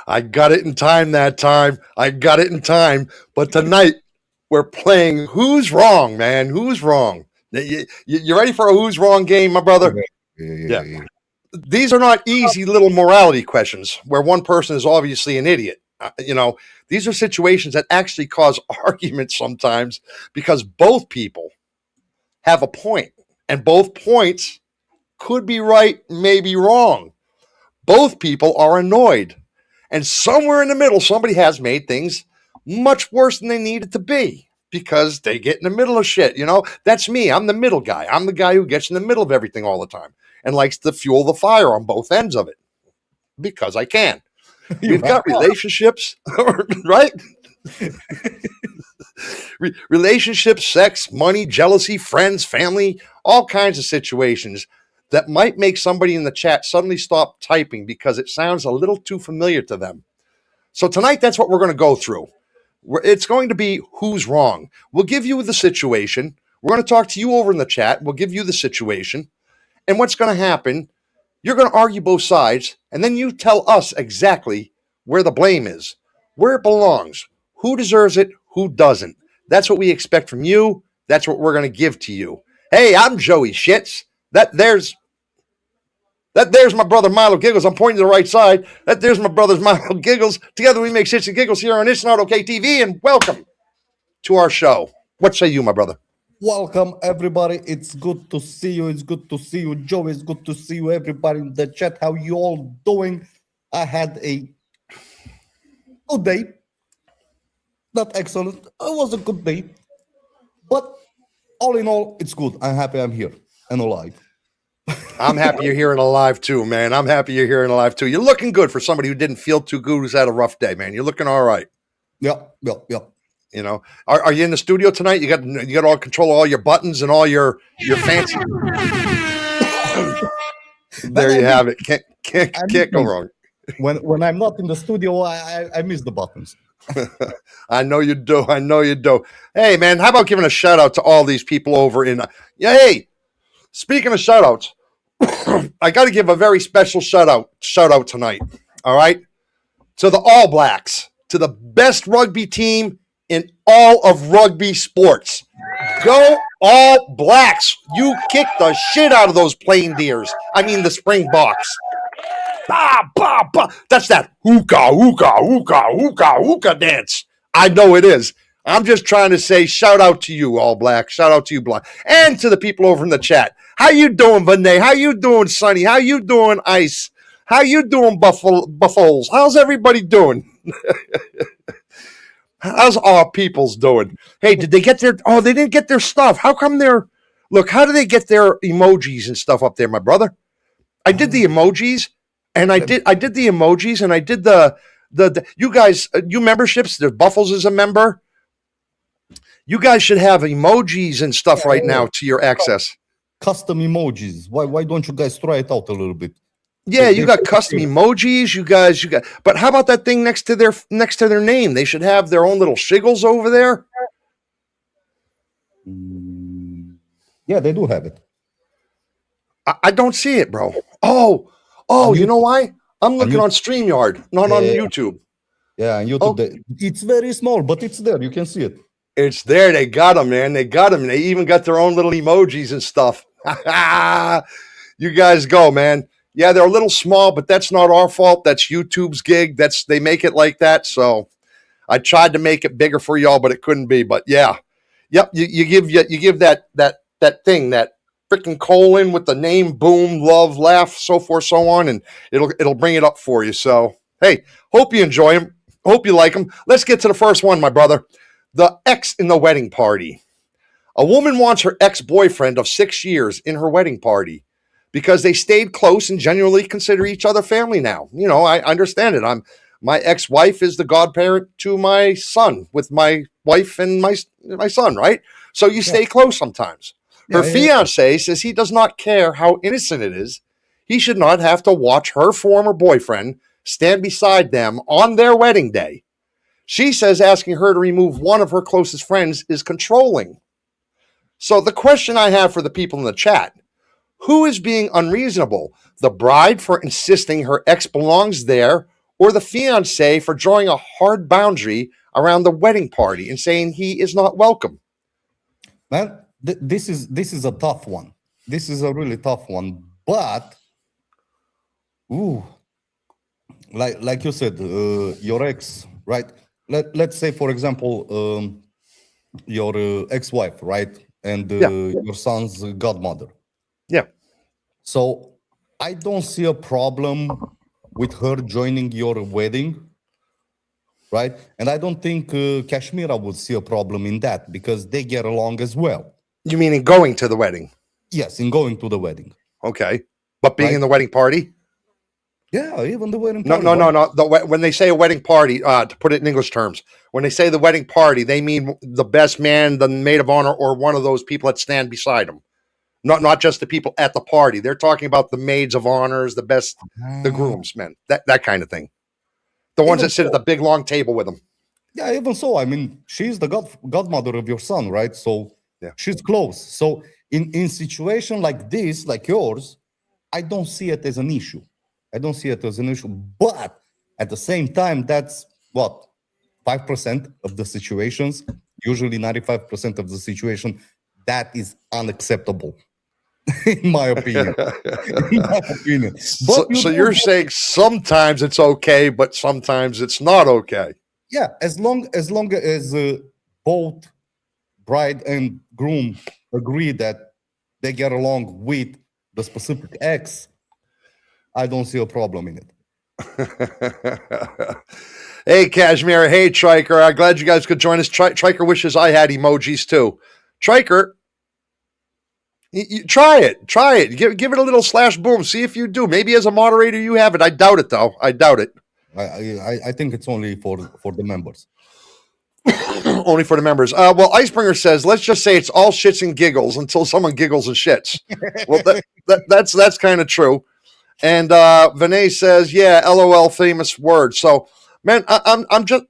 I got it in time that time. I got it in time. But tonight we're playing Who's Wrong, man? Who's wrong? You ready for a Who's Wrong game, my brother? Yeah. These are not easy little morality questions where one person is obviously an idiot. These are situations that actually cause arguments sometimes because both people have a point, and both points could be right, maybe wrong. Both people are annoyed. And somewhere in the middle, somebody has made things much worse than they needed to be because they get in the middle of shit. That's me. I'm the middle guy. I'm the guy who gets in the middle of everything all the time and likes to fuel the fire on both ends of it because I can. We've got relationships, right? Relationships, sex, money, jealousy, friends, family, all kinds of situations that might make somebody in the chat suddenly stop typing because it sounds a little too familiar to them. So tonight, that's what we're going to go through. It's going to be Who's Wrong. We'll give you the situation. We're going to talk to you over in the chat. We'll give you the situation. And what's going to happen, you're going to argue both sides, and then you tell us exactly where the blame is, where it belongs, who deserves it, who doesn't. That's what we expect from you. That's what we're going to give to you. Hey, I'm Joey Schitz. There's my brother Milo Giggles. I'm pointing to the right side. There's my brother's Milo Giggles. Together we make Schitz and Giggles here on It's Not Okay TV, and welcome to our show. What say you, my brother? Welcome, everybody. It's good to see you. It's good to see you, Joey. It's good to see you, everybody in the chat. How you all doing? I had a good day. Not excellent. It was a good day. But all in all, it's good. I'm happy I'm here and alive. I'm happy you're here and alive too, man. I'm happy you're here and alive too. You're looking good for somebody who didn't feel too good, who's had a rough day, man. You're looking all right. Yeah. Are you in the studio tonight? You got all control of all your buttons and all your fancy. There you have it. Can't go wrong. When I'm not in the studio, I miss the buttons. I know you do. Hey, man, how about giving a shout out to all these people over in? Hey, speaking of shout outs, I got to give a very special shout out tonight. All right, to the All Blacks, to the best rugby team in all of rugby sports. Go All Blacks! You kicked the shit out of those plain deers. I mean the Springboks. Bah, bah, bah. That's that hookah, hookah, hookah, hookah, hookah dance. I know it is. I'm just trying to say shout out to you, All Black. Shout out to you, Black. And to the people over in the chat. How you doing, Vinay? How you doing, Sonny? How you doing, Ice? How you doing, Buffaloes? How's everybody doing? How's our peoples doing? Hey, did they get their... Oh, they didn't get their stuff. How come they're... Look, how do they get their emojis and stuff up there, my brother? I did the emojis. And I did the emojis, and I did the you guys, you memberships, the Buffles is a member. You guys should have emojis and stuff right now to your access. Custom emojis. Why don't you guys try it out a little bit? Yeah, you got custom emojis. You got. But how about that thing next to their name? They should have their own little shiggles over there. Yeah, they do have it. I don't see it, bro. Oh, you know why? I'm looking on StreamYard, not on YouTube. Yeah, on YouTube. It's very small, but it's there. You can see it. It's there. They got them, man. They got them. They even got their own little emojis and stuff. You guys go, man. Yeah, they're a little small, but that's not our fault. That's YouTube's gig. They make it like that. So I tried to make it bigger for y'all, but it couldn't be. But yeah, yep. You give that thing, that freaking colon with the name, boom, love, laugh, so forth, so on, and it'll bring it up for you. So hey, hope you enjoy them. Hope you like them. Let's get to the first one, my brother. The ex in the wedding party. A woman wants her ex-boyfriend of 6 years in her wedding party because they stayed close and genuinely consider each other family now. I understand it. My ex-wife is the godparent to my son, with my wife and my son, right? So you stay close sometimes. Her fiancé says he does not care how innocent it is. He should not have to watch her former boyfriend stand beside them on their wedding day. She says asking her to remove one of her closest friends is controlling. So the question I have for the people in the chat, who is being unreasonable? The bride for insisting her ex belongs there, or the fiance for drawing a hard boundary around the wedding party and saying he is not welcome? Man, this is a tough one. This is a really tough one. But ooh, like you said, your ex, right? Let's say, for example, your ex-wife, right, and Yeah. your son's godmother. Yeah. So I don't see a problem with her joining your wedding, right? And I don't think Kashmira would see a problem in that because they get along as well. You mean in going to the wedding? Yes, in going to the wedding, Okay. But being right? in the wedding party? Yeah, even the wedding No, party. no, no, no. When they say a wedding party, to put it in English terms, when they say the wedding party, they mean the best man, the maid of honor, or one of those people that stand beside him. Not just the people at the party. They're talking about the maids of honors, the best, the groomsmen, that kind of thing. The ones Even that sit at so, the big long table with them. yeah, even so, I mean, she's the godmother of your son, right? So Yeah. she's close. So in situation like this, like yours, I don't see it as an issue. I don't see it as an issue. But at the same time, that's what 5% of the situations, usually 95% of the situation, that is unacceptable, in my opinion. In my opinion. But So you're saying sometimes it's okay, but sometimes it's not okay. yeah, as long as both bride and groom agree that they get along with the specific ex, I don't see a problem in it. Hey, Kashmir. Hey, Triker. I'm glad you guys could join us. Triker wishes I had emojis too. Triker, try it. Try it. Give it a little slash boom. See if you do. Maybe as a moderator you have it. I doubt it, though. I doubt it. I think it's only for the members. Only for the members. Well, Icebringer says, let's just say it's all shits and giggles until someone giggles and shits. Well, that's kind of true. And Vinay says, yeah, LOL, famous word. So, man, I'm just,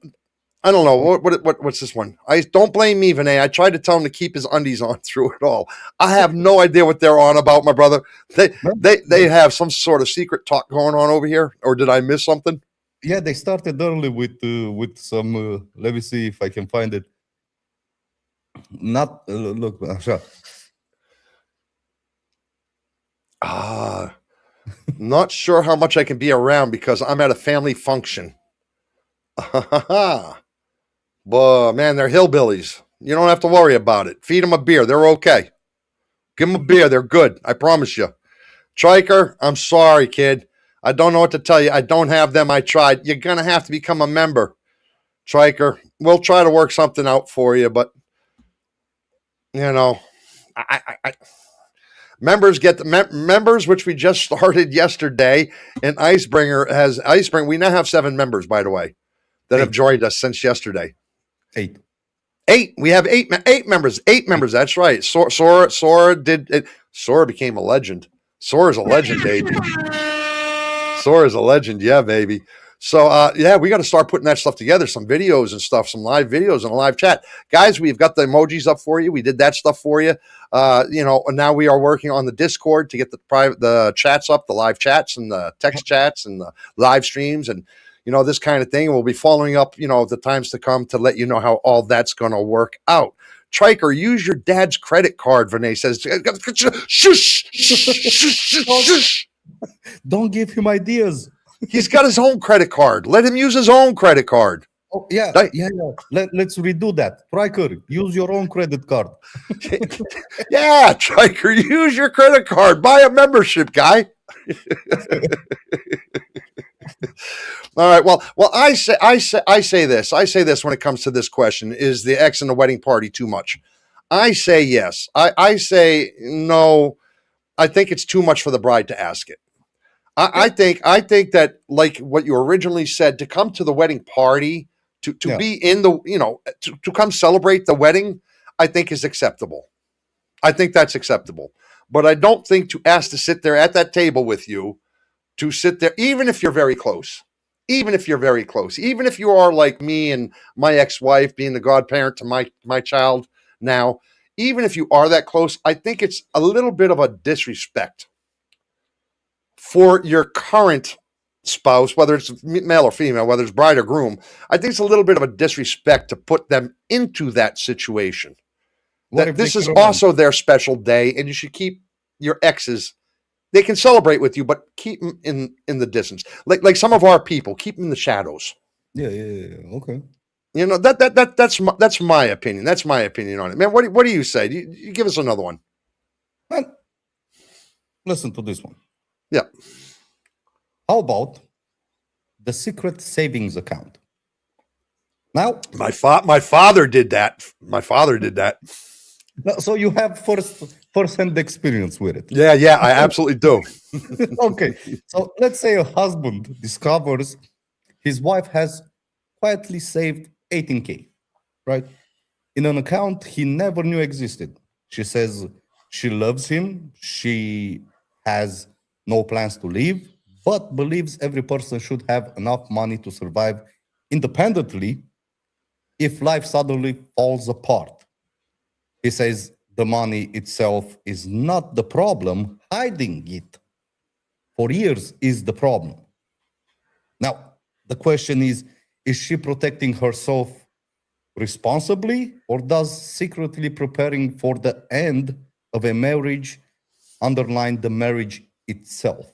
I don't know what's this one. I don't blame me, Vinay. I tried to tell him to keep his undies on through it all. I have no idea what they're on about, my brother. They have some sort of secret talk going on over here, or did I miss something? Yeah, they started early with some. Let me see if I can find it. Not look. Sure. Not sure how much I can be around because I'm at a family function. But man, they're hillbillies. You don't have to worry about it. Feed them a beer. They're okay. Give them a beer. They're good. I promise you. Triker, I'm sorry, kid. I don't know what to tell you. I don't have them. I tried. You're going to have to become a member. Triker, we'll try to work something out for you, but you know, members get the members, which we just started yesterday. And Icebringer. We now have 7 members, by the way, that have joined us since yesterday. 8. We have 8 members. 8 members. That's right. Sora did it. Sora became a legend. Sora's a legend, baby. Sora's a legend. Yeah, baby. So, yeah, we got to start putting that stuff together, some videos and stuff, some live videos and a live chat. Guys, we've got the emojis up for you. We did that stuff for you. Now we are working on the Discord to get the chats up, the live chats and the text chats and the live streams and, this kind of thing. We'll be following up, the times to come to let you know how all that's going to work out. Triker, use your dad's credit card, Vinay says. Shush, shush. Don't give him ideas. He's got his own credit card. Let him use his own credit card. Oh, yeah. Let's redo that. Triker, use your own credit card. Yeah, Triker, use your credit card. Buy a membership, guy. All right. Well, I say this when it comes to this question: is the ex in the wedding party too much? I say yes. I say no. I think it's too much for the bride to ask it. I think that, like what you originally said, to come to the wedding party, to be in the, to come celebrate the wedding, I think is acceptable. I think that's acceptable. But I don't think to ask to sit there at that table with you, to sit there, even if you're very close, even if you are like me and my ex-wife being the godparent to my child now, even if you are that close, I think it's a little bit of a disrespect for your current spouse, whether it's male or female, whether it's bride or groom, I think it's a little bit of a disrespect to put them into that situation. What That if they this is get along? also their special day, and you should keep your exes. They can celebrate with you, but keep them in the distance. Like some of our people, keep them in the shadows. Yeah. Okay. You know that's my opinion. That's my opinion on it, man. What do you say? You give us another one. Man, listen to this one. Yeah. How about the secret savings account? Now, My father did that. My father did that. so you have first-hand experience with it. Yeah, I absolutely do. Okay, so let's say a husband discovers his wife has quietly saved 18K, right? In an account he never knew existed. She says she loves him, she has no plans to leave, but believes every person should have enough money to survive independently if life suddenly falls apart. He says the money itself is not the problem, hiding it for years is the problem. Now, the question is she protecting herself responsibly or does secretly preparing for the end of a marriage underline the marriage itself?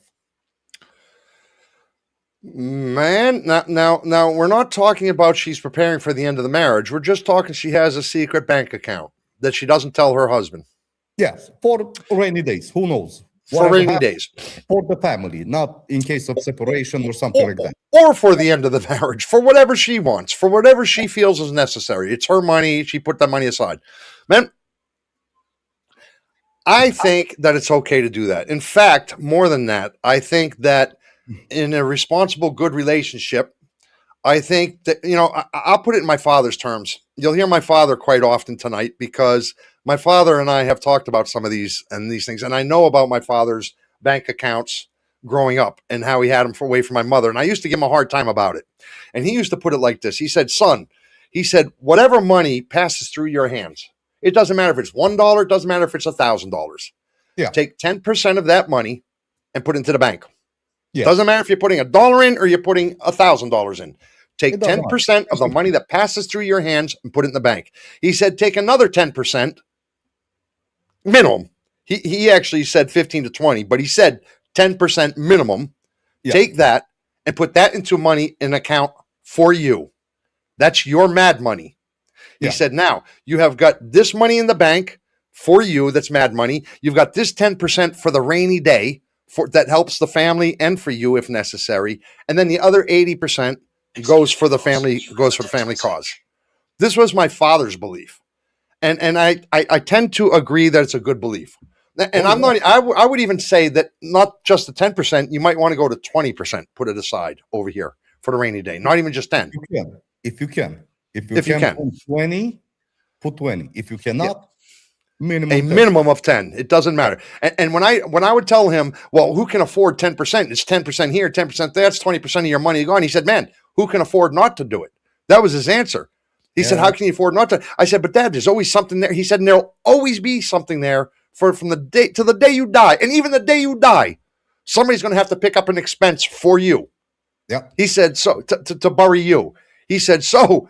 Man, now we're not talking about she's preparing for the end of the marriage. We're just talking she has a secret bank account that she doesn't tell her husband Yes, for rainy days. Who knows? for Whatever rainy happens days, for the family, not in case of separation or something like that. or for the end of the marriage, for whatever she wants, for whatever she feels is necessary. It's her money. She put that money aside. Man, I think that it's okay to do that. In fact, more than that, I think that in a responsible, good relationship, I think that, I'll put it in my father's terms. You'll hear my father quite often tonight because my father and I have talked about some of these things. And I know about my father's bank accounts growing up and how he had them away from my mother. And I used to give him a hard time about it. And he used to put it like this. He said, son, whatever money passes through your hands, it doesn't matter if it's $1, it doesn't matter if it's $1,000. Yeah. Take 10% of that money and put it into the bank. Yes. Doesn't matter if you're putting $1 in or you're putting $1,000 in. Take It doesn't 10% of the money that passes through your hands and put it in the bank. He said, take another 10% minimum. He actually said 15 to 20, but he said 10% minimum. Yeah. Take that and put that into money in an account for you. That's your mad money. He Yeah. said, now you have got this money in the bank for you. That's mad money. You've got this 10% for the rainy day that helps the family and for you if necessary. And then the other 80% goes for the family cause. This was my father's belief. And I tend to agree that it's a good belief. And I would even say that not just the 10%, you might want to go to 20%, put it aside over here for the rainy day. Not even just 10. If you can. If you If you can, can. put 20, put 20. If you cannot, minimum A 10. minimum of 10. It doesn't matter. And when I would tell him, well, who can afford 10%? It's 10% here, 10% there. That's 20% of your money gone. He said, man, who can afford not to do it? That was his answer. He said, how can you afford not to? I said, but Dad, there's always something there. He said, and there'll always be something there from the day to the day you die. And even the day you die, somebody's going to have to pick up an expense for you. Yeah. He said, so to bury you. He said, so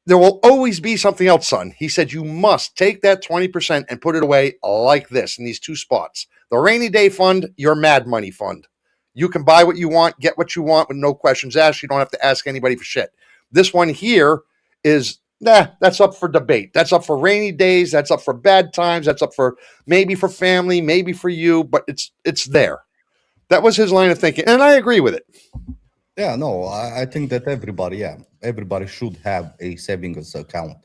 there will always be something else, son. He said, you must take that 20% and put it away like this in these two spots. The rainy day fund, your mad money fund. You can buy what you want, get what you want with no questions asked. You don't have to ask anybody for shit. This one here is, that's up for debate. That's up for rainy days. That's up for bad times. That's up for maybe for family, maybe for you, but it's there. That was his line of thinking. And I agree with it. Yeah, no, I think that everybody should have a savings account.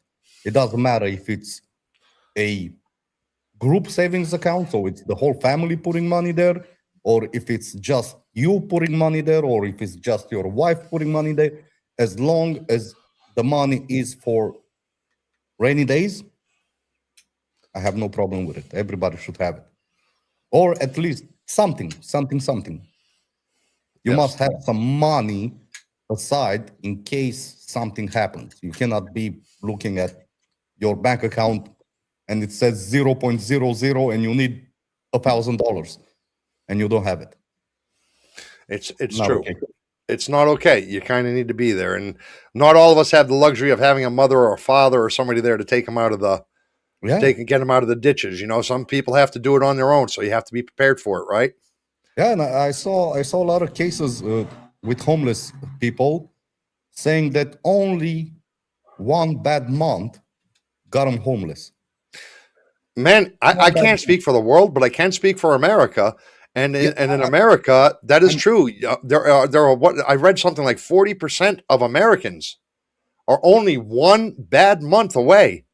It doesn't matter if it's a group savings account, so it's the whole family putting money there, or if it's just you putting money there, or if it's just your wife putting money there. As long as the money is for rainy days, I have no problem with it. Everybody should have it, or at least something. You Yes. must have some money aside in case something happens. You cannot be looking at your bank account and it says 0.00 and you need $1,000 and you don't have it. It's Not true. okay. It's not okay. You kind of need to be there, and not all of us have the luxury of having a mother or a father or somebody there to take them out of the Yeah, get them out of the ditches. You know, some people have to do it on their own, so you have to be prepared for it, right? yeah, and I saw a lot of cases with homeless people saying that only one bad month got them homeless. Man, I One bad can't month. speak for the world, but I can speak for America. Yeah, And in America, that is I'm true. There are what I read something like 40% of Americans are only one bad month away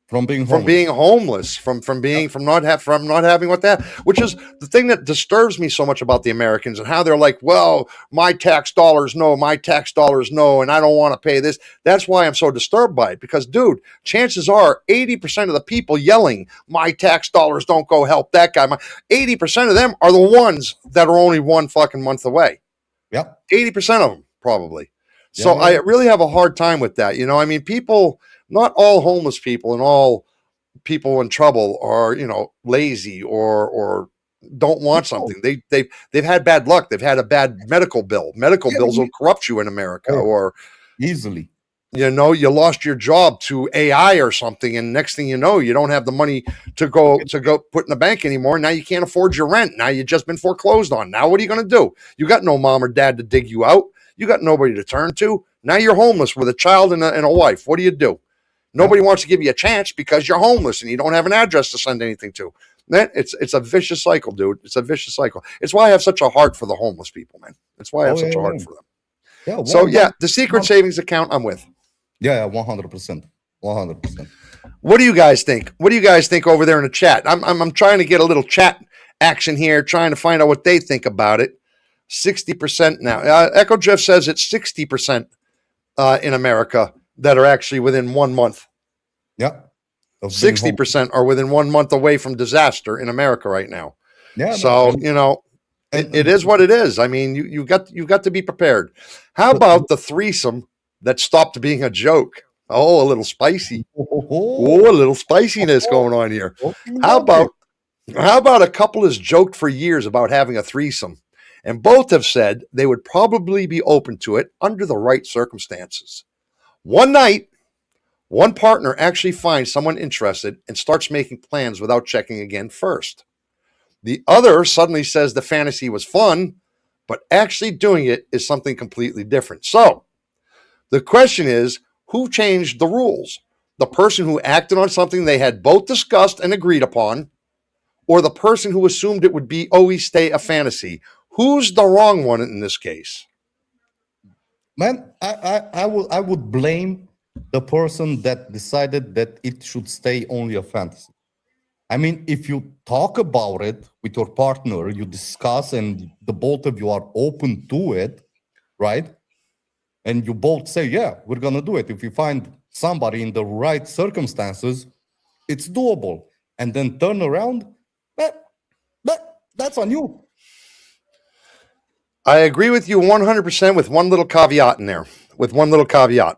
from being from homeless. being homeless, Yeah, from not having what that, which is the thing that disturbs me so much about the Americans and how they're like, well, my tax dollars no, my tax dollars no, and I don't want to pay this. That's why I'm so disturbed by it, because dude, chances are 80% of the people yelling my tax dollars don't go help that guy, 80% of them are the ones that are only one fucking month away. yeah, 80% of them probably. yeah, So yeah, I yeah. really have a hard time with that. I mean, people, not all homeless people and all people in trouble are, lazy or don't want No, something. They've had bad luck. They've had a bad medical bill. Medical yeah, bills will corrupt you in America, oh, or easily. you lost your job to AI or something, and next thing you know, you don't have the money to go put in the bank anymore. Now you can't afford your rent. Now you've just been foreclosed on. Now what are you going to do? You got no mom or dad to dig you out. You got nobody to turn to. Now you're homeless with a child and a wife. What do you do? Yeah. Nobody wants to give you a chance because you're homeless and you don't have an address to send anything to. Man, it's a vicious cycle, dude. It's a vicious cycle. It's why I have such a heart for the homeless people, man. It's why I have Oh yeah, such a yeah, heart for them. yeah. So One yeah, month, the secret month. savings account I'm with. Yeah, yeah, 100%, 100%. What do you guys think? What do you guys think over there in the chat? I'm trying to get a little chat action here, trying to find out what they think about it. 60% now. Echo Jeff says it's 60% in America that are actually within 1 month. Yeah, of being home. 60% are within 1 month away from disaster in America right now. Yeah, no, So it and is what it is. I mean, you got to be prepared. How the, about the threesome that stopped being a joke? Oh, a little spicy. Oh, a oh, little spiciness oh, going on here. talking How about it. about how about a couple has joked for years about having a threesome, and both have said they would probably be open to it under the right circumstances. One night, one partner actually finds someone interested and starts making plans without checking again first. The other suddenly says the fantasy was fun, but actually doing it is something completely different. So the question is, who changed the rules? The person who acted on something they had both discussed and agreed upon, or the person who assumed it would be always stay a fantasy? Who's the wrong one in this case? Man, I would blame the person that decided that it should stay only a fantasy. I mean, if you talk about it with your partner, you discuss, and the both of you are open to it, right? And you both say, yeah, we're gonna do it. If you find somebody in the right circumstances, it's doable. And then turn around, that, that's on you. I agree with you 100% with one little caveat in there. With one little caveat.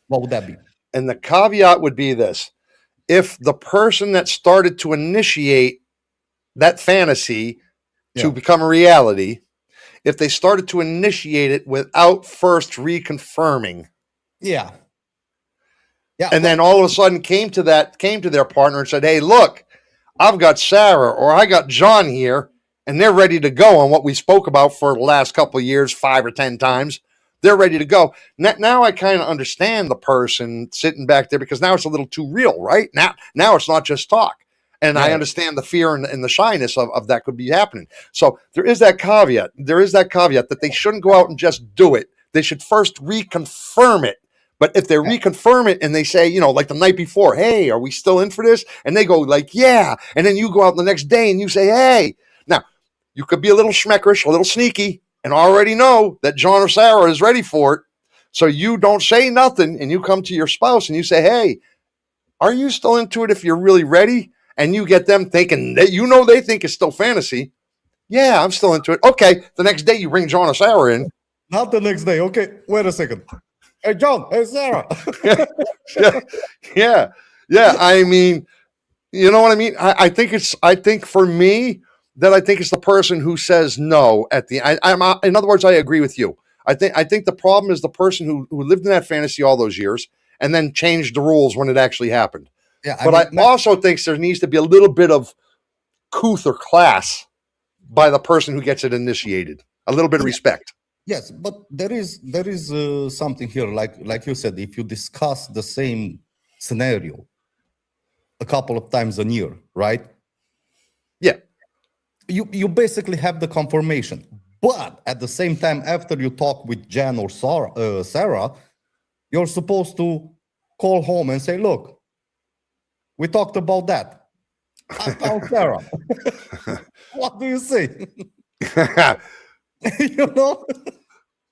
What would that be? And the caveat would be this: if the person that started to initiate that fantasy to Yeah. become a reality, if they started to initiate it without first reconfirming, Yeah. Yeah. and then all of a sudden came to their partner and said, "Hey, look, I've got Sarah or I got John here, and they're ready to go on what we spoke about for the last couple of years, 5 or 10 times. They're ready to go." Now I kind of understand the person sitting back there, because now it's a little too real, right? Now it's not just talk. And I Yeah. understand the fear and the shyness of that could be happening. So there is that caveat. There is that caveat that they shouldn't go out and just do it. They should first reconfirm it. But if they Yeah. reconfirm it and they say, like the night before, "Hey, are we still in for this?" And they go like, "Yeah." And then you go out the next day and you say, "Hey." Now, you could be a little schmeckerish, a little sneaky, and already know that John or Sarah is ready for it. So you don't say nothing, and you come to your spouse and you say, "Hey, are you still into it if you're really ready?" And you get them thinking that they think it's still fantasy. "Yeah, I'm still into it." Okay. The next day you bring John or Sarah in. Not the next day. Okay, wait a second. Hey, John. Hey, Sarah. yeah. Yeah. Yeah. I mean, you know what I mean? I think for me, that I think it's the person who says no at the, in other words, I agree with you. I think the problem is the person who lived in that fantasy all those years and then changed the rules when it actually happened. Yeah, But I also think there needs to be a little bit of couth or class by the person who gets it initiated. A little bit of respect. yes, but there is something here, like you said, if you discuss the same scenario a couple of times a year, right? Yeah. You basically have the confirmation. But at the same time, after you talk with Jan or Sarah, you're supposed to call home and say, look, we talked about that. I found Sarah. What do you say? You know?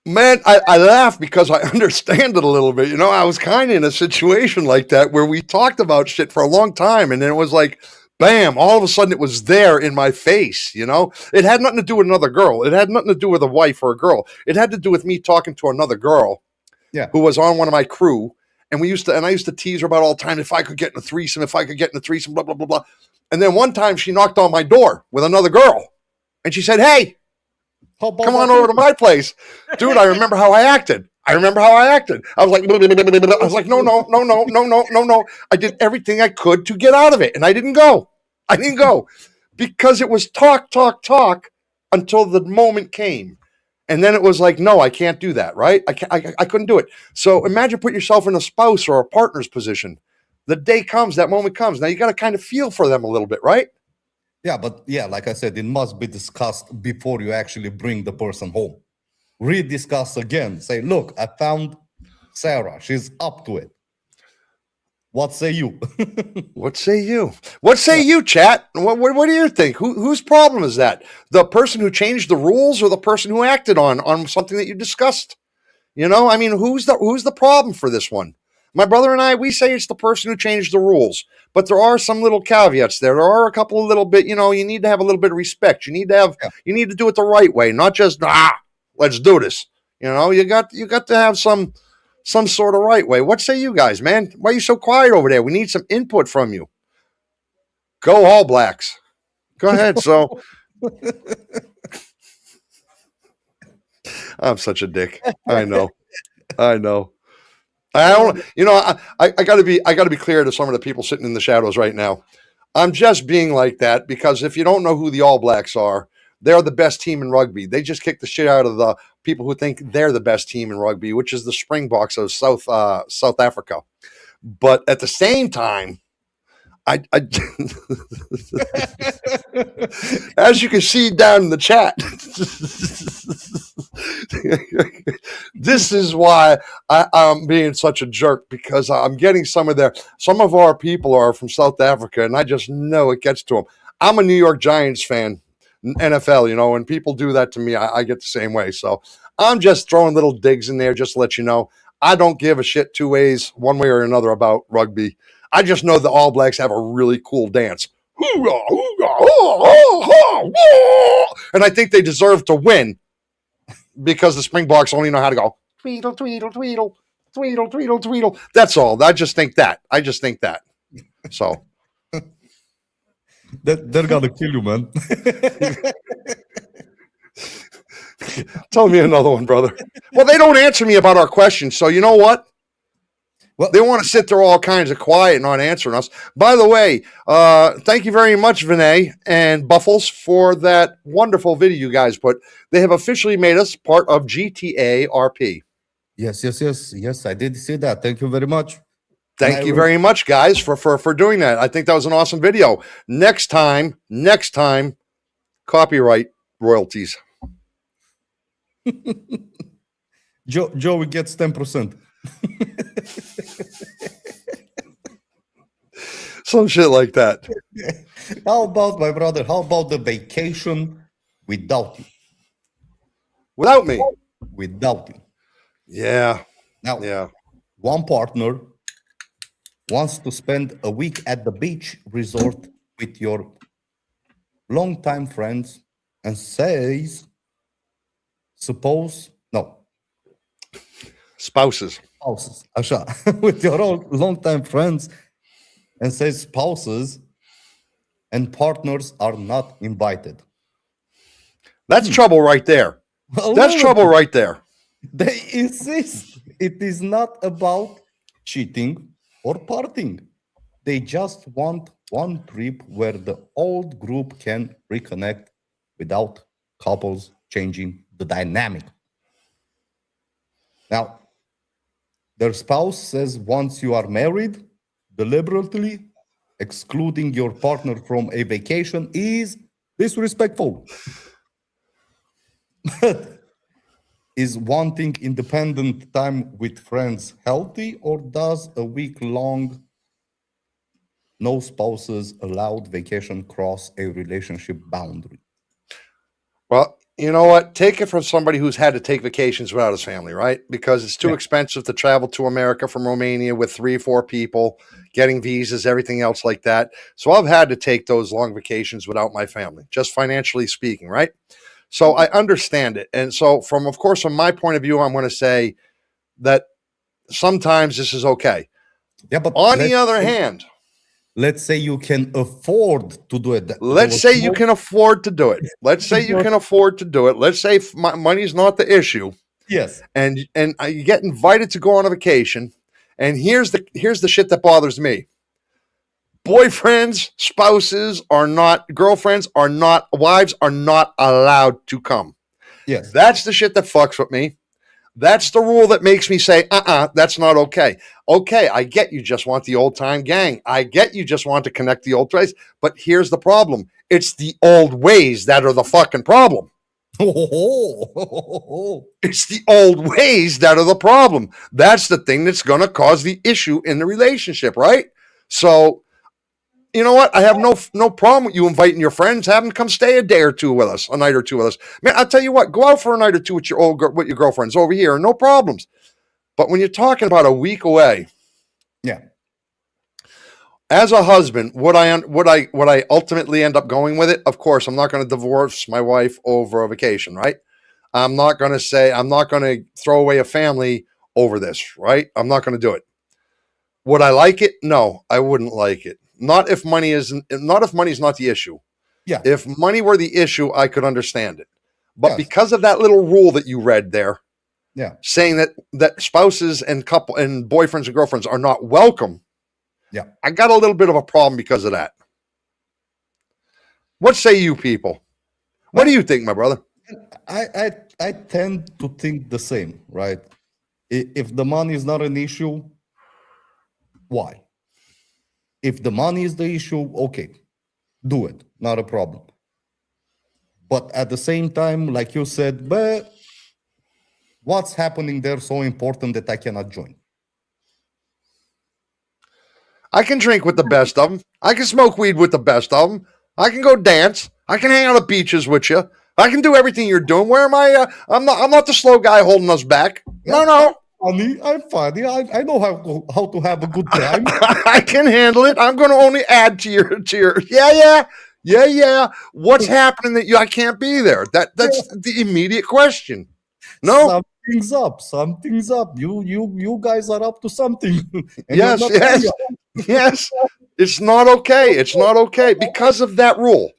Man, I laugh because I understand it a little bit. You know, I was kind of in a situation like that where we talked about shit for a long time, and then it was like, bam, all of a sudden it was there in my face, you know? It had nothing to do with another girl. It had nothing to do with a wife or a girl. It had to do with me talking to another girl who was on one of my crew. And I used to tease her about all the time, if I could get in a threesome, blah, blah, blah, blah. And then one time she knocked on my door with another girl. And she said, hey, come on over to my place. Dude, I remember how I acted. I was like, no. I did everything I could to get out of it. And I didn't go. Because it was talk until the moment came. And then it was like, no, I can't do that, right? I couldn't do it. So imagine put yourself in a spouse or a partner's position. The day comes, that moment comes. Now you got to kind of feel for them a little bit, right? Yeah, but yeah, like I said, it must be discussed before you actually bring the person home. Rediscuss again. Say, look, I found Sarah. She's up to it. What say you? What say you? What say you, chat? What do you think? Whose problem is that? The person who changed the rules or the person who acted on something that you discussed? You know, I mean, who's the problem for this one? My brother and I, we say it's the person who changed the rules. But there are some little caveats there. There are a couple of little bit, you know, you need to have a little bit of respect. You need to do it the right way, not just, let's do this. You know, you got to have some sort of right way. What say you guys, man? Why are you so quiet over there? We need some input from you. Go All Blacks. Go ahead. So I'm such a dick. I know. I don't, you know, I gotta be clear to some of the people sitting in the shadows right now. I'm just being like that because if you don't know who the All Blacks are, they're the best team in rugby. They just kick the shit out of the people who think they're the best team in rugby, which is the Springboks of South Africa. But at the same time, I as you can see down in the chat, this is why I'm being such a jerk, because I'm getting some of our people are from South Africa, and I just know it gets to them. I'm a New York Giants fan, NFL, you know, when people do that to me, I get the same way. So I'm just throwing little digs in there just to let you know. I don't give a shit two ways, one way or another about rugby. I just know the All Blacks have a really cool dance. And I think they deserve to win because the Springboks only know how to go tweedle, tweedle, tweedle, tweedle, tweedle, tweedle. That's all. I just think that. So. They're gonna kill you, man. Tell me another one, brother. Well, they don't answer me about our questions, so you know what? Well, they want to sit there all kinds of quiet and not answering us. By the way, thank you very much, Vinay and Buffles, for that wonderful video you guys put. They have officially made us part of GTA RP. Yes, I did see that. Thank you very much. Thank you very much, guys, for doing that. I think that was an awesome video. Next time, copyright royalties. Joey gets 10%. Some shit like that. How about, my brother? How about the vacation without you? Without me? Without you. Yeah. Now, yeah. One partner wants to spend a week at the beach resort with your longtime friends and says, spouses. Așa, with your longtime friends and says spouses and partners are not invited. That's trouble right there. That's trouble right there. They insist it is not about cheating or partying. They just want one trip where the old group can reconnect without couples changing the dynamic. Now, their spouse says once you are married, deliberately excluding your partner from a vacation is disrespectful. Is wanting independent time with friends healthy, or does a week long no spouses allowed vacation cross a relationship boundary? Well, you know what? Take it from somebody who's had to take vacations without his family, right? Because it's too Yeah. expensive to travel to America from Romania with 3 or 4 people, getting visas, everything else like that. So I've had to take those long vacations without my family, just financially speaking, right? So I understand it. And so of course, from my point of view, I'm going to say that sometimes this is okay. Yeah, but On the other hand, let's say you can afford to do it. let's say you can afford to do it. Let's say you can afford to do it. Let's say money's not the issue, Yes. and you get invited to go on a vacation. And here's the shit that bothers me: boyfriends, spouses are not, girlfriends are not, wives are not allowed to come. Yes. That's the shit that fucks with me. That's the rule that makes me say, that's not okay. Okay, I get you just want the old time gang. I get you just want to connect the old place. But here's the problem: it's the old ways that are the fucking problem. It's the old ways that are the problem. That's the thing that's going to cause the issue in the relationship, right? So, you know what? I have no problem with you inviting your friends. Have them come stay a day or two with us, a night or two with us. Man, I'll tell you what. Go out for a night or two with with your girlfriends over here, no problems. But when you're talking about a week away, Yeah. as a husband, would I ultimately end up going with it? Of course, I'm not going to divorce my wife over a vacation, right? I'm not going to throw away a family over this, right? I'm not going to do it. Would I like it? No, I wouldn't like it. Not if money's not the issue. Yeah. If money were the issue, I could understand it. But Yes. because of that little rule that you read there, Yeah. saying that spouses and boyfriends and girlfriends are not welcome, Yeah. I got a little bit of a problem because of that. What say you people? What do you think, my brother? I tend to think the same, right? If the money is not an issue, why? If the money is the issue, okay, do it, not a problem. But at the same time, like you said, but what's happening there so important that I cannot join? I can drink with the best of them. I can smoke weed with the best of them. I can go dance. I can hang out at beaches with you. I can do everything you're doing. Where am I? I'm not the slow guy holding us back. No. I'm funny. I know how to have a good time. I can handle it. I'm going to only add to your. Yeah. What's happening that I can't be there? That's the immediate question. No. Something's up. You guys are up to something. And Yes. It's not okay. It's not okay because of that rule.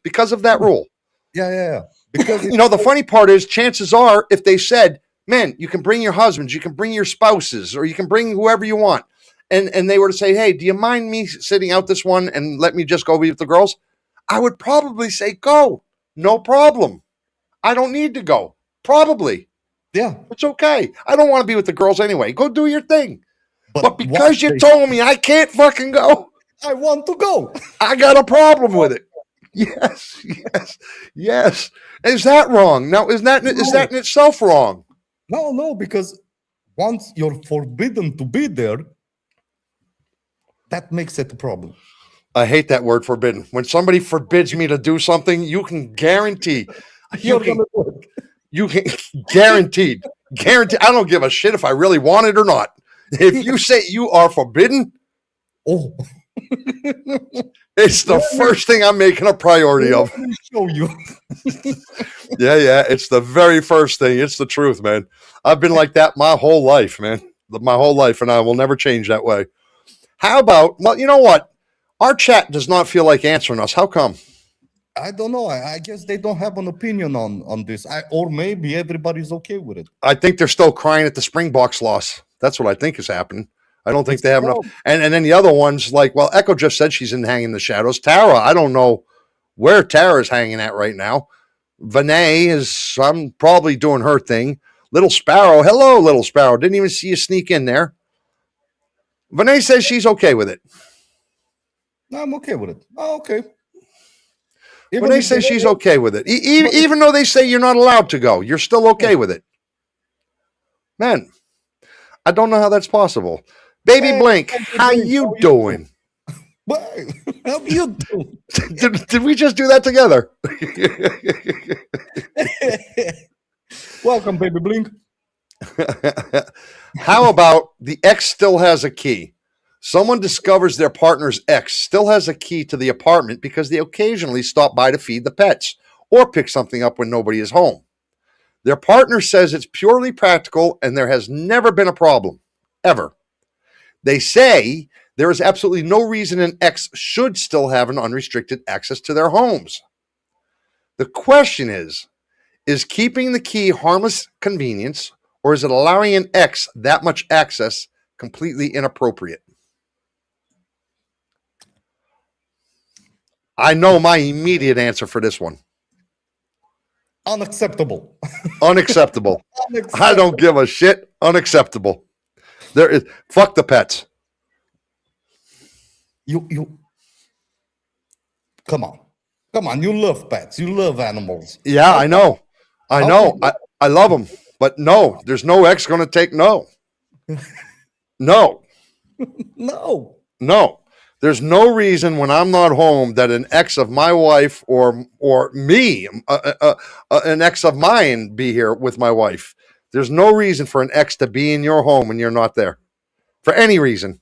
Yeah. Because The funny part is, chances are, if they said, man, you can bring your husbands, you can bring your spouses, or you can bring whoever you want, and they were to say, hey, do you mind me sitting out this one and let me just go be with the girls? I would probably say, go. No problem. I don't need to go. Probably. Yeah. It's okay. I don't want to be with the girls anyway. Go do your thing. But because once you they- told me I can't fucking go, I want to go. I got a problem with it. Yes. Is that wrong? Now, is that in itself wrong? No, because once you're forbidden to be there, that makes it a problem. I hate that word, forbidden. When somebody forbids me to do something, you can guarantee. You're gonna do it. You can guaranteed. I don't give a shit if I really want it or not. If you say you are forbidden, Oh, it's the first thing I'm making a priority of. let me show you. Yeah. It's the very first thing. It's the truth, man. I've been like that my whole life, man. My whole life, and I will never change that way. How about, well, you know what? Our chat does not feel like answering us. How come? I don't know. I guess they don't have an opinion on this. Or maybe everybody's okay with it. I think they're still crying at the Springboks loss. That's what I think is happening. I don't think It's they have enough. prob- And then the other ones, like, well, Echo just said she's in hanging in the shadows. Tara, I don't know where Tara's hanging at right now. Vinay is, I'm probably doing her thing. Little Sparrow, hello, Little Sparrow. Didn't even see you sneak in there. Vinay says she's okay with it. No, I'm okay with it. Oh, okay. Vinay says she's okay with it. Even though they say you're not allowed to go, you're still okay with it. Man, I don't know how that's possible. Baby Hey, Blink, Baby how Blink, you how you doing? What? How you do? Did we just do that together? Welcome, Baby Blink. How about the ex still has a key? Someone discovers their partner's ex still has a key to the apartment because they occasionally stop by to feed the pets or pick something up when nobody is home. Their partner says it's purely practical and there has never been a problem, ever. They say there is absolutely no reason an ex should still have an unrestricted access to their homes. The question is keeping the key harmless convenience, or is it allowing an ex that much access completely inappropriate? I know my immediate answer for this one. Unacceptable. Unacceptable. I don't give a shit. Unacceptable. There is fuck the pets. You come on. You love pets. You love animals. Yeah, I know. I How know. can I love them. But no, there's no ex going to take no. No. No. No. There's no reason when I'm not home that an ex of my wife or me, an ex of mine, be here with my wife. There's no reason for an ex to be in your home when you're not there, for any reason.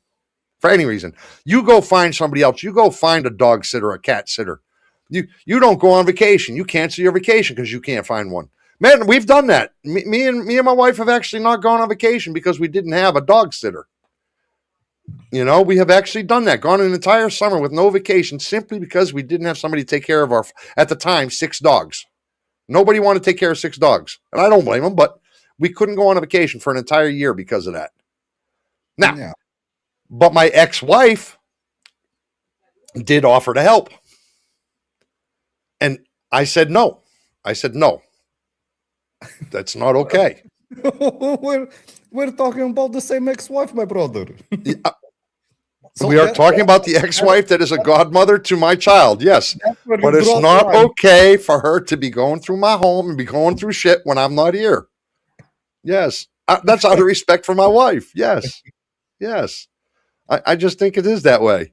For any reason, you go find somebody else. You go find a dog sitter, a cat sitter. You don't go on vacation. You cancel your vacation because you can't find one. Man, we've done that. Me and my wife have actually not gone on vacation because we didn't have a dog sitter. You know, we have actually done that, gone an entire summer with no vacation simply because we didn't have somebody to take care of our, at the time, 6 dogs. Nobody wanted to take care of 6 dogs. And I don't blame them, but we couldn't go on a vacation for an entire year because of that. Now, Yeah. but my ex-wife did offer to help. And I said no. I said no. That's not okay. we're talking about the same ex-wife, my brother. So we are talking about the ex-wife that is a godmother to my child, yes. But it's not okay for her to be going through my home and be going through shit when I'm not here. Yes. That's out of respect for my wife. Yes. Yes. I just think it is that way.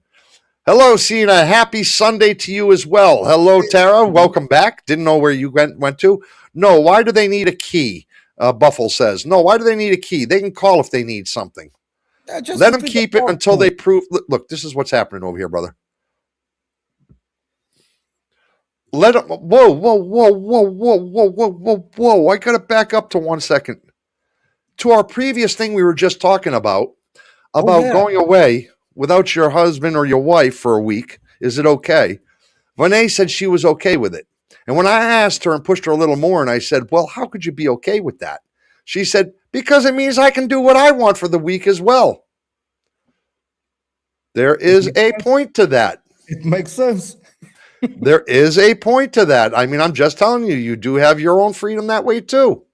Hello, Sina. Happy Sunday to you as well. Hello, Tara. Welcome back. Didn't know where you went to. No, why do they need a key? Buffle says. No, why do they need a key? They can call if they need something. Let them keep it until they prove. Look, this is what's happening over here, brother. Let them. Whoa. I got to back up to 1 second. To our previous thing we were just talking about going away without your husband or your wife for a week. Is it okay? Vinay said she was okay with it. And when I asked her and pushed her a little more, and I said, well, how could you be okay with that? She said, because it means I can do what I want for the week as well. There is a point to that. It makes sense. There is a point to that. I mean, I'm just telling you, you do have your own freedom that way too.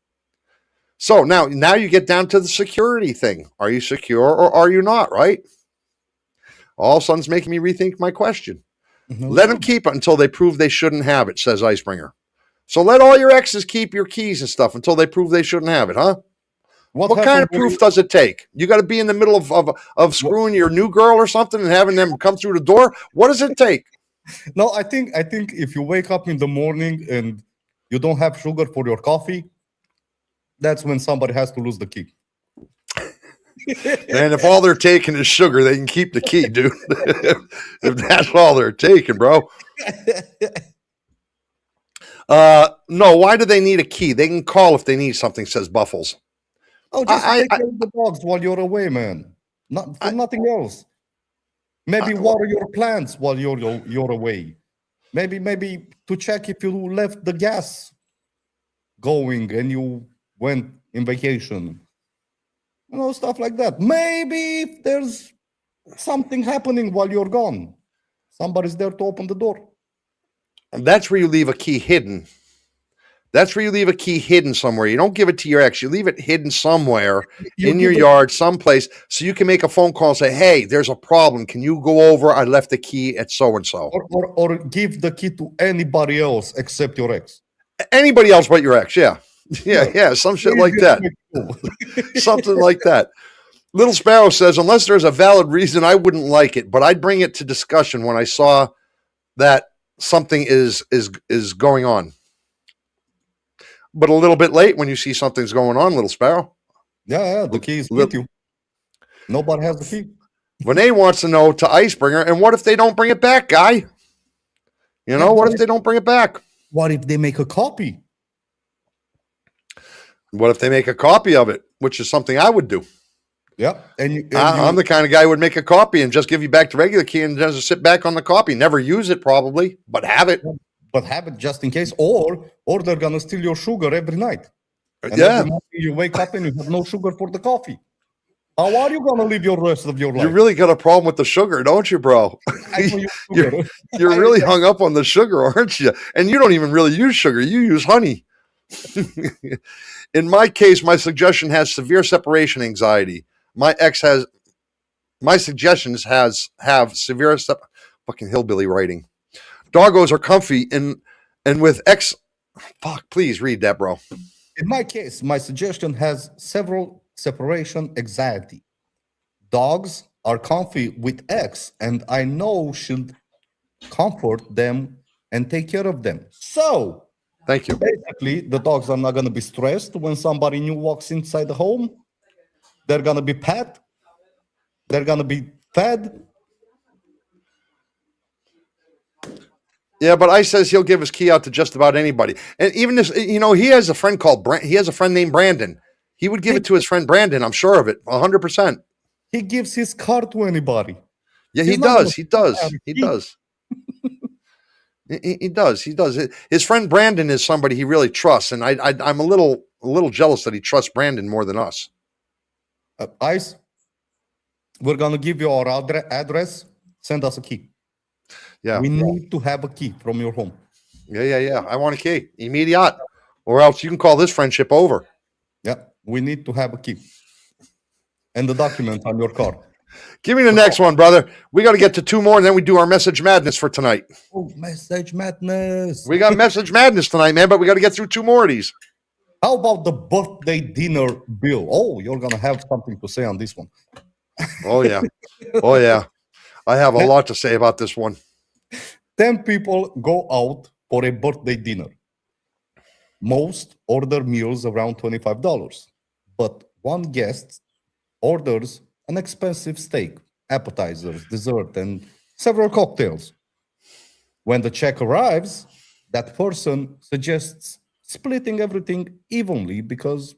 So now you get down to the security thing. Are you secure or are you not, right? All of a sudden, it's making me rethink my question. Mm-hmm. Let them keep it until they prove they shouldn't have it, says Icebringer. So let all your exes keep your keys and stuff until they prove they shouldn't have it, huh? What kind of proof does it take? You got to be in the middle of screwing your new girl or something and having them come through the door? What does it take? No, I think if you wake up in the morning and you don't have sugar for your coffee, that's when somebody has to lose the key. And if all they're taking is sugar, they can keep the key, dude. If that's all they're taking, bro. No, why do they need a key? They can call if they need something, says Buffles. Oh, just take care of the dogs while you're away, man. Nothing else. Maybe water your plants while you're away. Maybe to check if you left the gas going and you went in vacation. Stuff like that. Maybe if there's something happening while you're gone, somebody's there to open the door. And that's where you leave a key hidden. That's where you leave a key hidden somewhere. You don't give it to your ex. You leave it hidden somewhere in your yard, someplace, so you can make a phone call and say, hey, there's a problem. Can you go over? I left the key at so-and-so. Or give the key to anybody else except your ex. Anybody else but your ex, yeah. Yeah, some shit like that. Something like that. Little Sparrow says, unless there's a valid reason, I wouldn't like it, but I'd bring it to discussion when I saw that something is going on. But a little bit late when you see something's going on, Little Sparrow. Yeah, the key is with you. Nobody has the key. Renee wants to know to Icebringer, and what if they don't bring it back, guy? What if they don't bring it back? What if they make a copy? What if they make a copy of it, which is something I would do. Yeah. I'm the kind of guy who would make a copy and just give you back the regular key and just sit back on the copy. Never use it probably, but have it. But have it just in case, or they're gonna steal your sugar every night. And yeah. Every morning you wake up and you have no sugar for the coffee. How are you gonna live your rest of your life? You really got a problem with the sugar, don't you, bro? You're really hung up on the sugar, aren't you? And you don't even really use sugar. You use honey. In my case, my suggestion has severe separation anxiety. My suggestions have severe fucking hillbilly writing. Doggos are comfy and with please read that, bro. In my case, my suggestion has several separation anxiety. Dogs are comfy with X, and I know should comfort them and take care of them. So, thank you. Basically, the dogs are not going to be stressed when somebody new walks inside the home. They're going to be pet. They're going to be fed. Yeah, but Ice says he'll give his key out to just about anybody. And even this, he has a friend named Brandon. He would give it to his friend Brandon. I'm sure of it, 100%. He gives his car to anybody. Yeah, he does. He does. He does. He does. His friend Brandon is somebody he really trusts, and I'm a little jealous that he trusts Brandon more than us. Ice, we're gonna give you our address. Send us a key. Yeah, we need to have a key from your home. Yeah. I want a key immediate, or else you can call this friendship over. Yeah, we need to have a key and the document on your car. Give me the next one, brother. We got to get to two more, and then we do our message madness for tonight. Oh, message madness. We got message madness tonight, man, but we got to get through two more of these. How about the birthday dinner bill? Oh, you're going to have something to say on this one. Oh, yeah. I have a lot to say about this one. 10 people go out for a birthday dinner. Most order meals around $25, but one guest orders an expensive steak, appetizers, dessert, and several cocktails. When the check arrives, that person suggests splitting everything evenly because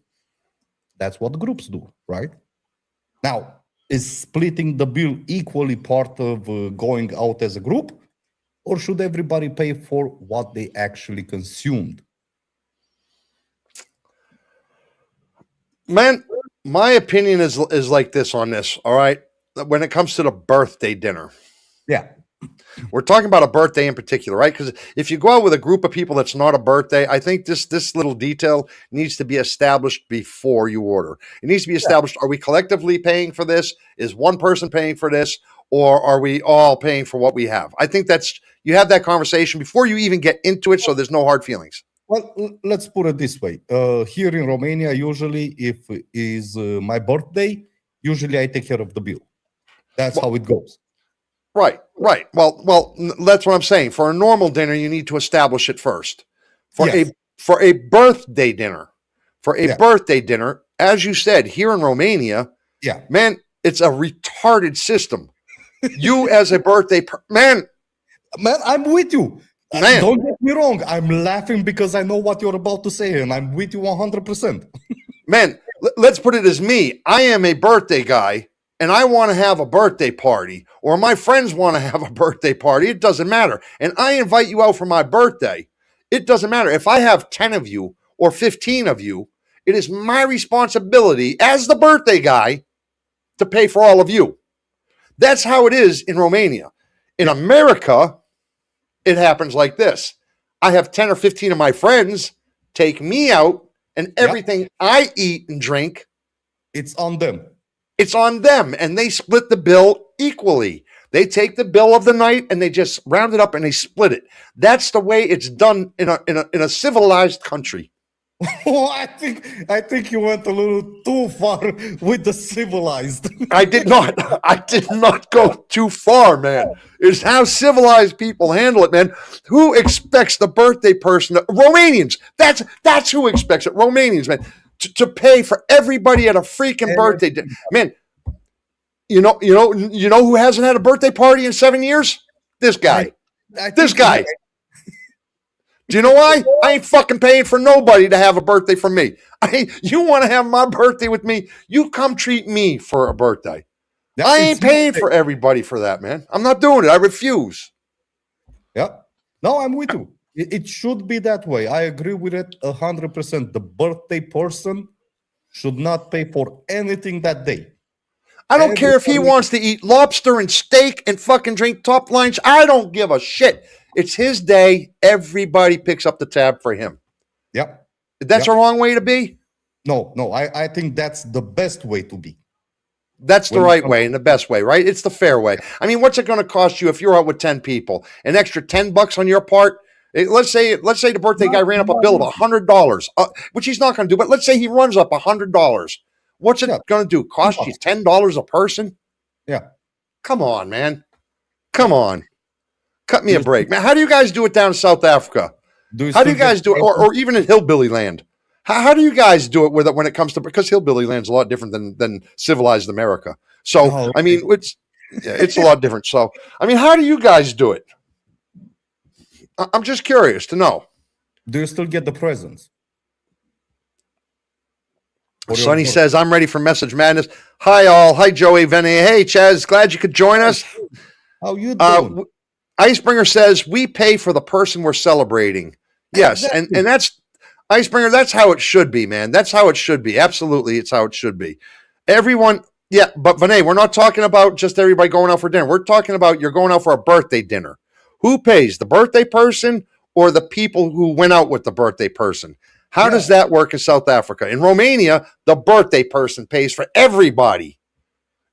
that's what groups do, right? Now, is splitting the bill equally part of going out as a group, or should everybody pay for what they actually consumed? Man, my opinion is like this on this, all right? When it comes to the birthday dinner. Yeah. We're talking about a birthday in particular, right? Because if you go out with a group of people that's not a birthday, I think this little detail needs to be established before you order. It needs to be established. Are we collectively paying for this? Is one person paying for this? Or are we all paying for what we have? I think you have that conversation before you even get into it, so there's no hard feelings. Well, let's put it this way. Here in Romania, usually if it is my birthday, usually I take care of the bill. That's how it goes. Right. Well, that's what I'm saying. For a normal dinner, you need to establish it first. For a birthday dinner, as you said, here in Romania, man, it's a retarded system. You as a birthday man, I'm with you. Man. Don't get me wrong. I'm laughing because I know what you're about to say, and I'm with you 100%. Man, let's put it as me. I am a birthday guy, and I want to have a birthday party, or my friends want to have a birthday party, it doesn't matter. And I invite you out for my birthday, it doesn't matter. If I have 10 of you or 15 of you, it is my responsibility as the birthday guy to pay for all of you. That's how it is in Romania. In America, it happens like this. I have 10 or 15 of my friends take me out, and everything I eat and drink, it's on them. It's on them, and they split the bill equally. They take the bill of the night and they just round it up and they split it. That's the way it's done in a civilized country. Oh, I think you went a little too far with the civilized. I did not go too far, man. It's how civilized people handle it, man. Who expects the birthday person? Romanians. That's who expects it. Romanians, man, to pay for everybody at a freaking birthday, man. You know who hasn't had a birthday party in 7 years? This guy. This guy. Do you know why? I ain't fucking paying for nobody to have a birthday from me. You want to have my birthday with me? You come treat me for a birthday. I ain't paying for everybody for that, man. I'm not doing it. I refuse. Yeah. No, I'm with you. It should be that way. I agree with it 100%. The birthday person should not pay for anything that day. I don't care if he wants to eat lobster and steak and fucking drink top lunch. I don't give a shit. It's his day. Everybody picks up the tab for him. Yep. That's a wrong way to be? No. I think that's the best way to be. That's the right way and the best way, right? It's the fair way. I mean, what's it going to cost you if you're out with 10 people? An extra $10 on your part? Let's say the birthday guy ran up a bill of $100, which he's not going to do. But let's say he runs up $100. What's it going to do? Cost you $10 a person? Yeah. Come on, man. Come on. Cut me a break, man. How do you guys do it down in South Africa? How do you guys do it, or even in Hillbilly Land? How do you guys do it with it when it comes to, because Hillbilly Land's a lot different than civilized America. So I mean, it's a lot different. So I mean, how do you guys do it? I'm just curious to know. Do you still get the presents? Sonny says, I'm ready for Message Madness. Hi, all. Hi, Joey, Vinny. Hey, Chaz. Glad you could join us. How you doing? Icebringer says, we pay for the person we're celebrating. Yes, exactly. and that's, Icebringer, that's how it should be, man. That's how it should be. Absolutely, it's how it should be. Everyone, yeah, but Vinay, we're not talking about just everybody going out for dinner. We're talking about you're going out for a birthday dinner. Who pays, the birthday person or the people who went out with the birthday person? How does that work in South Africa? In Romania, the birthday person pays for everybody.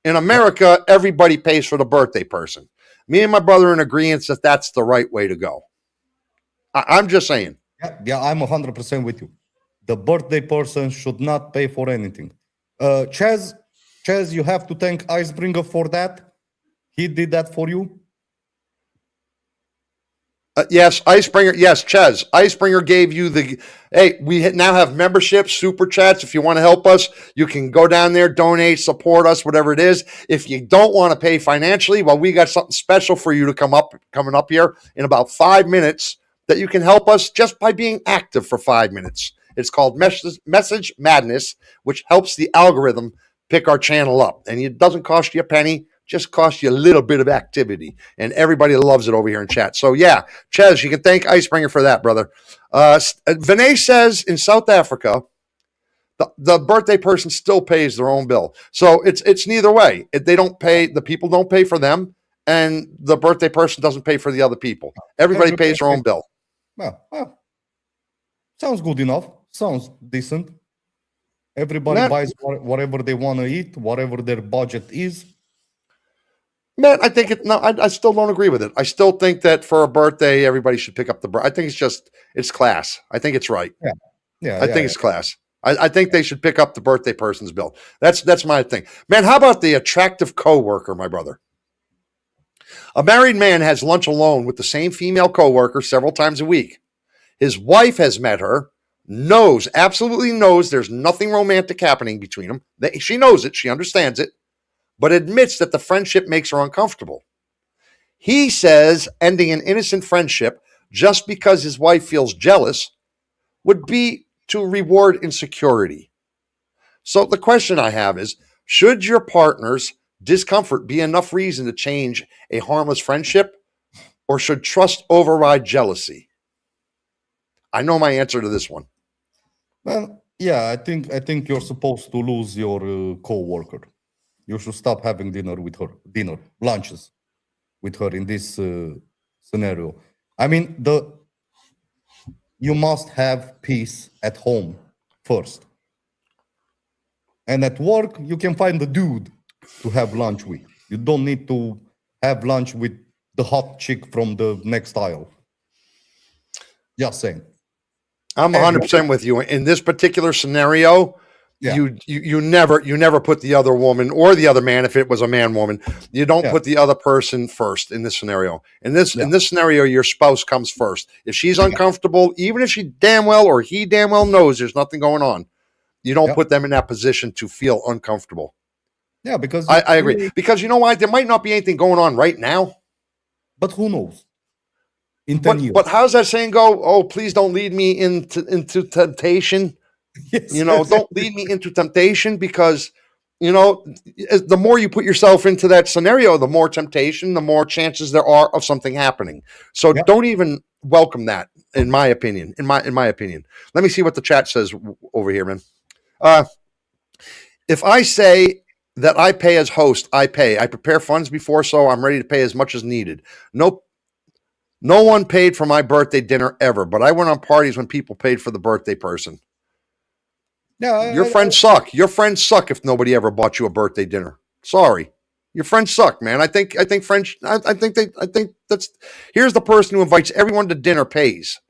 In America, everybody pays for the birthday person. Me and my brother are in agreement that that's the right way to go. I'm just saying. Yeah, I'm 100% with you. The birthday person should not pay for anything. Chaz, you have to thank Icebringer for that. He did that for you. Yes, Icebringer. Yes, Chaz. Icebringer gave you the. Hey, we now have memberships, super chats. If you want to help us, you can go down there, donate, support us, whatever it is. If you don't want to pay financially, well, we got something special for you to coming up here in about 5 minutes that you can help us just by being active for 5 minutes. It's called Message Madness, which helps the algorithm pick our channel up, and it doesn't cost you a penny. Just cost you a little bit of activity, and everybody loves it over here in chat. So yeah, Chaz, you can thank Icebringer for that, brother. Vinay says in South Africa, the birthday person still pays their own bill. So it's neither way. They don't pay, the people don't pay for them, and the birthday person doesn't pay for the other people. Everybody pays their own bill. Well, sounds good enough. Sounds decent. Everybody buys whatever they want to eat, whatever their budget is. Man, I think I still don't agree with it. I still think that for a birthday, everybody should pick up I think it's class. I think it's right. Yeah. I think it's class. I think they should pick up the birthday person's bill. That's my thing. Man, how about the attractive coworker, my brother? A married man has lunch alone with the same female coworker several times a week. His wife has met her, absolutely knows there's nothing romantic happening between them. She knows it. She understands it, but admits that the friendship makes her uncomfortable. He says ending an innocent friendship just because his wife feels jealous would be to reward insecurity. So the question I have is, should your partners discomfort be enough reason to change a harmless friendship, or should trust override jealousy? I know my answer to this one. Well, yeah, I think you're supposed to lose your co-worker. You should stop having lunches with her in this scenario. I mean, you must have peace at home first, and at work you can find a dude to have lunch with. You don't need to have lunch with the hot chick from the next aisle. Just saying. I'm 100% with you in this particular scenario. Yeah. You never put the other woman or the other man, if it was a man woman, you don't put the other person first in this scenario. In this scenario, your spouse comes first. If she's uncomfortable, even if she damn well or he damn well knows there's nothing going on, you don't put them in that position to feel uncomfortable. Yeah, because I agree. Because you know why? There might not be anything going on right now. But who knows? In 10 years. But how's that saying go? Oh, please don't lead me into temptation. Yes, Don't lead me into temptation, because, the more you put yourself into that scenario, the more temptation, the more chances there are of something happening. So don't even welcome that, in my opinion. In my opinion. Let me see what the chat says over here, man. If I say that I pay as host, I pay. I prepare funds before, so I'm ready to pay as much as needed. No one paid for my birthday dinner ever, but I went on parties when people paid for the birthday person. Yeah, Your friends suck. Your friends suck if nobody ever bought you a birthday dinner. Sorry. Your friends suck, man. I think that's, here's the person who invites everyone to dinner pays.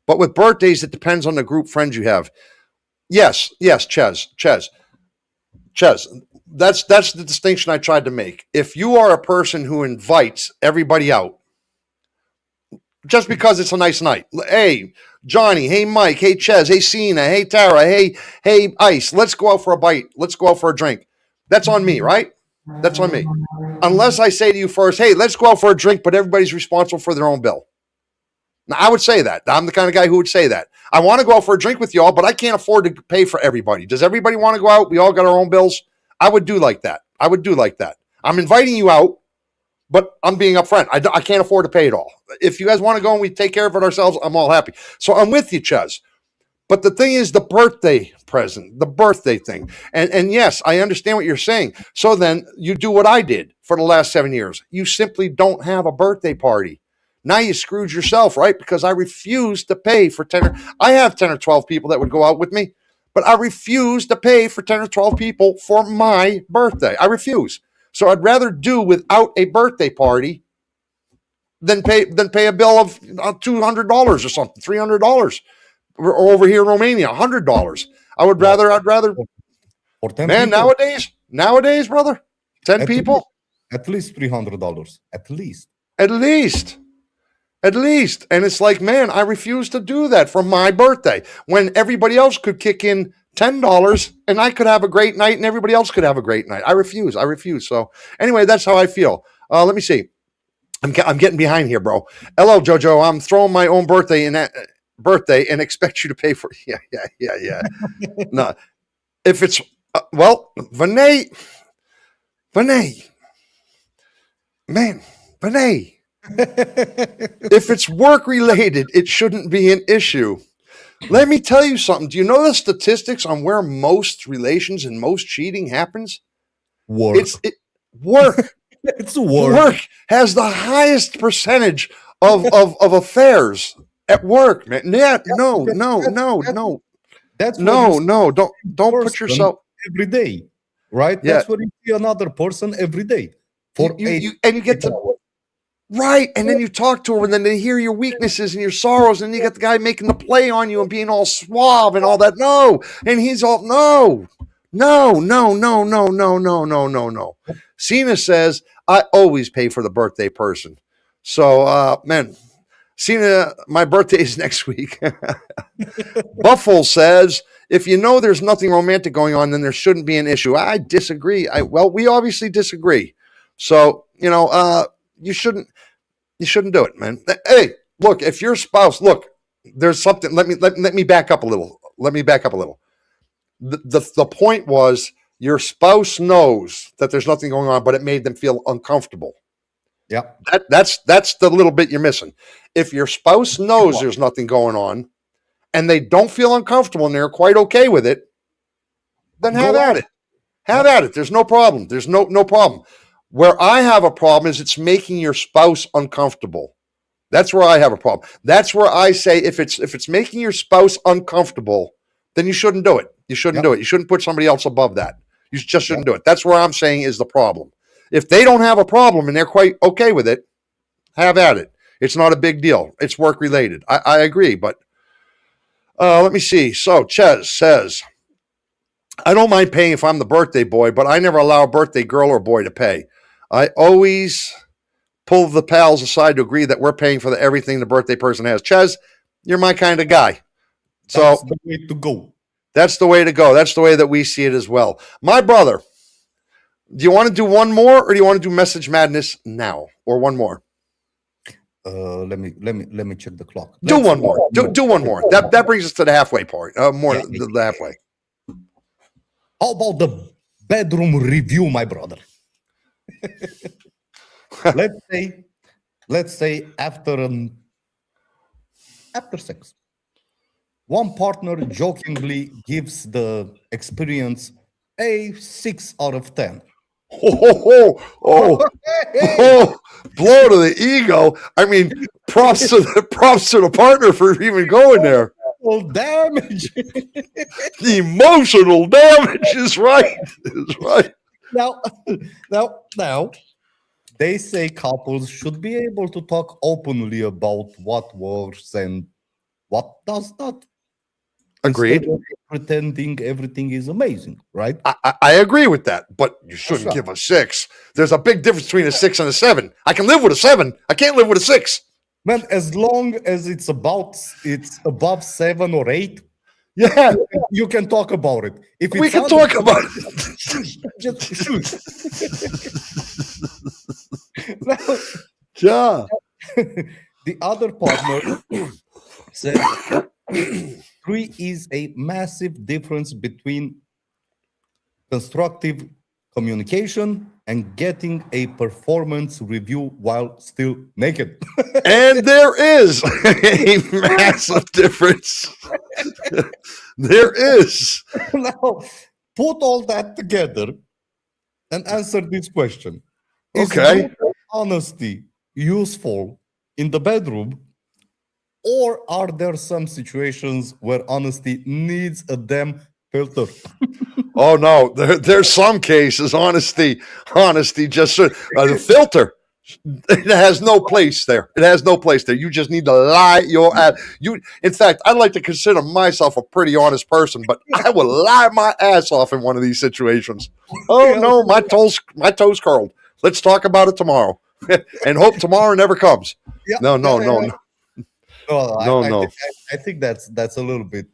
But with birthdays, it depends on the group friends you have. Yes, Ches. That's the distinction I tried to make. If you are a person who invites everybody out just because it's a nice night, hey Johnny, hey Mike, hey Ches, hey Cena, hey Tara, hey Ice, let's go out for a bite, let's go out for a drink. That's on me, right? That's on me. Unless I say to you first, hey, let's go out for a drink, but everybody's responsible for their own bill. Now, I would say that. I'm the kind of guy who would say that. I want to go out for a drink with y'all, but I can't afford to pay for everybody. Does everybody want to go out? We all got our own bills. I would do like that. I'm inviting you out, but I'm being upfront. I can't afford to pay it all. If you guys want to go and we take care of it ourselves, I'm all happy. So I'm with you, Ches. But the thing is the birthday present, the birthday thing. And yes, I understand what you're saying. So then you do what I did for the last 7 years. You simply don't have a birthday party. Now you screwed yourself, right? Because I refuse to pay for 10. I have 10 or 12 people that would go out with me, but I refuse to pay for 10 or 12 people for my birthday. I refuse. So I'd rather do without a birthday party than pay a bill of $200 or something, $300. Or over here in Romania, $100. I'd rather. For 10 man, people, nowadays, brother, 10 people, at least $300, at least. At least. And it's like, man, I refuse to do that for my birthday when everybody else could kick in $10 and I could have a great night and everybody else could have a great night. I refuse. So anyway, that's how I feel. Let me see. I'm getting behind here, bro. Hello, Jojo. I'm throwing my own birthday and expect you to pay for it. Yeah. No, if it's, Vinay, if it's work related, it shouldn't be an issue. Let me tell you something. Do you know the statistics on where most relations and most cheating happens? Work. Work. It's work. Work has the highest percentage of affairs at work, man. Yeah, no. That's Don't put yourself every day, right? Yeah. That's what you see another person every day for you get to right, and then you talk to her, and then they hear your weaknesses and your sorrows, and you get the guy making the play on you and being all suave and all that. No, and he's all no. Cena says I always pay for the birthday person. So, man. Cena, my birthday is next week. Buffalo says, if you know there's nothing romantic going on, then there shouldn't be an issue. I disagree. We obviously disagree. So, you shouldn't do it, man. Hey, look, if your spouse, there's something, let me back up a little. The point was Your spouse knows that there's nothing going on, but it made them feel uncomfortable. Yeah. That's the little bit you're missing. If your spouse knows there's nothing going on and they don't feel uncomfortable and they're quite okay with it, then have at it. Have at it. There's no problem. There's no problem. Where I have a problem is it's making your spouse uncomfortable. That's where I have a problem. That's where I say if it's making your spouse uncomfortable, then you shouldn't do it. You shouldn't do it. You shouldn't put somebody else above that. You just shouldn't do it. That's where I'm saying is the problem. If they don't have a problem and they're quite okay with it, have at it. It's not a big deal. It's work related. I agree, but let me see. So Ches says, I don't mind paying if I'm the birthday boy, but I never allow a birthday girl or boy to pay. I always pull the pals aside to agree that we're paying for everything the birthday person has. Ches, you're my kind of guy. So that's the way to go. That's the way to go. That's the way that we see it as well. My brother, do you want to do one more or do you want to do Message Madness now or one more? Let me check the clock. Do one more. Do one more. That brings us to the halfway part. The halfway. How about the bedroom review, my brother? let's say after sex, one partner jokingly gives the experience a 6 out of 10. Oh, blow to the ego. I mean, props to the partner for even going there. Damage. The emotional damage is right. Is right. Now, they say couples should be able to talk openly about what works and what does not. Agreed. Pretending everything is amazing, right? I agree with that, but you shouldn't give a 6. There's a big difference between a 6 and a 7. I can live with a 7. I can't live with a 6. Man, as long as it's above 7 or 8, yeah, you can talk about it. If we can talk about it. Just shoot. Yeah. The other partner says 3 is a massive difference between constructive communication and getting a performance review while still naked. And there is a massive difference. There is. Now, put all that together and answer this question. Okay. Is honesty useful in the bedroom, or are there some situations where honesty needs a damn filter? Oh no, there's some cases honesty just the filter. It has no place there. It has no place there. You just need to lie your ass. In fact, I'd like to consider myself a pretty honest person, but I would lie my ass off in one of these situations. Oh no, my toes curled. Let's talk about it tomorrow, and hope tomorrow never comes. Yeah. No. I think that's a little bit.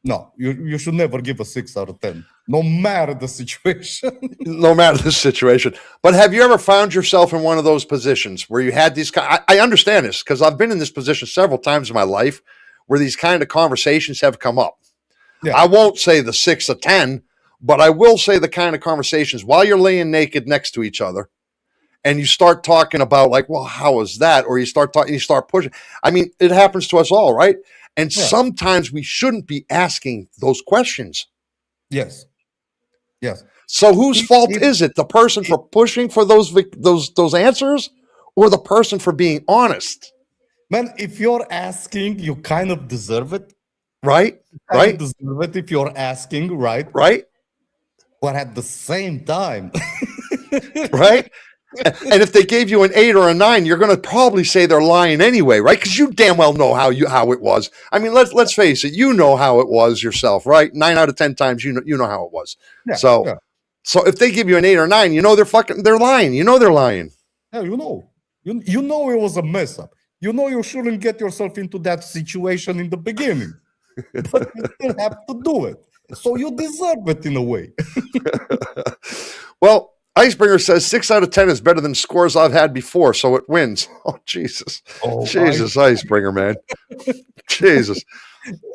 No, you should never give a 6 out of 10, no matter the situation. No matter the situation. But have you ever found yourself in one of those positions where you had these? I understand this because I've been in this position several times in my life where these kind of conversations have come up. Yeah. I won't say the 6 of 10, but I will say the kind of conversations while you're laying naked next to each other. And you start talking about like, well, how is that? Or you start talking, you start pushing. I mean, it happens to us all, right? And sometimes we shouldn't be asking those questions. Yes. So whose fault is it? The person for pushing for those answers, or the person for being honest? Man, if you're asking, you kind of deserve it. Right. Deserve it if you're asking, right? But at the same time, right? And if they gave you an 8 or a 9, you're going to probably say they're lying anyway, right? Because you damn well know how it was. I mean, let's face it, you know how it was yourself, right? 9 out of 10 times, you know how it was. Yeah, so if they give you an 8 or 9, you know they're lying. You know they're lying. Yeah, you know it was a mess up. You know you shouldn't get yourself into that situation in the beginning, but you still have to do it. So you deserve it in a way. Well. Icebringer says 6 out of 10 is better than scores I've had before, so it wins. Oh, Jesus. Jesus, Icebringer, man. Jesus.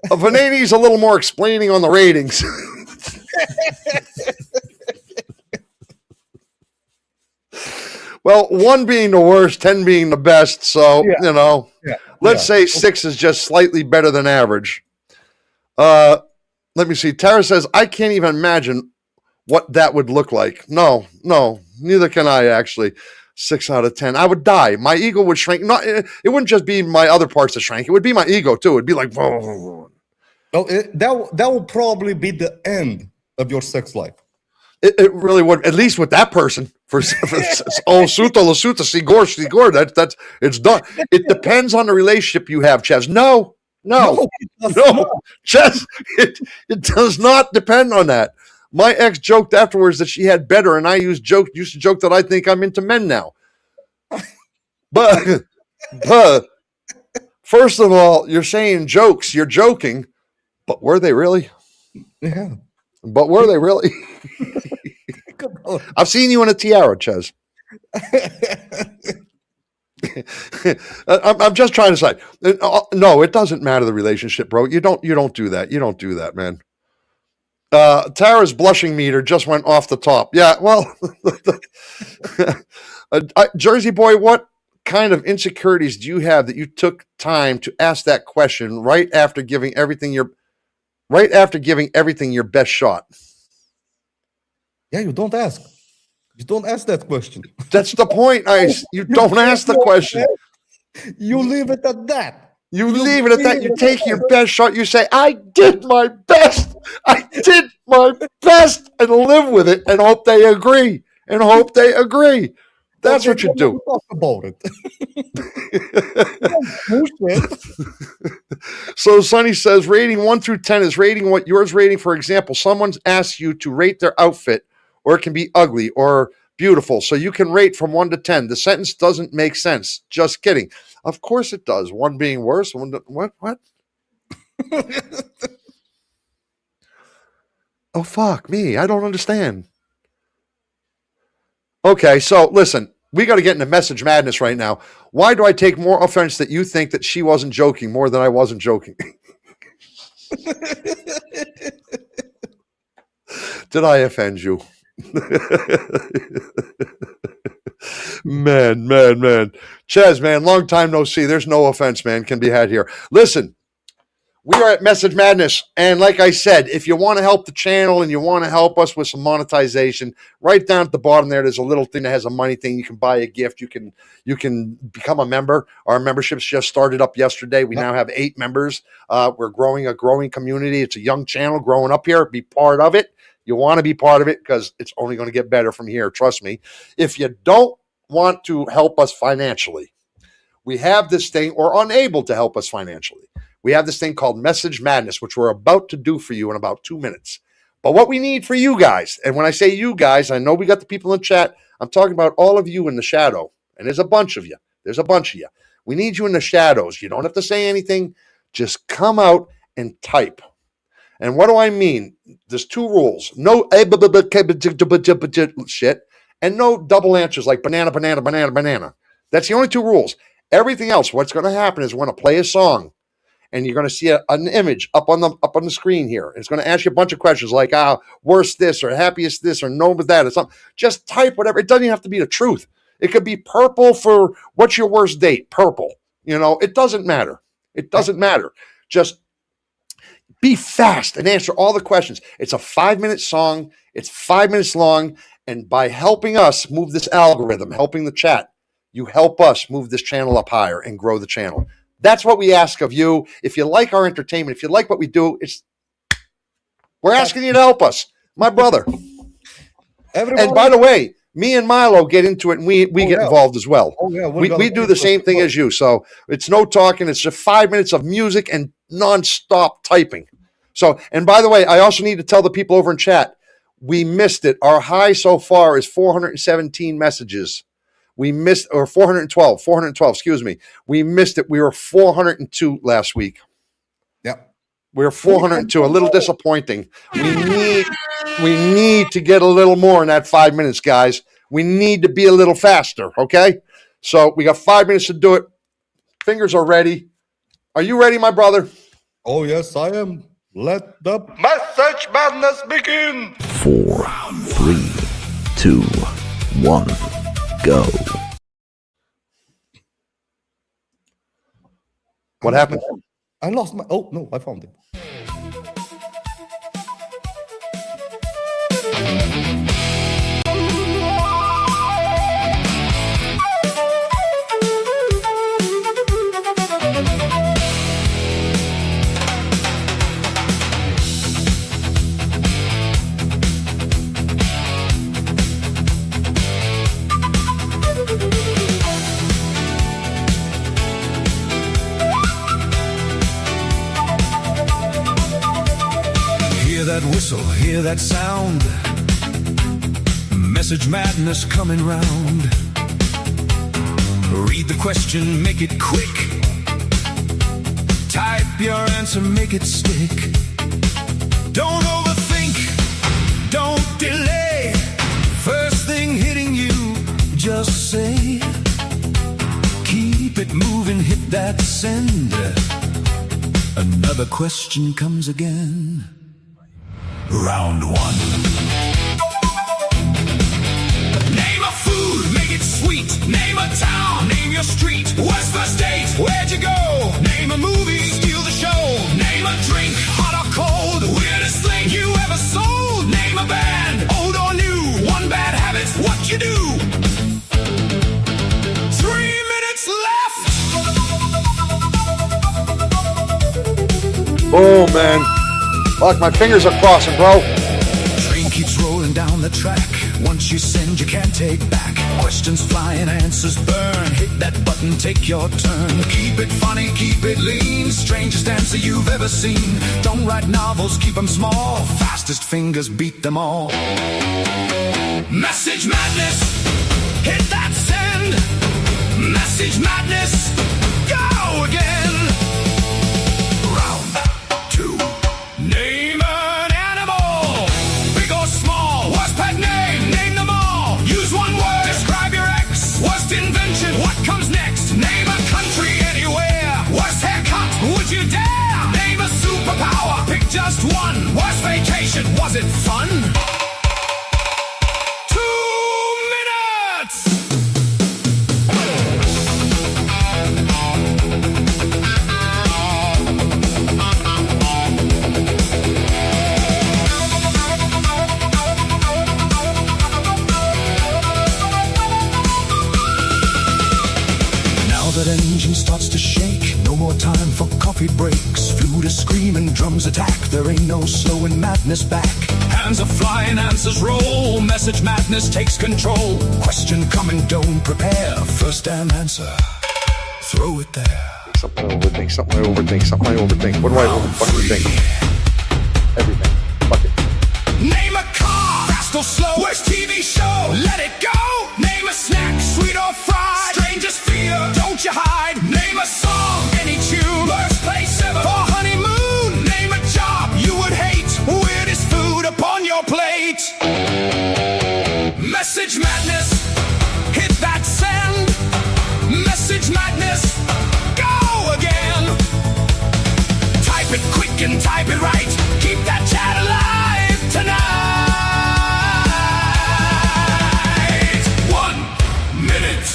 Vanani's a little more explaining on the ratings. Well, 1 being the worst, 10 being the best. So, let's say 6 is just slightly better than average. Let me see. Tara says, I can't even imagine what that would look like. No, neither can I, actually. 6 out of 10. I would die. My ego would shrink. It wouldn't just be my other parts that shrank. It would be my ego, too. It'd be like, that will probably be the end of your sex life. It really would, at least with that person. Suto Lasuta, Sigor, that's it's done. It depends on the relationship you have, Ches. No, Ches, it does not depend on that. My ex joked afterwards that she had better, and I used to joke that I think I'm into men now. But first of all, you're saying jokes, you're joking, but were they really? Yeah. But were they really? I've seen you in a tiara, Ches. I'm just trying to say, no, it doesn't matter the relationship, bro. You don't do that. You don't do that, man. Tara's blushing meter just went off the top. Yeah, well, Jersey boy, what kind of insecurities do you have that you took time to ask that question right after giving everything your best shot? Yeah, you don't ask. You don't ask that question. That's the point, Ice. You don't ask the question. You leave it at that. You leave it at that. You take your best shot. You say, I did my best. I did my best. And live with it and hope they agree. That's what you do. Talk about it. So Sonny says, rating 1 through 10 is rating what yours rating. For example, someone's asked you to rate their outfit, or it can be ugly or beautiful. So you can rate from 1 to 10. The sentence doesn't make sense. Just kidding. Of course it does. 1 being worse. What? Oh, fuck me. I don't understand. Okay, so listen. We got to get into message madness right now. Why do I take more offense that you think that she wasn't joking more than I wasn't joking? Did I offend you? Man. Ches, man, long time no see. There's no offense, man, can be had here. Listen, we are at Message Madness, and like I said, if you want to help the channel and you want to help us with some monetization, right down at the bottom there's a little thing that has a money thing. You can buy a gift. You can become a member. Our memberships just started up yesterday. We now have 8 members. We're growing a growing community. It's a young channel growing up here. Be part of it. You want to be part of it because it's only going to get better from here. Trust me. If you don't want to help us financially, we have this thing, or unable to help us financially. We have this thing called Message Madness, which we're about to do for you in about 2 minutes. But what we need for you guys, and when I say you guys, I know we got the people in the chat. I'm talking about all of you in the shadow. And there's a bunch of you. We need you in the shadows. You don't have to say anything. Just come out and type. And what do I mean? There's 2 rules. No shit. And no double answers like banana. That's the only 2 rules. Everything else, what's going to happen is we're going to play a song. And you're going to see an image up on the screen here. It's going to ask you a bunch of questions like, worst this, or happiest this, or no with that, or something. Just type whatever. It doesn't even have to be the truth. It could be purple for what's your worst date? Purple. It doesn't matter. Just be fast and answer all the questions. It's a 5-minute song. It's 5 minutes long. And by helping us move this algorithm, helping the chat, you help us move this channel up higher and grow the channel. That's what we ask of you. If you like our entertainment, if you like what we do, we're asking you to help us, my brother. Everybody. And by the way, me and Milo get into it, and we get involved as well. Oh, yeah. We do the same thing as you. So it's no talking. It's just 5 minutes of music and nonstop typing. So, and by the way, I also need to tell the people over in chat, we missed it. Our high so far is 417 messages. We missed, or 412, excuse me. We missed it. We were 402 last week. Yep. We were 402, a little disappointing. We need to get a little more in that 5 minutes, guys. We need to be a little faster, okay? So we got 5 minutes to do it. Fingers are ready. Are you ready, my brother? Oh, yes, I am. Let the Message Madness begin. 4, 3, 2, 1. Go. What happened? I lost my. Oh no, I found it. That whistle, hear that sound. Message madness coming round. Read the question, make it quick. Type your answer, make it stick. Don't overthink, don't delay. First thing hitting you, just say. Keep it moving, hit that send. Another question comes again. Round one. Name a food, make it sweet. Name a town, name your street. What's first date? Where'd you go? Name a movie, steal the show. Name a drink, hot or cold. The weirdest thing you ever sold. Name a band, old or new. One bad habit, what you do. 3 minutes left. Oh, man. Fuck, my fingers are crossing, bro. Train keeps rolling down the track. Once you send, you can't take back. Questions flying, answers burn. Hit that button, take your turn. Keep it funny, keep it lean. Strangest answer you've ever seen. Don't write novels, keep them small. Fastest fingers beat them all. Message madness, hit that send. Message madness, go again. Round two. Name an animal, big or small. Worst pet name, name them all. Use one word, describe your ex. Worst invention, what comes next? Name a country anywhere. Worst haircut, would you dare? Name a superpower, pick just one. Worst vacation, was it fun? 2 minutes. That engine starts to shake. No more time for coffee breaks. Flute is screaming, drums attack. There ain't no slowing madness back. Hands are flying, answers roll. Message madness takes control. Question coming, don't prepare. First damn answer, throw it there. Something I overthink, something I overthink, something I overthink. What do I fucking think? Everything. Fuck it. Name a car, fast or slow. Worst TV show, let it go. Name a snack, sweet or fried. Strangest fear, don't you hide. Name a song, any tune. Worst place ever for honeymoon. Name a job you would hate. Weirdest food upon your plate. Message madness, hit that send. Message madness, go again. Type it quick and type it right. Keep that chat alive tonight. 1 minute.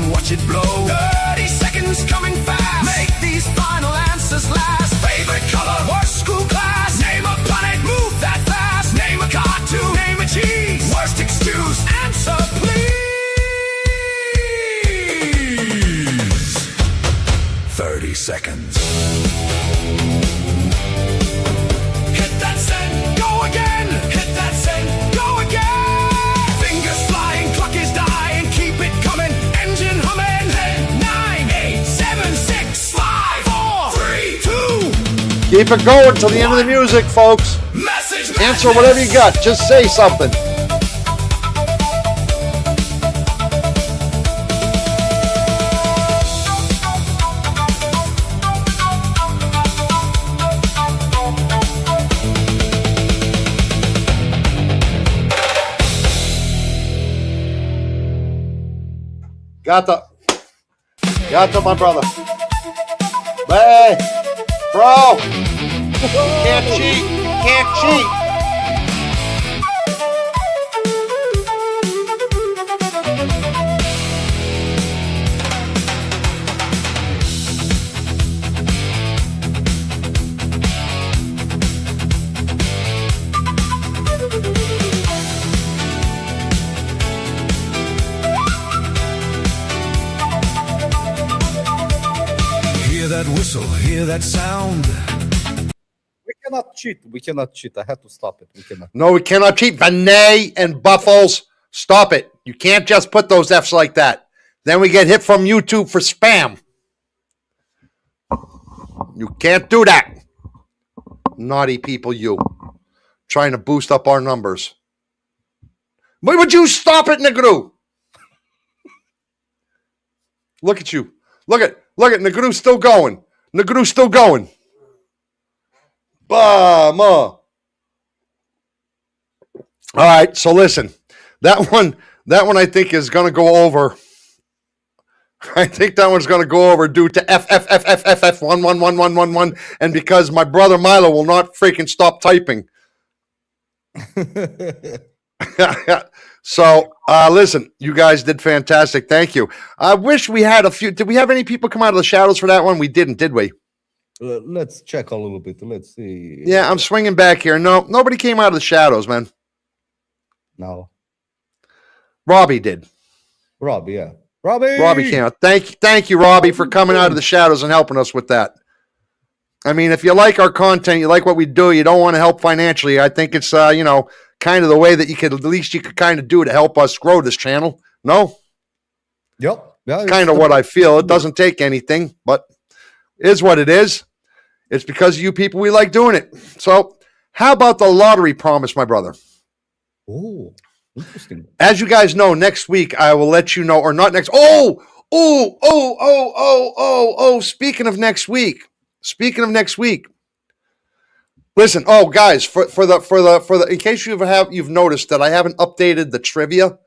Watch it blow. 30 seconds coming fast. Make these final answers last. Favorite color, worst school class. Name a planet, move that fast. Name a cartoon, name a cheese. Worst excuse, answer please. 30 seconds. Hit that send, go again. Hit that send, go again. Fingers flying, clock is dying. Keep it coming. Engine humming. 10, 9, 8, 7, 6, 5, 4, 3, 2. Keep it going till the end of the music, folks. Message Answer whatever you got. Just say something. Got the, my brother. Hey, bro. Can't cheat. Can't cheat. Hear that whistle, hear that sound. We cannot cheat. We cannot cheat. I had to stop it. We cannot. No, we cannot cheat. Vinay and Buffles, stop it. You can't just put those Fs like that. Then we get hit from YouTube for spam. You can't do that. Naughty people, you. Trying to boost up our numbers. Why would you stop it, Negru? Look at you. Look at Negru's still going. Negru's still going. Bama. All right, so listen. That one I think is going to go over. I think that one's going to go over due to F 1111111, and because my brother Milo will not freaking stop typing. So listen, you guys did fantastic. Thank you. I wish we had a few. Did we have any people come out of the shadows for that one? We didn't, did we? Let's check a little bit. Let's see. Yeah, I'm swinging back here. No, nobody came out of the shadows, man. No. Robbie did. Robbie, yeah. Robbie came out. Thank you, Robbie, for coming out of the shadows and helping us with that. I mean, if you like our content, you like what we do, you don't want to help financially, I think it's kind of the way that you could kind of do to help us grow this channel. No? Yep. Yeah, Kind of what I feel. It doesn't take anything, but is what it is. It's because of you people we like doing it. So, how about the lottery promise, my brother? Oh, interesting. As you guys know, next week I will let you know, or not next. Speaking of next week. Listen, guys, for the in case you've noticed that I haven't updated the trivia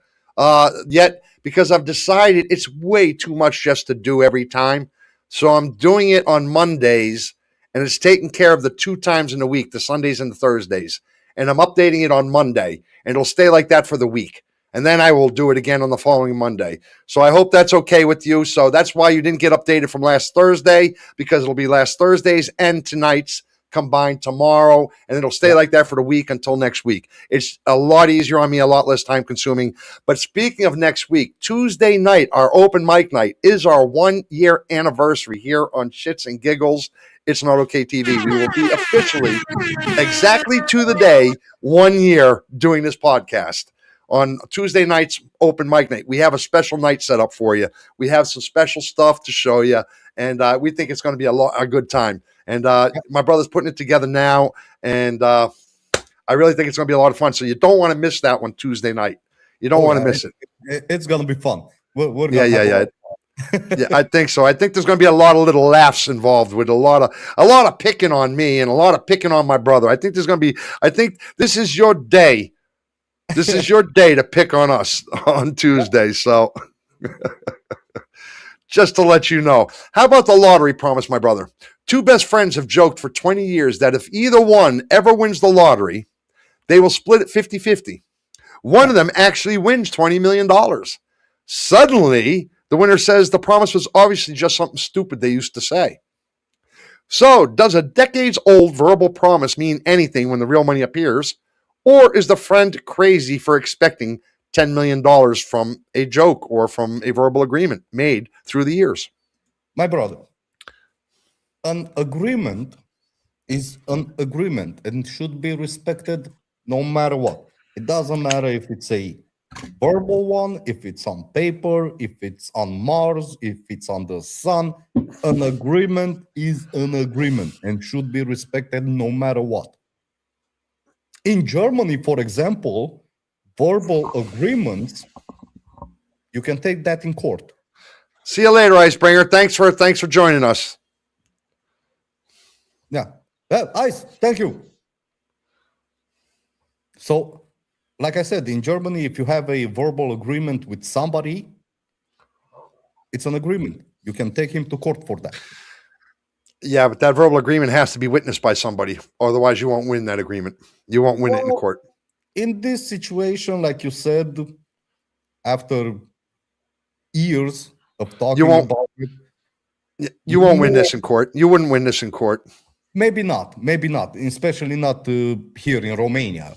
yet, because I've decided it's way too much just to do every time. So I'm doing it on Mondays, and it's taking care of the 2 times in the week, the Sundays and the Thursdays. And I'm updating it on Monday, and it'll stay like that for the week. And then I will do it again on the following Monday. So I hope that's okay with you. So that's why you didn't get updated from last Thursday, because it'll be last Thursday's and tonight's combined tomorrow, and it'll stay like that for the week until next week. It's a lot easier on me, a lot less time consuming. But speaking of next week, Tuesday night, our open mic night, is our 1-year anniversary here on Schitz and Giggles. It's Not Okay TV. We will be officially, exactly to the day, 1 year doing this podcast. On Tuesday night's open mic night, we have a special night set up for you. We have some special stuff to show you, and we think it's going to be a good time. And my brother's putting it together now, and I really think it's going to be a lot of fun. So you don't want to miss that one Tuesday night. You don't want to miss it. It's going to be fun. We're yeah. Yeah, I think so. I think there's going to be a lot of little laughs involved with a lot of picking on me and a lot of picking on my brother. I think this is your day. This is your day to pick on us on Tuesday. So just to let you know. How about the lottery promise, my brother? 2 best friends have joked for 20 years that if either one ever wins the lottery, they will split it 50-50. One of them actually wins $20 million. Suddenly, the winner says the promise was obviously just something stupid they used to say. So, does a decades-old verbal promise mean anything when the real money appears? Or is the friend crazy for expecting $10 million from a joke or from a verbal agreement made through the years? My brother, an agreement is an agreement and should be respected no matter what. It doesn't matter if it's a verbal one, if it's on paper, if it's on Mars, if it's on the sun. An agreement is an agreement and should be respected no matter what. In Germany, for example, verbal agreements, you can take that in court. See you later, Icebringer. Thanks for joining us. Yeah. Ice, thank you. So, like I said, in Germany, if you have a verbal agreement with somebody, It's an agreement. You can take him to court for that. Yeah, but that verbal agreement has to be witnessed by somebody. Otherwise, you won't win that agreement. You won't win it in Well, court. in this situation, like you said, after years of talking won't- about it, You won't win No. this in court. You wouldn't win this in court. maybe not, especially not here in Romania.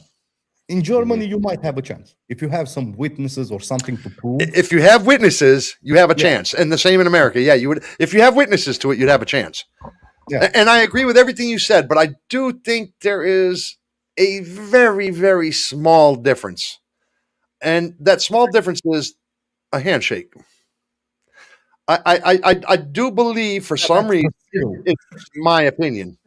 In Germany, you might have a chance if you have some witnesses or something to prove. If you have witnesses, you have a Yeah. chance. And the same in America. Yeah, you would. If you have witnesses to it, you'd have a chance. Yeah. And I agree with everything you said, but I do think there is a very, very small difference. And that small difference is a handshake. I do believe for some That's the reason, seal. it's my opinion.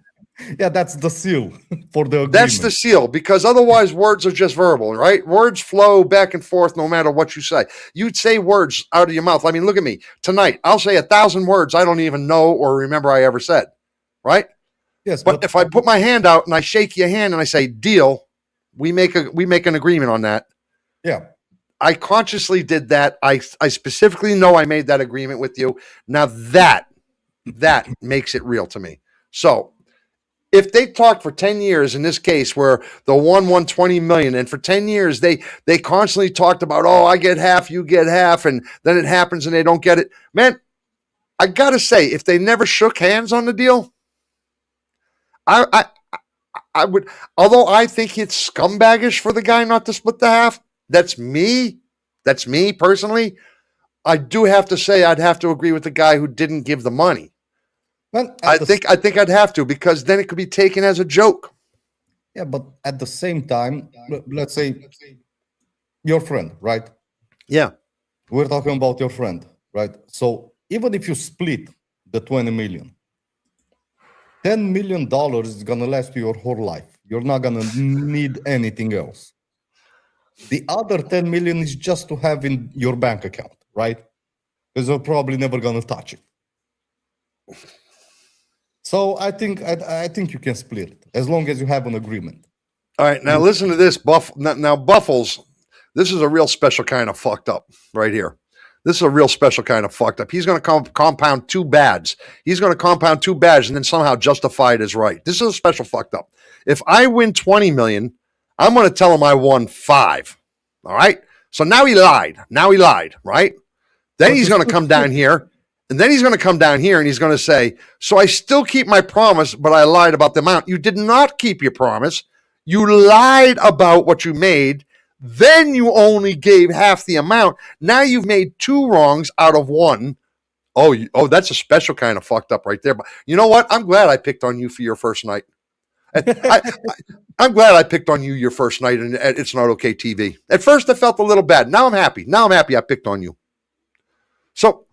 Yeah, that's the seal for the agreement. That's the seal, because otherwise words are just verbal, right? Words flow back and forth no matter what you say. You'd say words out of your mouth. I mean, look at me. Tonight, I'll say 1,000 words I don't even know or remember I ever said, right? Yes, But if I put my hand out and I shake your hand and I say, deal, we make an agreement on that. yeah, I consciously did that. I specifically know I made that agreement with you. Now that makes it real to me. So if they talked for 10 years in this case where the one won 20 million, and for 10 years they constantly talked about, oh, I get half, you get half, and then it happens and they don't get it. Man, I gotta say, if they never shook hands on the deal, I would, although I think it's scumbaggish for the guy not to split the half. That's me personally. I do have to say I'd have to agree with the guy who didn't give the money. well, I think I'd have to, because then it could be taken as a joke. yeah, but at the same time, let's say your friend, right? Yeah. We're talking about your friend, right? So even if you split the 20 million, $10 million is gonna last you your whole life. You're not gonna need anything else. The other 10 million is just to have in your bank account, right? Because you're probably never gonna touch it. So I think you can split it as long as you have an agreement. All right. Now listen to this. Now Buffles, this is a real special kind of fucked up right here. This is a real special kind of fucked up. He's going to compound two bads. He's going to compound two bads and then somehow justify it as right. This is a special fucked up. If I win 20 million, I'm going to tell him I won 5. All right. So now he lied. Right? Then he's going to come down here. And then he's going to come down here and he's going to say, so I still keep my promise, but I lied about the amount. You did not keep your promise. You lied about what you made. Then you only gave half the amount. Now you've made 2 wrongs out of 1. Oh, that's a special kind of fucked up right there. But you know what? I'm glad I picked on you for your first night. I'm glad I picked on you your first night and It's Not Okay TV. At first I felt a little bad. Now I'm happy. I picked on you. So,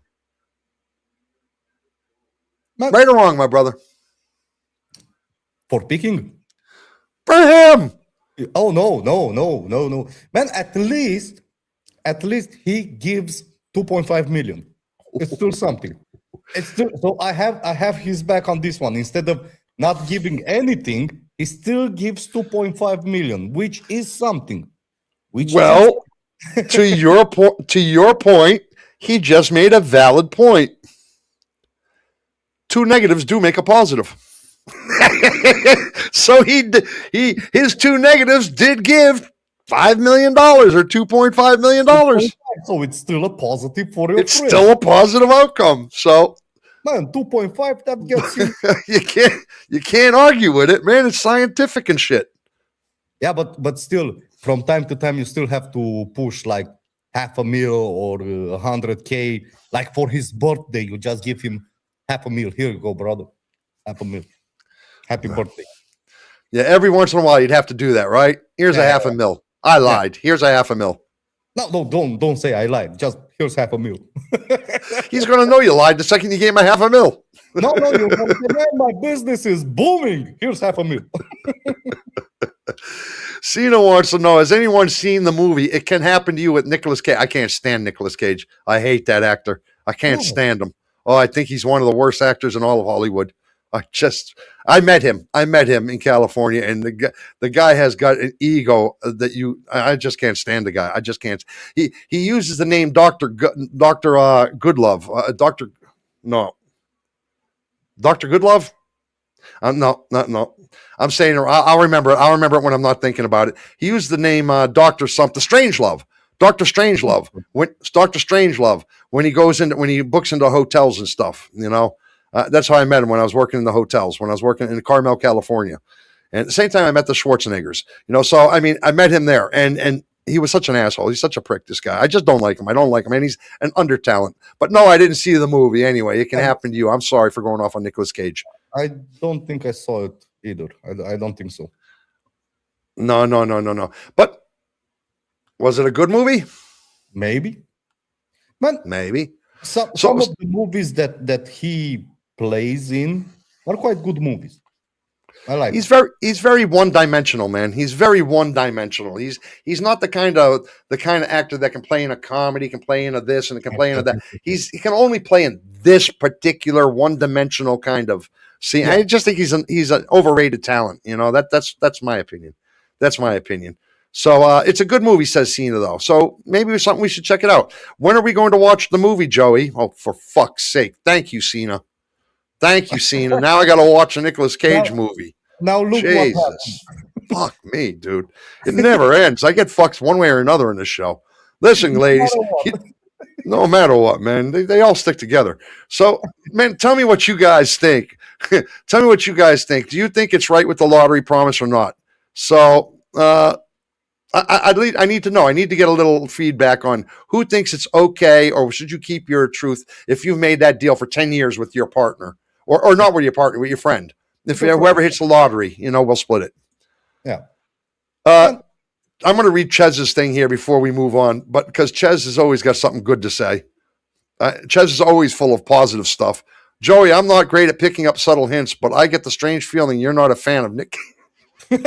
right or wrong, my brother? For picking? For him. Oh no. Man, at least he gives 2.5 million. It's still something. It's still, so I have his back on this one. Instead of not giving anything, he still gives 2.5 million, which is something. Well, to your point, he just made a valid point. 2 negatives do make a positive. So his 2 negatives did give $5 million or $2.5 million. So it's still a positive for your It's friend. still a positive outcome. So Man, 2.5, that gets you. you can't argue with it, man. It's scientific and shit. Yeah, but still, from time to time, you still have to push like $500,000 or 100K. Like for his birthday, you just give him $500,000. Here you go, brother. $500,000. Happy birthday. Yeah, every once in a while you'd have to do that, right? Here's a $500,000. I lied. Here's a $500,000. No, don't say I lied. Just here's $500,000. He's gonna know you lied the second you gave him a $500,000. No, you're gonna say, man, my business is booming. Here's $500,000. Cena wants to know, has anyone seen the movie It Can Happen to You with Nicolas Cage? I can't stand Nicolas Cage. I hate that actor. I can't stand him. Oh, I think he's one of the worst actors in all of Hollywood. I met him. I met him in California, and the guy has got an ego that I just can't stand the guy. I just can't. He uses the name Doctor Goodlove. No, Doctor Goodlove. No. I'm saying I'll remember it. I'll remember it when I'm not thinking about it. He used the name Doctor something Strangelove. Doctor Strangelove. When he goes in, when he books into hotels and stuff, that's how I met him when I was working in the hotels, when I was working in Carmel, California. And at the same time, I met the Schwarzeneggers, so I mean, I met him there, and he was such an asshole. He's such a prick, this guy. I just don't like him. I don't like him, and he's an under talent. But no, I didn't see the movie anyway. It can happen to you. I'm sorry for going off on Nicolas Cage. I don't think I saw it either. I don't think so. No. But was it a good movie? Maybe. Man, Maybe. some of the movies that he plays in are quite good movies. I like. He's very one dimensional, man. He's very one dimensional. He's not the kind of actor that can play in a comedy, can play in a this, and can play in a that. He can only play in this particular one dimensional kind of scene. Yeah. I just think he's an overrated talent. That's my opinion. That's my opinion. So it's a good movie, says Cena, though. So maybe it's something we should check it out. When are we going to watch the movie, Joey? Oh, for fuck's sake! Thank you, Cena. Thank you, Cena. Now I got to watch a Nicolas Cage movie. Now look Jesus. what happened. Fuck me, dude. It never ends. I get fucked one way or another in this show. Listen, ladies, no matter what, man, they all stick together. So, man, tell me what you guys think. Tell me what you guys think. Do you think it's right with the lottery promise or not? So, I need to know. I need to get a little feedback on who thinks it's okay, or should you keep your truth if you've made that deal for 10 years with your partner, or not with your partner, with your friend. If whoever hits the lottery, we'll split it. Yeah. I'm going to read Chez's thing here before we move on, but because Chez has always got something good to say. Chez is always full of positive stuff. Joey, I'm not great at picking up subtle hints, but I get the strange feeling you're not a fan of Nick. Man,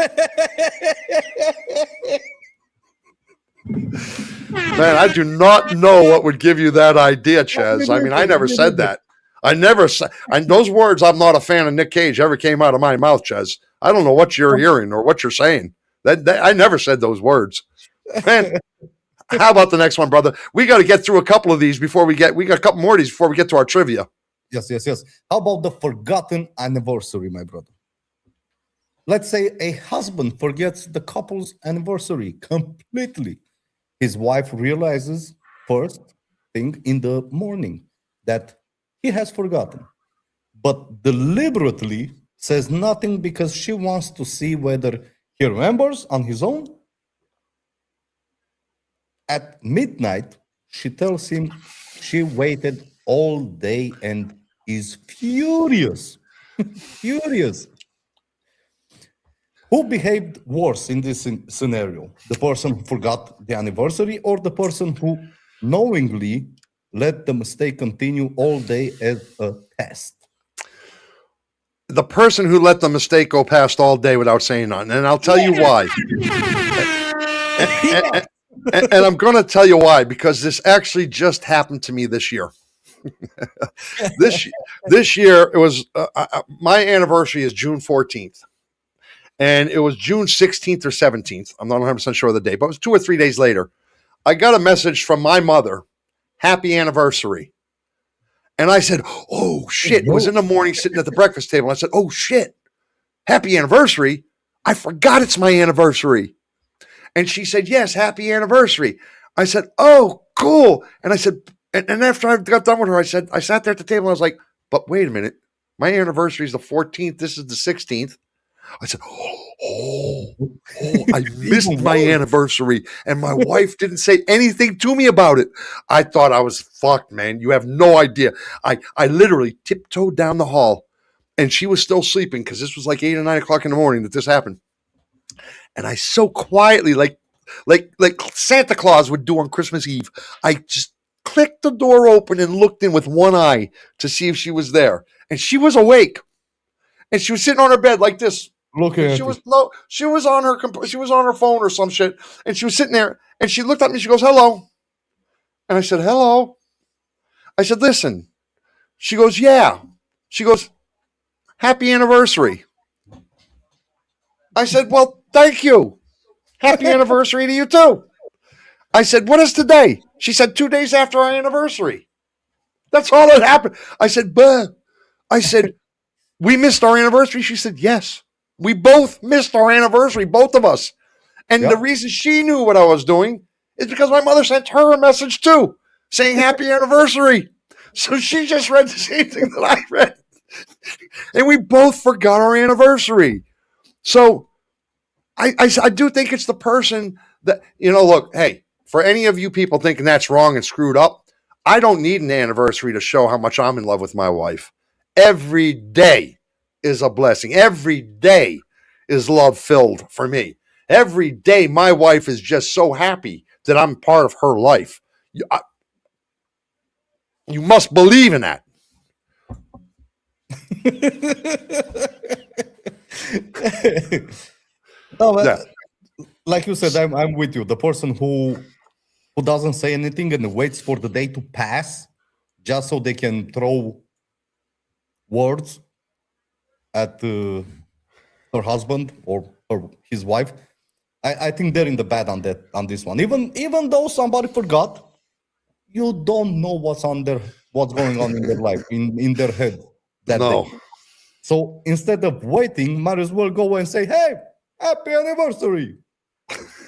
I do not know what would give you that idea, Chez. I mean, I never said that. I never said, and those words, I'm not a fan of Nick Cage, ever came out of my mouth, Chez. I don't know what you're hearing or what you're saying. That I never said those words. Man, how about the next one, brother? We got to get through a couple of these we got a couple more of these before we get to our trivia. Yes. How about the forgotten anniversary, my brother? Let's say a husband forgets the couple's anniversary completely. His wife realizes first thing in the morning that he has forgotten, but deliberately says nothing because she wants to see whether he remembers on his own. At midnight, she tells him she waited all day and is furious. Furious. Who behaved worse in this scenario? The person who forgot the anniversary, or the person who knowingly let the mistake continue all day as a test? The person who let the mistake go past all day without saying nothing. And I'll tell you why. And I'm going to tell you why, because this actually just happened to me this year. This year, it was my anniversary is June 14th. And it was June 16th or 17th. I'm not 100% sure of the date, but it was 2 or 3 days later. I got a message from my mother, happy anniversary. And I said, oh, shit. It was in the morning sitting at the breakfast table. I said, oh, shit, happy anniversary? I forgot it's my anniversary. And she said, yes, happy anniversary. I said, oh, cool. And I said, and after I got done with her, I sat there at the table and I was like, but wait a minute. My anniversary is the 14th. This is the 16th. I said, I missed my anniversary, and my wife didn't say anything to me about it. I thought I was fucked, man. You have no idea. I literally tiptoed down the hall, and she was still sleeping because this was like 8 or 9 o'clock in the morning that this happened. And I so quietly, like Santa Claus would do on Christmas Eve, I just clicked the door open and looked in with one eye to see if she was there. And she was awake. And she was sitting on her bed like this. She was on her phone or some shit, and she was sitting there, and she looked at me. She goes, "Hello," and I said, "Hello." I said, "Listen." She goes, "Yeah." She goes, happy anniversary. I said, well, thank you. Happy anniversary to you too. I said, what is today? She said, 2 days after our anniversary. That's all that happened. I said, bah. I said, we missed our anniversary. She said, yes. We both missed our anniversary, both of us. And the reason she knew what I was doing is because my mother sent her a message too, saying happy anniversary. So she just read the same thing that I read. And we both forgot our anniversary. So I do think it's the person that, look, hey, for any of you people thinking that's wrong and screwed up, I don't need an anniversary to show how much I'm in love with my wife. Every day is a blessing. Every day is love filled for me. Every day my wife is just so happy that I'm part of her life. You must believe in that. No, like you said, I'm with you. The person who doesn't say anything and waits for the day to pass just so they can throw words at her husband or his wife. I think they're in the bad on this one. Even though somebody forgot, you don't know what's going on in their life, in their head that day. So instead of waiting, might as well go and say, hey, happy anniversary.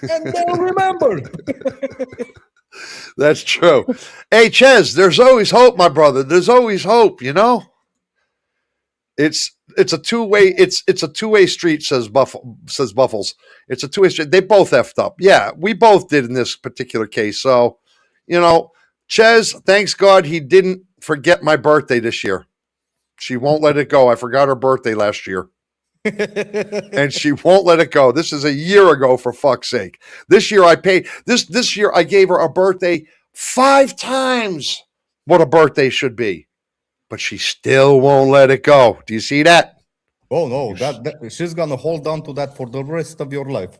And they'll remember. That's true. Hey, Ches, there's always hope, my brother. There's always hope, It's a two-way street, says Buffles. It's a two-way street. They both effed up. Yeah, we both did in this particular case. So, Ches, thanks God he didn't forget my birthday this year. She won't let it go. I forgot her birthday last year. And she won't let it go. This is a year ago, for fuck's sake. This year I paid this year I gave her a birthday 5 times what a birthday should be. But she still won't let it go. Do you see that? Oh no, that she's gonna hold on to that for the rest of your life.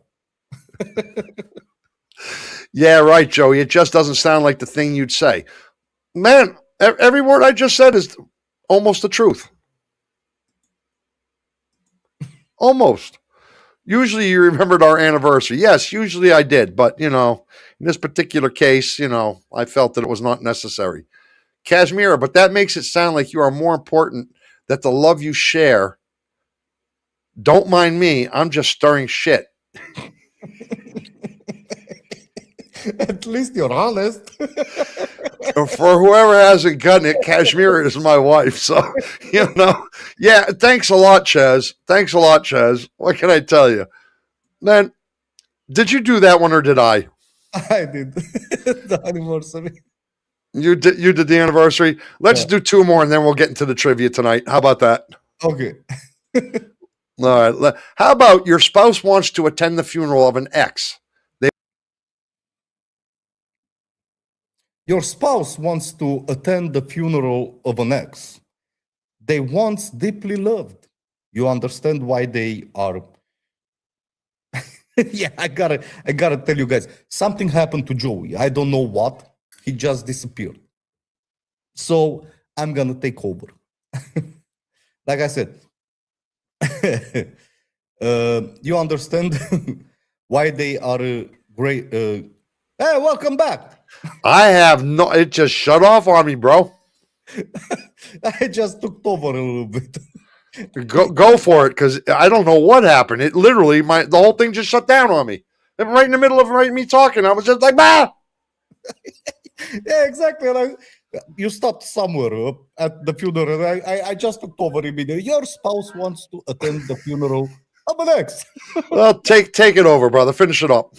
Yeah, right, Joey. It just doesn't sound like the thing you'd say. Man, every word I just said is almost the truth. Almost. Usually you remembered our anniversary. Yes, usually I did. But, in this particular case, I felt that it was not necessary. Kashmira, but that makes it sound like you are more important, that the love you share. Don't mind me. I'm just stirring shit. At least you're honest. For whoever hasn't gotten it, Kashmira is my wife. So, yeah, thanks a lot, Chaz. Thanks a lot, Chaz. What can I tell you? Man, did you do that one or did I? I did. The anniversary. You did the anniversary. Let's do 2 more and then we'll get into the trivia tonight. How about that? Okay. All right. How about your spouse wants to attend the funeral of an ex? Your spouse wants to attend the funeral of an ex. They once deeply loved. You understand why they are. Yeah, I gotta tell you guys, something happened to Joey. I don't know what. He just disappeared. So I'm gonna take over. Like I said, you understand why they are great. Hey, welcome back. I have no. It just shut off on me, bro. I just took over a little bit. Go for it, because I don't know what happened. It literally, the whole thing just shut down on me. And right in the middle of me talking, I was just like, bah! Yeah, exactly. You stopped somewhere at the funeral. I just took over immediately. Your spouse wants to attend the funeral of an ex. Well, take it over, brother. Finish it up.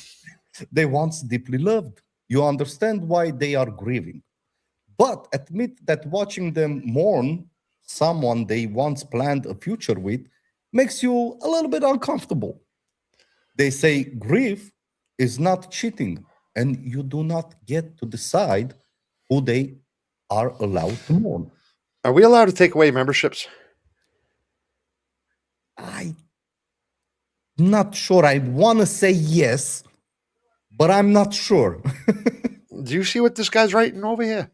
They once deeply loved. You understand why they are grieving. But admit that watching them mourn someone they once planned a future with makes you a little bit uncomfortable. They say grief is not cheating, and you do not get to decide who they are allowed to mourn. Are we allowed to take away memberships? I'm not sure. I want to say yes, but I'm not sure. Do you see what this guy's writing over here?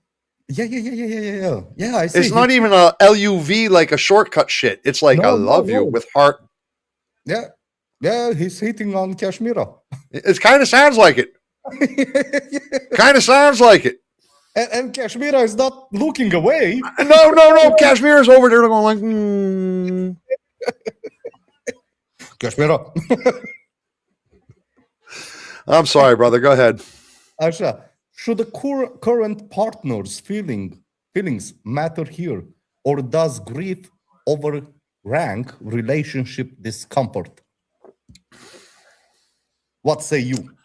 Yeah. Yeah, I see. It's not even a LUV like a shortcut shit. It's like I No, love you no. with heart. Yeah, he's hitting on Kashmira. It kind of sounds like it. Kind of sounds like it. And Kashmira is not looking away. No. Kashmir's over there going like, Kashmira. I'm sorry, brother. Go ahead. Asha, should the current partner's feelings matter here, or does grief overrank relationship discomfort? What say you?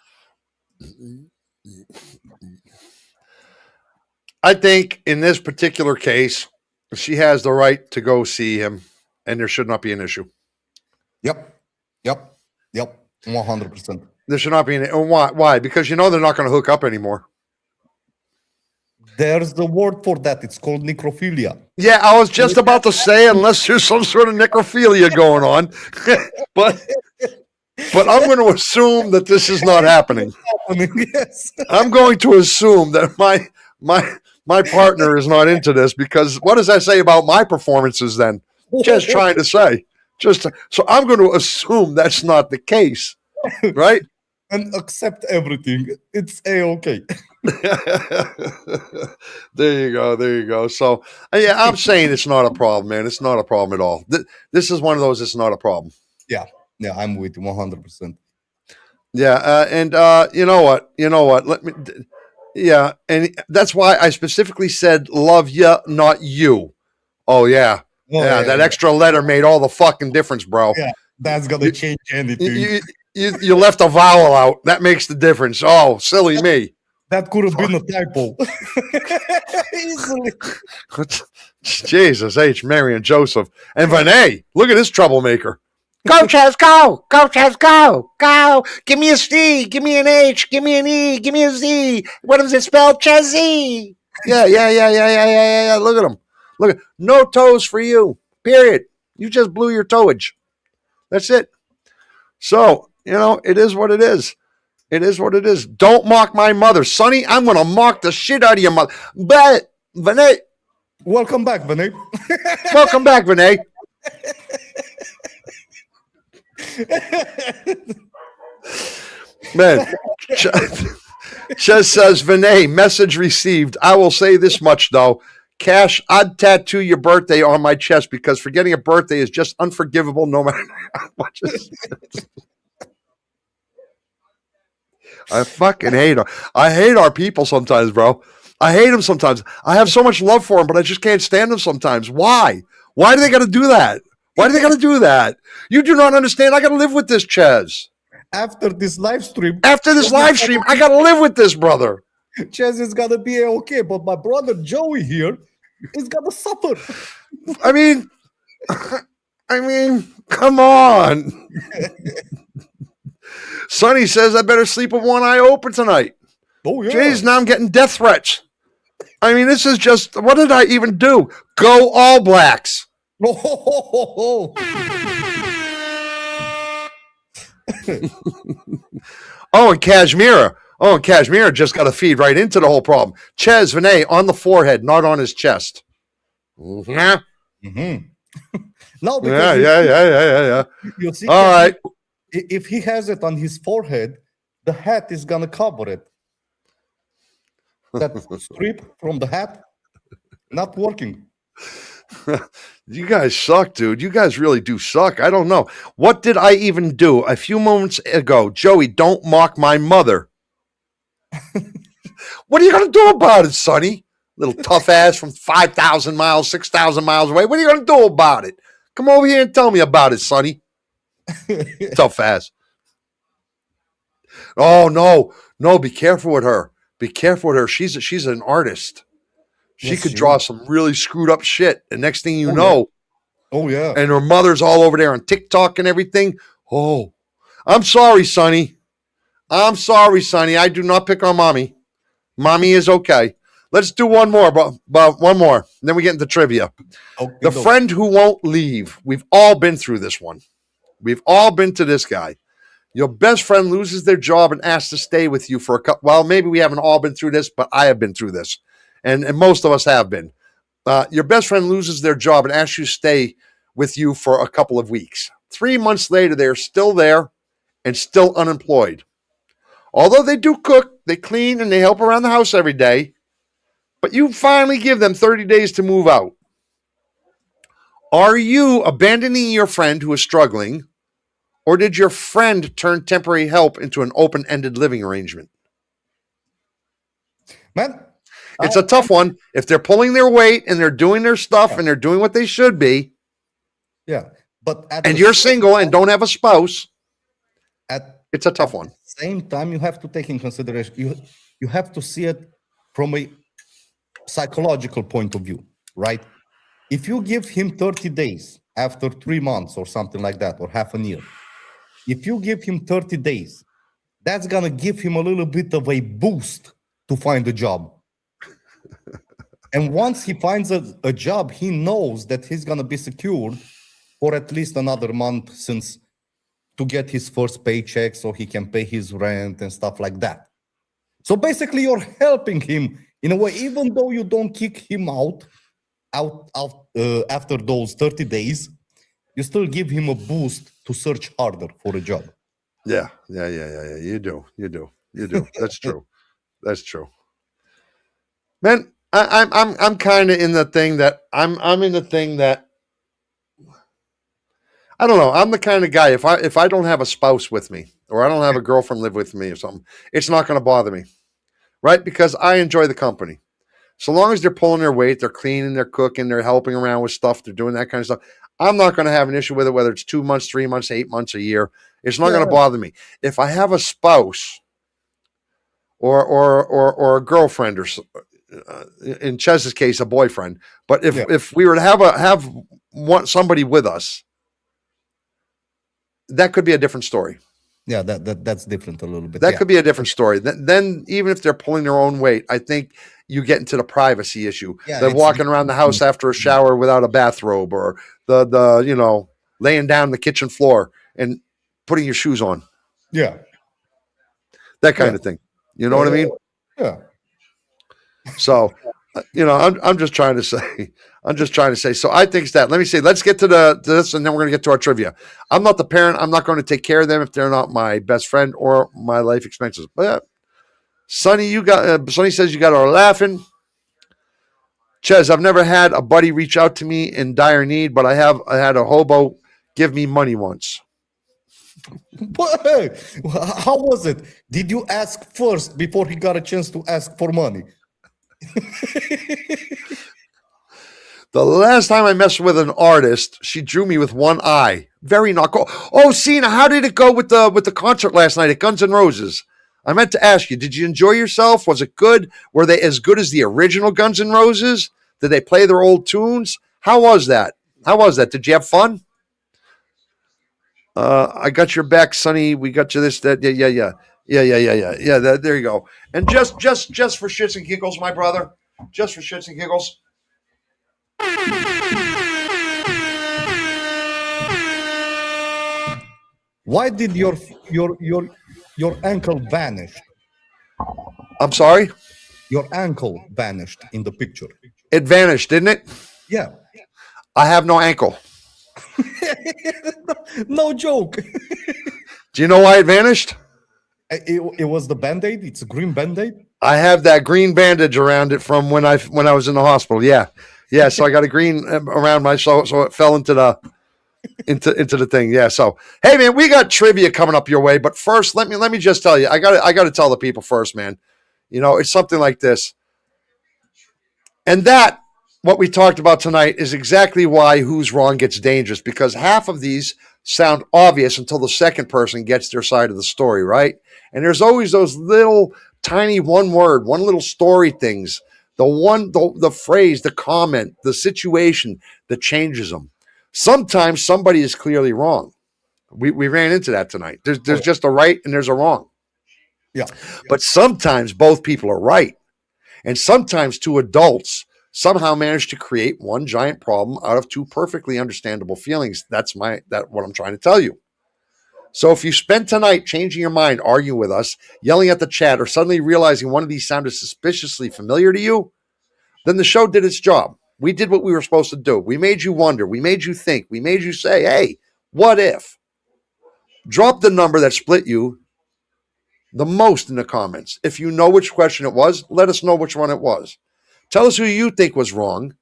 I think in this particular case, she has the right to go see him, and there should not be an issue. Yep. 100%. There should not be an. Why? Because they're not going to hook up anymore. There's the word for that. It's called necrophilia. Yeah, I was just about to say, unless there's some sort of necrophilia going on, but I'm going to assume that this is not happening. Yes. I'm going to assume that my partner is not into this, because what does that say about my performances then? Just trying to say. So I'm going to assume that's not the case, right? And accept everything. It's a-okay. There you go. So yeah, I'm saying it's not a problem, man. It's not a problem at all. This is one of those. It's not a problem. Yeah, I'm with you 100%. Yeah, and you know what? Let me. Yeah, and that's why I specifically said love ya, not you. Oh yeah. That extra letter made all the fucking difference, bro. Yeah, that's gonna change anything. You left a vowel out. That makes the difference. Oh, silly me. That could have been a typo. Easily. Jesus H, Mary and Joseph. And Vinay, look at this troublemaker. Go, Chaz, go! Go, Chaz, go! Go! Give me a C, give me an H, give me an E, give me a Z. What does it spell? Chazzy! Yeah. Look at him. Look, no toes for you. Period. You just blew your toeage. That's it. So, it is what it is. It is what it is. Don't mock my mother. Sonny, I'm going to mock the shit out of your mother. But, Vinay. Welcome back, Vinay. Welcome back, Vinay. Man, Ches says, Vinay, message received. I will say this much, though. Cash, I'd tattoo your birthday on my chest, because forgetting a birthday is just unforgivable no matter how much I fucking hate her. I hate our people sometimes, bro. I hate them sometimes. I have so much love for them, but I just can't stand them sometimes. Why? Why do they got to do that? Why do they got to do that? You do not understand. I got to live with this, Ches. After this live stream, I got to live with this, brother. Ches is gonna be okay, but my brother Joey here is gonna suffer. I mean, come on. Sonny says I better sleep with one eye open tonight. Oh yeah. Jeez, now I'm getting death threats. I mean, this is just, what did I even do? Go All Blacks. Oh. And Kashmir just got to feed right into the whole problem. Ches, Vinay, on the forehead, not on his chest. Yeah. Mm-hmm. No, because Yeah. You see, All right. If he has it on his forehead, the hat is gonna cover it. That strip from the hat, not working. You guys suck, dude. You guys really do suck. I don't know. What did I even do a few moments ago? Joey, don't mock my mother. What are you going to do about it, Sonny? Little tough ass from 5,000 miles, 6,000 miles away. What are you going to do about it? Come over here and tell me about it, Sonny. Tough ass. Oh, no. Be careful with her. Be careful with her. She's an artist. She could draw some really screwed up shit. And next thing you know. Oh, yeah. And her mother's all over there on TikTok and everything. Oh, I'm sorry, Sonny. I do not pick on mommy. Mommy is okay. Let's do one more, but one more. And then we get into trivia. Okay, the friend who won't leave. We've all been through this one. We've all been to this guy. Your best friend loses their job and asks to stay with you for a couple. Well, maybe we haven't all been through this, but I have been through this. and most of us have been. Your best friend loses their job and asks you to stay with you for a couple of weeks. 3 months later, they're still there and still unemployed. Although they do cook, they clean, and they help around the house every day, but you finally give them 30 days to move out. Are you abandoning your friend who is struggling, or did your friend turn temporary help into an open-ended living arrangement? Man, It's a tough one. If they're pulling their weight and they're doing their stuff and they're doing what they should be, yeah. But and you're single and don't have a spouse, it's a tough one. Same time, you have to take in consideration. You have to see it from a psychological point of view, right? If you give him 30 days after 3 months or something like that, or half a year, if you give him 30 days, that's gonna give him a little bit of a boost to find a job. And once he finds a job, he knows that he's gonna be secured for at least another month, since to get his first paycheck so he can pay his rent and stuff like that. So basically, you're helping him in a way, even though you don't kick him out after those 30 days, you still give him a boost to search harder for a job. Yeah. You do. That's true. That's true. Man, I'm kind of in the thing that I'm in the thing that I don't know. I'm the kind of guy, if I don't have a spouse with me, or I don't have a girlfriend live with me or something, it's not going to bother me, right? Because I enjoy the company. So long as they're pulling their weight, they're cleaning, they're cooking, they're helping around with stuff, they're doing that kind of stuff, I'm not going to have an issue with it, whether it's 2 months, 3 months, 8 months, a year. It's not going to bother me. If I have a spouse or a girlfriend, or in Chez's case, a boyfriend, but if we were to have somebody with us, that could be a different story. Yeah, that's different a little bit. That could be a different story. Then even if they're pulling their own weight, I think you get into the privacy issue. Yeah, they're walking around the house after a shower without a bathrobe, or the laying down on the kitchen floor and putting your shoes on. Yeah. That kind of thing. You know what I mean? Yeah. So, I'm just trying to say. So I think it's that. Let me see. Let's get to this, and then we're going to get to our trivia. I'm not the parent. I'm not going to take care of them if they're not my best friend or my life expenses. But Sonny, Sonny says you got her laughing. Chez, I've never had a buddy reach out to me in dire need, but I had a hobo give me money once. How was it? Did you ask first before he got a chance to ask for money? The last time I messed with an artist, she drew me with one eye. Very not cool. Oh, Cena, how did it go with the concert last night at Guns N' Roses? I meant to ask you, did you enjoy yourself? Was it good? Were they as good as the original Guns N' Roses? Did they play their old tunes? How was that? Did you have fun? I got your back, Sonny. We got you this, that. Yeah. There you go. And just for shits and giggles, my brother. Just for shits and giggles. Why did your ankle vanish? I'm sorry? Your ankle vanished in the picture. It vanished, didn't it? Yeah. I have no ankle. No joke. Do you know why it vanished? It was the Band-Aid. It's a green Band-Aid. I have that green bandage around it from when I was in the hospital. Yeah. So I got a green around my so it fell into the thing. Yeah. So hey man, we got trivia coming up your way, but first let me just tell you, I got to tell the people first, man. It's something like this, and that what we talked about tonight is exactly why Who's Wrong gets dangerous, because half of these sound obvious until the second person gets their side of the story, right? And there's always those little tiny one little story things, the phrase, the comment, the situation that changes them. Sometimes somebody is clearly wrong. We ran into that tonight. There's just a right and there's a wrong. Yeah. But sometimes both people are right. And sometimes two adults somehow manage to create one giant problem out of two perfectly understandable feelings. That's what I'm trying to tell you. So if you spend tonight changing your mind, arguing with us, yelling at the chat, or suddenly realizing one of these sounded suspiciously familiar to you, then the show did its job. We did what we were supposed to do. We made you wonder. We made you think. We made you say, hey, what if? Drop the number that split you the most in the comments. If you know which question it was, let us know which one it was. Tell us who you think was wrong.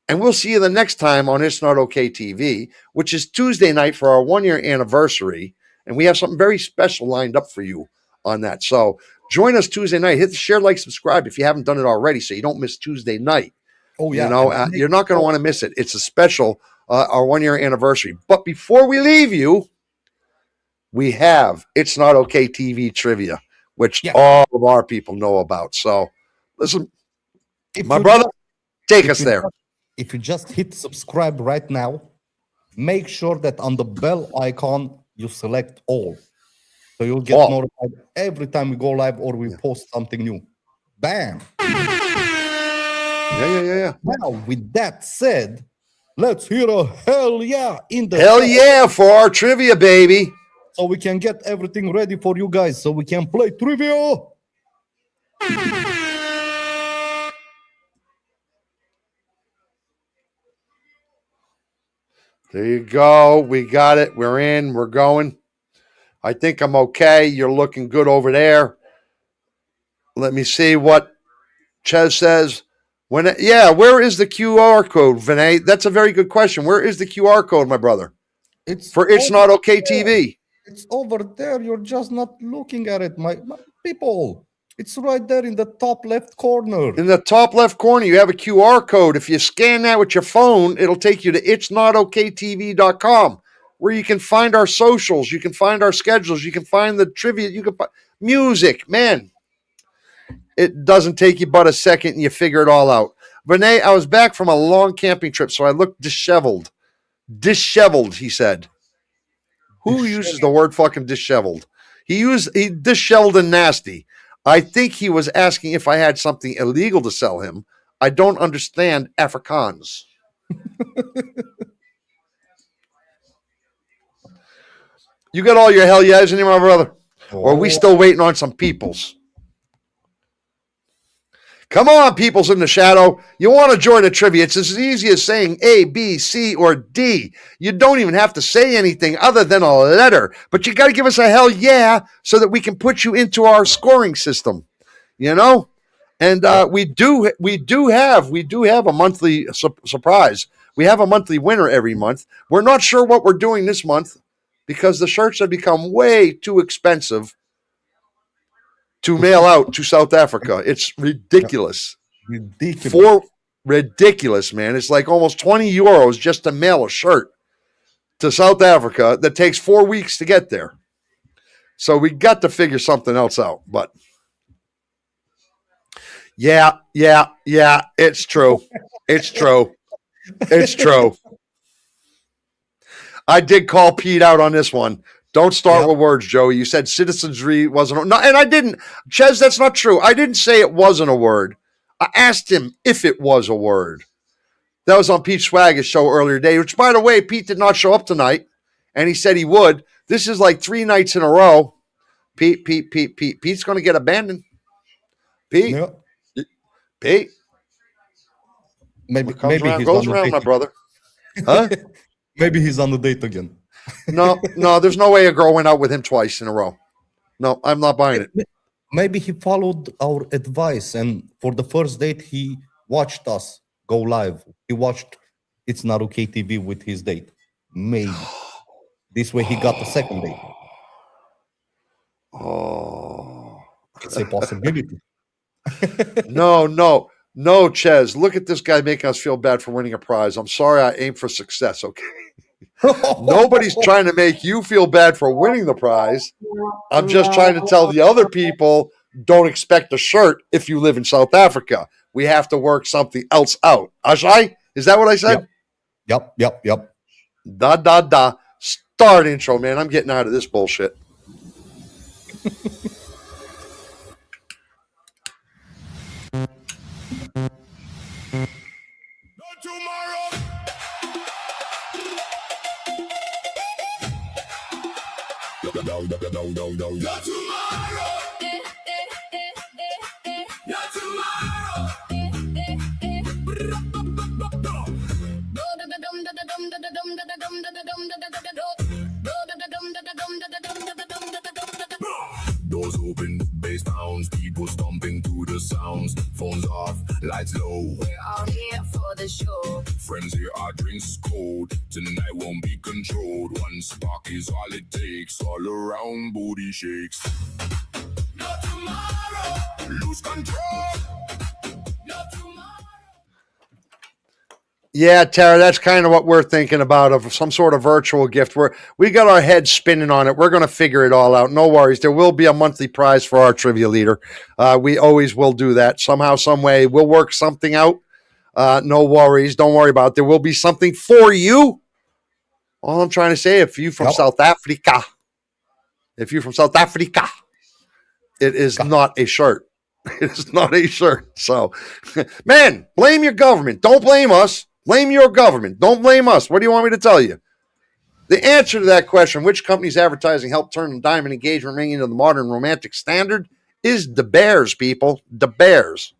And we'll see you the next time on It's Not Okay TV, which is Tuesday night for our 1-year anniversary. And we have something very special lined up for you on that. So join us Tuesday night. Hit the share, like, subscribe if you haven't done it already so you don't miss Tuesday night. Oh, yeah. You know, you're not going to want to miss it. It's a special, our 1-year anniversary. But before we leave you, we have It's Not Okay TV trivia, which all of our people know about. So listen, my brother, take us there. If you just hit subscribe right now, make sure that on the bell icon, you select all. So you'll get notified every time we go live or we post something new. Bam. Yeah. Now, with that said, let's hear a hell yeah in the hell yeah for our trivia, baby. So we can get everything ready for you guys so we can play trivia. There you go. We got it. We're in. We're going. I think I'm okay. You're looking good over there. Let me see what Ches says. Where is the QR code, Vinay? That's a very good question. Where is the QR code, my brother? It's Not Okay TV. It's over there. You're just not looking at it, my people. It's right there in the top left corner. In the top left corner, you have a QR code. If you scan that with your phone, it'll take you to itsnotokaytv.com, where you can find our socials, you can find our schedules, you can find the trivia, you can find music. Man, it doesn't take you but a second and you figure it all out. Renee, I was back from a long camping trip, so I looked disheveled. Disheveled, he said. Who uses the word fucking disheveled? He disheveled and nasty. I think he was asking if I had something illegal to sell him. I don't understand Afrikaans. You got all your hell yeahs in here, my brother? Or are we still waiting on some peoples? Come on, peoples in the shadow. You want to join the trivia. It's as easy as saying A, B, C, or D. You don't even have to say anything other than a letter. But you got to give us a hell yeah so that we can put you into our scoring system. You know? And we do have a monthly surprise. We have a monthly winner every month. We're not sure what we're doing this month because the shirts have become way too expensive to mail out to South Africa. It's ridiculous. Ridiculous, man. It's like almost 20 euros just to mail a shirt to South Africa that takes 4 weeks to get there. So we got to figure something else out. But yeah, it's true. It's true. It's true. I did call Pete out on this one. Don't start with words, Joey. You said citizenry wasn't. No, and I didn't. Ches, that's not true. I didn't say it wasn't a word. I asked him if it was a word. That was on Pete Swagger's show earlier today, which, by the way, Pete did not show up tonight, and he said he would. This is like 3 nights in a row. Pete. Pete's going to get abandoned. Pete. Maybe goes around, my brother. Huh? Maybe he's on the date again. No, there's no way a girl went out with him twice in a row. No, I'm not buying it. Maybe he followed our advice, and for the first date, he watched us go live. He watched It's Not Okay TV with his date. Maybe. This way he got the second date. Oh. It's a possibility. No, Ches. Look at this guy making us feel bad for winning a prize. I'm sorry I aim for success, okay? Nobody's trying to make you feel bad for winning the prize. I'm just trying to tell the other people, don't expect a shirt if you live in South Africa. We have to work something else out. Ashai? Is that what I said? Yep. Da. Start intro, man. I'm getting out of this bullshit. Not tomorrow. closed, phones off, lights low. We're all here for the show. Friends here, our drinks cold. Tonight won't be controlled. One spark is all it takes. All around booty shakes. No tomorrow. Lose control. No tomorrow. Yeah, Tara, that's kind of what we're thinking about, of some sort of virtual gift. We got our heads spinning on it. We're going to figure it all out. No worries. There will be a monthly prize for our trivia leader. We always will do that. Somehow, some way, we'll work something out. No worries. Don't worry about it. There will be something for you. All I'm trying to say, if you're from South Africa, it is not a shirt. It is not a shirt. So, man, blame your government. Don't blame us. Blame your government. Don't blame us. What do you want me to tell you? The answer to that question, which company's advertising helped turn the diamond engagement ring into the modern romantic standard, is the Bears, people. The Bears.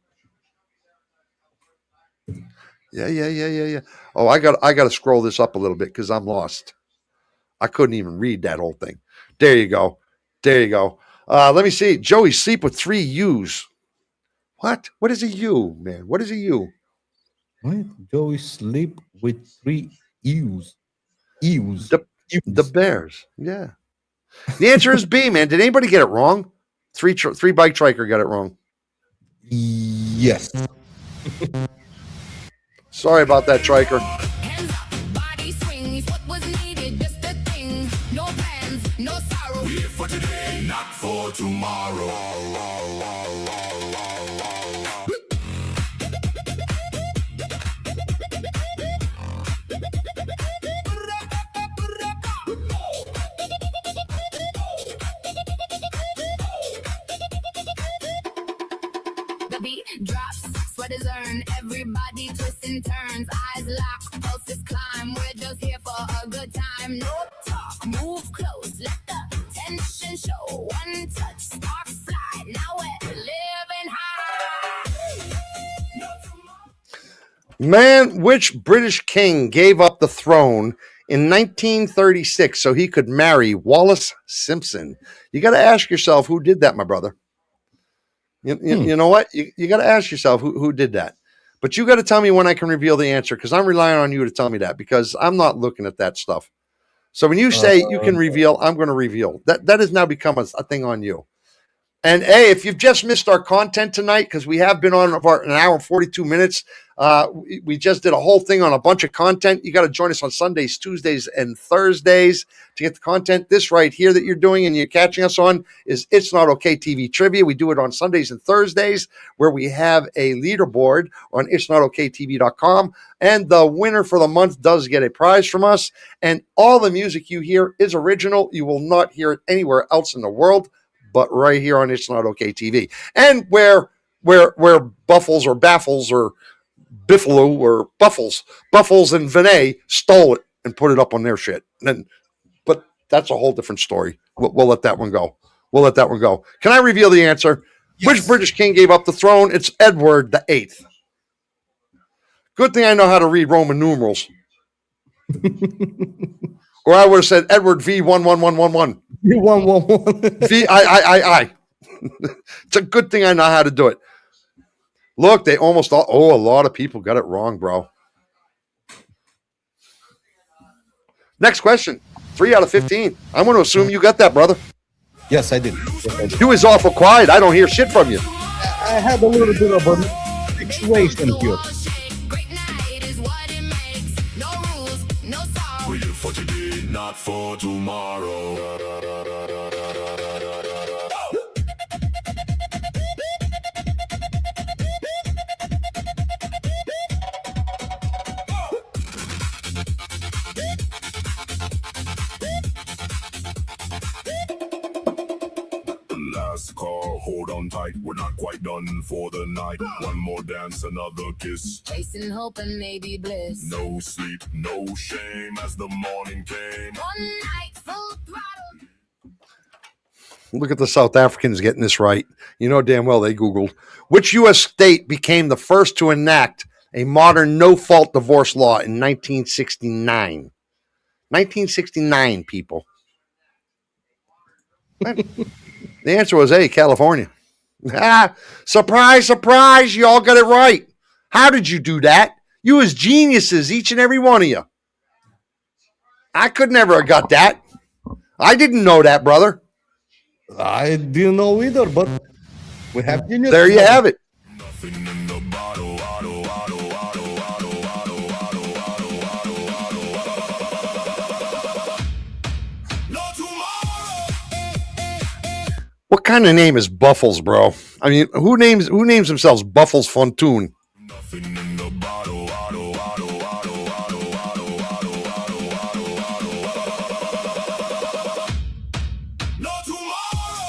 Yeah. Oh, I got to scroll this up a little bit because I'm lost. I couldn't even read that whole thing. There you go. Let me see. Joey, sleep with 3 U's. What? What is a U, man? What is a U? What? Joey sleep with 3 U's. Ews. The Bears. Yeah. The answer is B, man. Did anybody get it wrong? Three bike triker got it wrong. Yes. Sorry about that, triker. Hands up, body swings. What was needed? Just a thing. No plans, no sorrow. We're here for today, not for tomorrow. The beat drops, sweat is earned. Everybody twists and turns. Eyes locked, pulses climb. We're just here for a good time. No talk, move close. Let the tension show. One touch, spark fly. Now we're living high. No tomorrow. Man, which British king gave up the throne in 1936 so he could marry Wallis Simpson? You got to ask yourself, who did that, my brother? You know what? You got to ask yourself who did that. But you got to tell me when I can reveal the answer, because I'm relying on you to tell me that, because I'm not looking at that stuff. So when you say you can reveal, I'm going to reveal. That has now become a thing on you. And hey, if you've just missed our content tonight, because we have been on about an hour and 42 minutes, we just did a whole thing on a bunch of content. You got to join us on Sundays, Tuesdays, and Thursdays to get the content. This right here that you're doing and you're catching us on is It's Not Okay TV Trivia. We do it on Sundays and Thursdays, where we have a leaderboard on itsnotokaytv.com. And the winner for the month does get a prize from us. And all the music you hear is original. You will not hear it anywhere else in the world, but right here on It's Not Okay TV. And where Buffles or Baffles or Biffalo or Buffles and Vinay stole it and put it up on their shit. But that's a whole different story. We'll let that one go. Can I reveal the answer? Yes. Which British king gave up the throne? It's Edward the Eighth. Good thing I know how to read Roman numerals. Or I would have said Edward V11111. V111. VIII. It's a good thing I know how to do it. Look, they almost all, a lot of people got it wrong, bro. Next question. 3 out of 15. I'm going to assume you got that, brother. Yes, I did. You is awful quiet. I don't hear shit from you. I had a little bit of a situation here. Great night is what it makes. No rules, no sorrow. We're here for today, not for tomorrow. Last call, hold on tight. We're not quite done for the night. One more dance, another kiss. Chasing hope and maybe bliss. No sleep, no shame as the morning came. One night full throttle. Look at the South Africans getting this right. You know damn well they Googled. Which U.S. state became the first to enact a modern no-fault divorce law in 1969? 1969, people. The answer was A, California. Ah, surprise, surprise, you all got it right. How did you do that? You was geniuses, each and every one of you. I could never have got that. I didn't know that, brother. I didn't know either, but we have genius. There you have it. Nothing in the bottle, auto, auto, auto, auto, auto, auto, auto, auto, auto. No tomorrow. What kind of name is Buffles, bro? I mean, who names themselves Buffles Fontoon? Nothing in the bottle, auto, auto, auto, auto, auto, auto, auto, auto, auto. No tomorrow.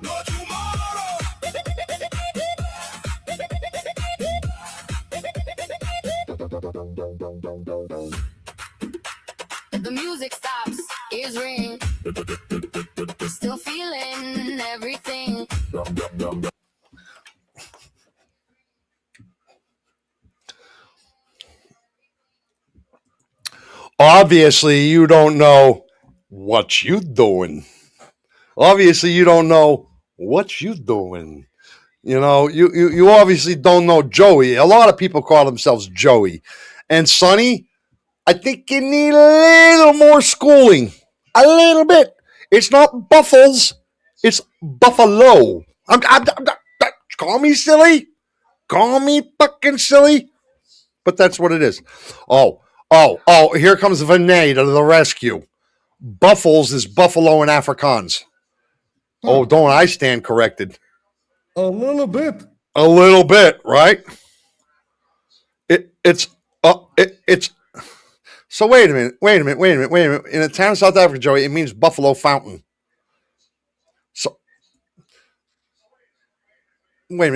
No tomorrow. The music stops, ears ring. Still feeling everything. Obviously, you don't know what you doing. Obviously, you don't know what you doing. You know, you obviously don't know Joey. A lot of people call themselves Joey. And Sonny, I think you need a little more schooling. A little bit. It's not Buffles. It's Buffalo. Call me silly. Call me fucking silly. But that's what it is. Oh, here comes Vinay to the rescue. Buffles is buffalo in Afrikaans. Oh, don't I stand corrected? A little bit. A little bit, right? It's so wait a minute. In a town in South Africa, Joey, it means buffalo fountain. So wait a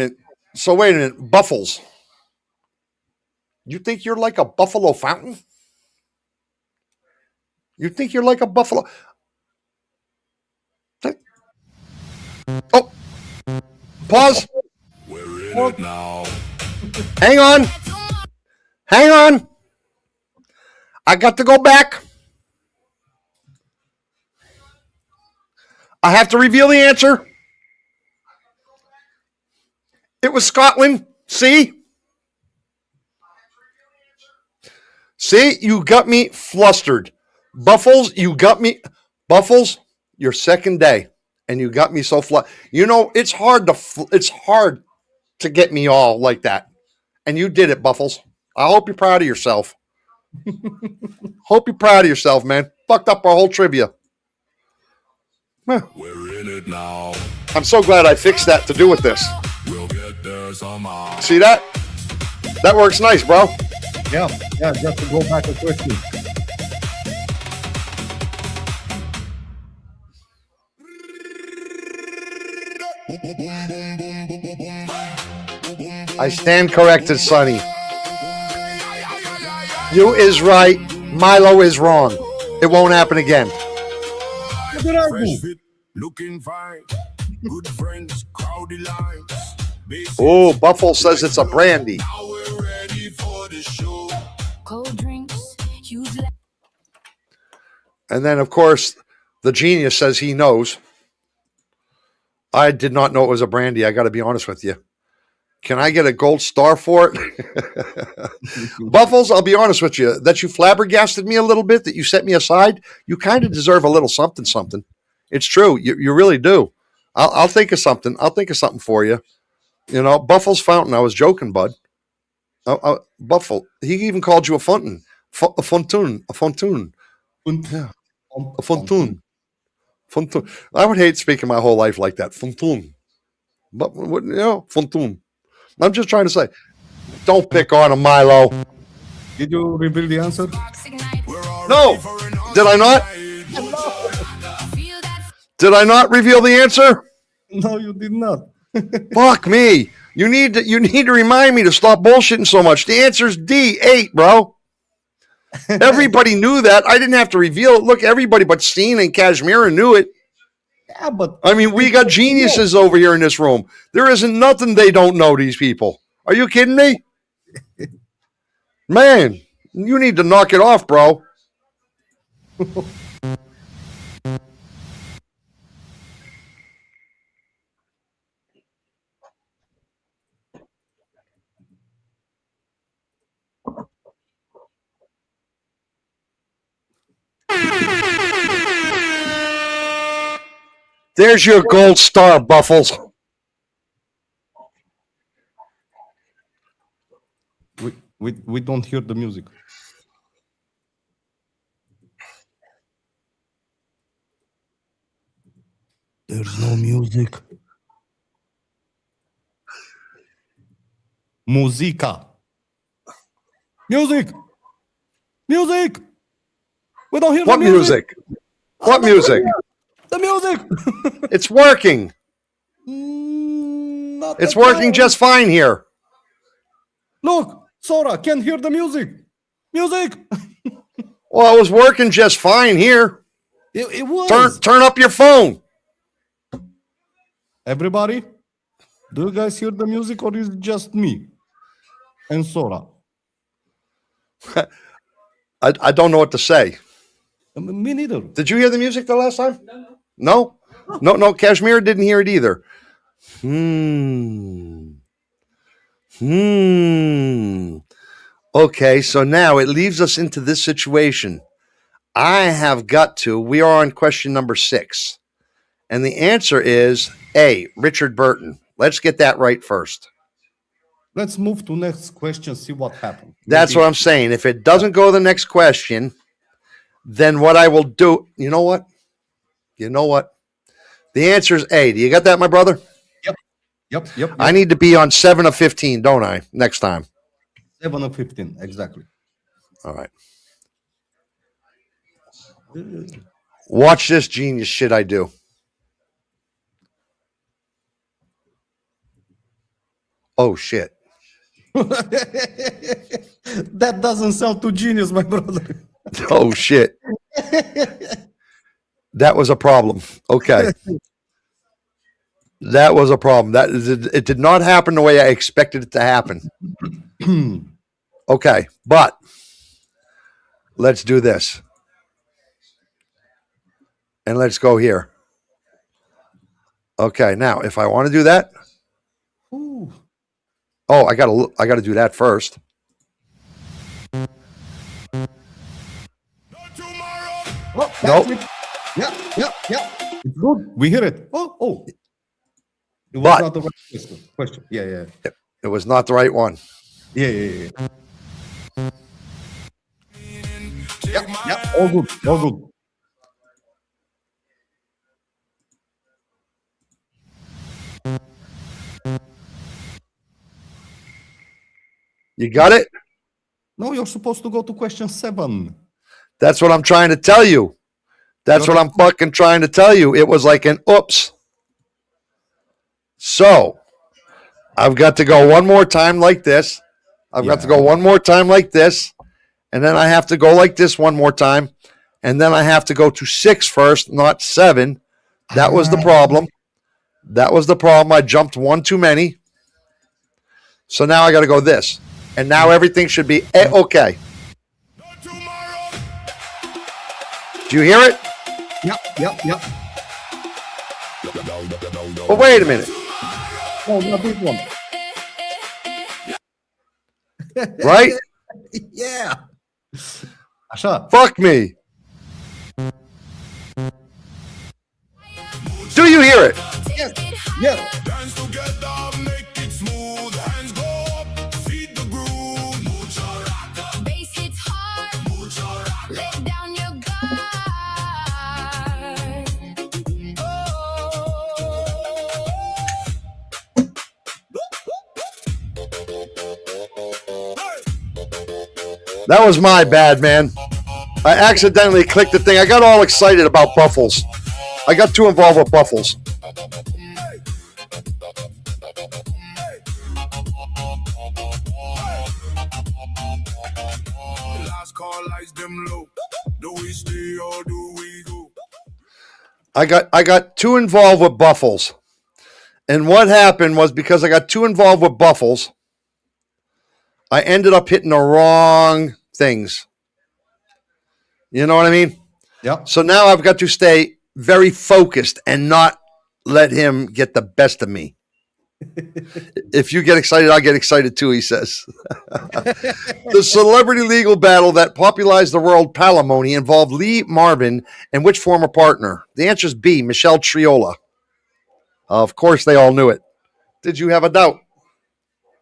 minute. Buffles. You think you're like a buffalo fountain? You think you're like a buffalo? Oh, pause. We're in it now. Hang on. I got to go back. I have to reveal the answer. It was Scotland. See, you got me flustered. Buffles, you got me. Buffles, your second day, and you got me so flustered. You know, it's hard to get me all like that, and you did it, Buffles. I hope you're proud of yourself. Hope you're proud of yourself, man. Fucked up our whole trivia. Huh. We're in it now. I'm so glad I fixed that to do with this. We'll get there somehow. See that? That works nice, bro. Yeah, just to go back a question. I stand corrected, Sonny. You is right. Milo is wrong. It won't happen again. What did I Fresh do? fit, looking fine. Good friends, crowded lines. Basic, Oh, Buffalo says it's a brandy. now we're ready for the show. Cold drinks, huge And then, of course, the genius says he knows. I did not know it was a brandy. I got to be honest with you. Can I get a gold star for it? Buffles, I'll be honest with you. That you flabbergasted me a little bit, that you set me aside, you kind of deserve a little something. It's true. You really do. I'll think of something. I'll think of something for you. You know, Buffalo's Fountain. I was joking, bud. Buffalo. He even called you a fountain. A fontoon. Yeah. A fontoon. Fontoon. I would hate speaking my whole life like that. Fontoon. But, you know, fontoon. I'm just trying to say, don't pick on him, Milo. Did you reveal the answer? toxic night. We're all No. ready for another Did I not? night. Feel that Did I not reveal the answer? No, you did not. Fuck me. You need to remind me to stop bullshitting so much. The answer's D8, bro. Everybody knew that. I didn't have to reveal it. Look, everybody but Steen and Kashmir knew it. Yeah, but I mean, we got geniuses over here in this room. There isn't nothing they don't know, these people. Are you kidding me? Man, you need to knock it off, bro. There's your gold star, Buffles. We don't hear the music. There's no music. Musica. Music. Music. We don't hear What the music. music? What music? The music. It's working. Not It's at working all. just fine here. Look, Sora can't hear the music. Music. Well, it was working just fine here. It was. Turn up your phone. Everybody, do you guys hear the music or is it just me and Sora? I don't know what to say. Me neither. Did you hear the music the last time? No. No. Kashmir didn't hear it either. Okay, so now it leaves us into this situation. We are on question number 6. And the answer is A, Richard Burton. Let's get that right first. Let's move to next question, see what happened. That's what I'm saying. If it doesn't go to the next question, then what I will do, you know what? The answer is A. Do you got that, my brother? Yep. I need to be on 7 of 15, don't I? Next time. 7 of 15, exactly. All right. Watch this genius shit I do. Oh, shit. That doesn't sound too genius, my brother. Oh, shit. That was a problem. Okay. That was a problem. It did not happen the way I expected it to happen. Okay, but let's do this. And let's go here. Okay, now if I want to do that, Ooh. oh, I gotta do that first. Oh, Nope. that's it. Yeah. It's good. We hear it. Oh. It was But- not the right question. Yeah. It was not the right one. Yeah. Yeah. All good. You got it? No, you're supposed to go to question 7. That's what I'm trying to tell you. That's what I'm fucking trying to tell you. It was like an oops. So, I've got to go one more time like this. I've got to go one more time like this. And then I have to go like this one more time. And then I have to go to 6 first, not 7. That was the problem. I jumped one too many. So now I got to go this. And now everything should be okay. Do you hear it? Yep. Oh, wait a minute. No, not this one. Right? Yeah. Așa. Fuck me. Do you hear it? Yes. Dance together, make it smooth. Hands go up, feed the groove. Mucho rocker, Bass hits hard, mucho rocker. let down your That was my bad, man. I accidentally clicked the thing. I got all excited about Buffles. I got too involved with Buffles. Last call lights them low. Do we stay or do we go? I got too involved with Buffles. And what happened was because I got too involved with Buffles, I ended up hitting the wrong things. You know what I mean? Yeah. So now I've got to stay very focused and not let him get the best of me. If you get excited, I'll get excited too, he says. The celebrity legal battle that popularized the world palimony involved Lee Marvin and which former partner? The answer is B, Michelle Triola. Of course, they all knew it. Did you have a doubt?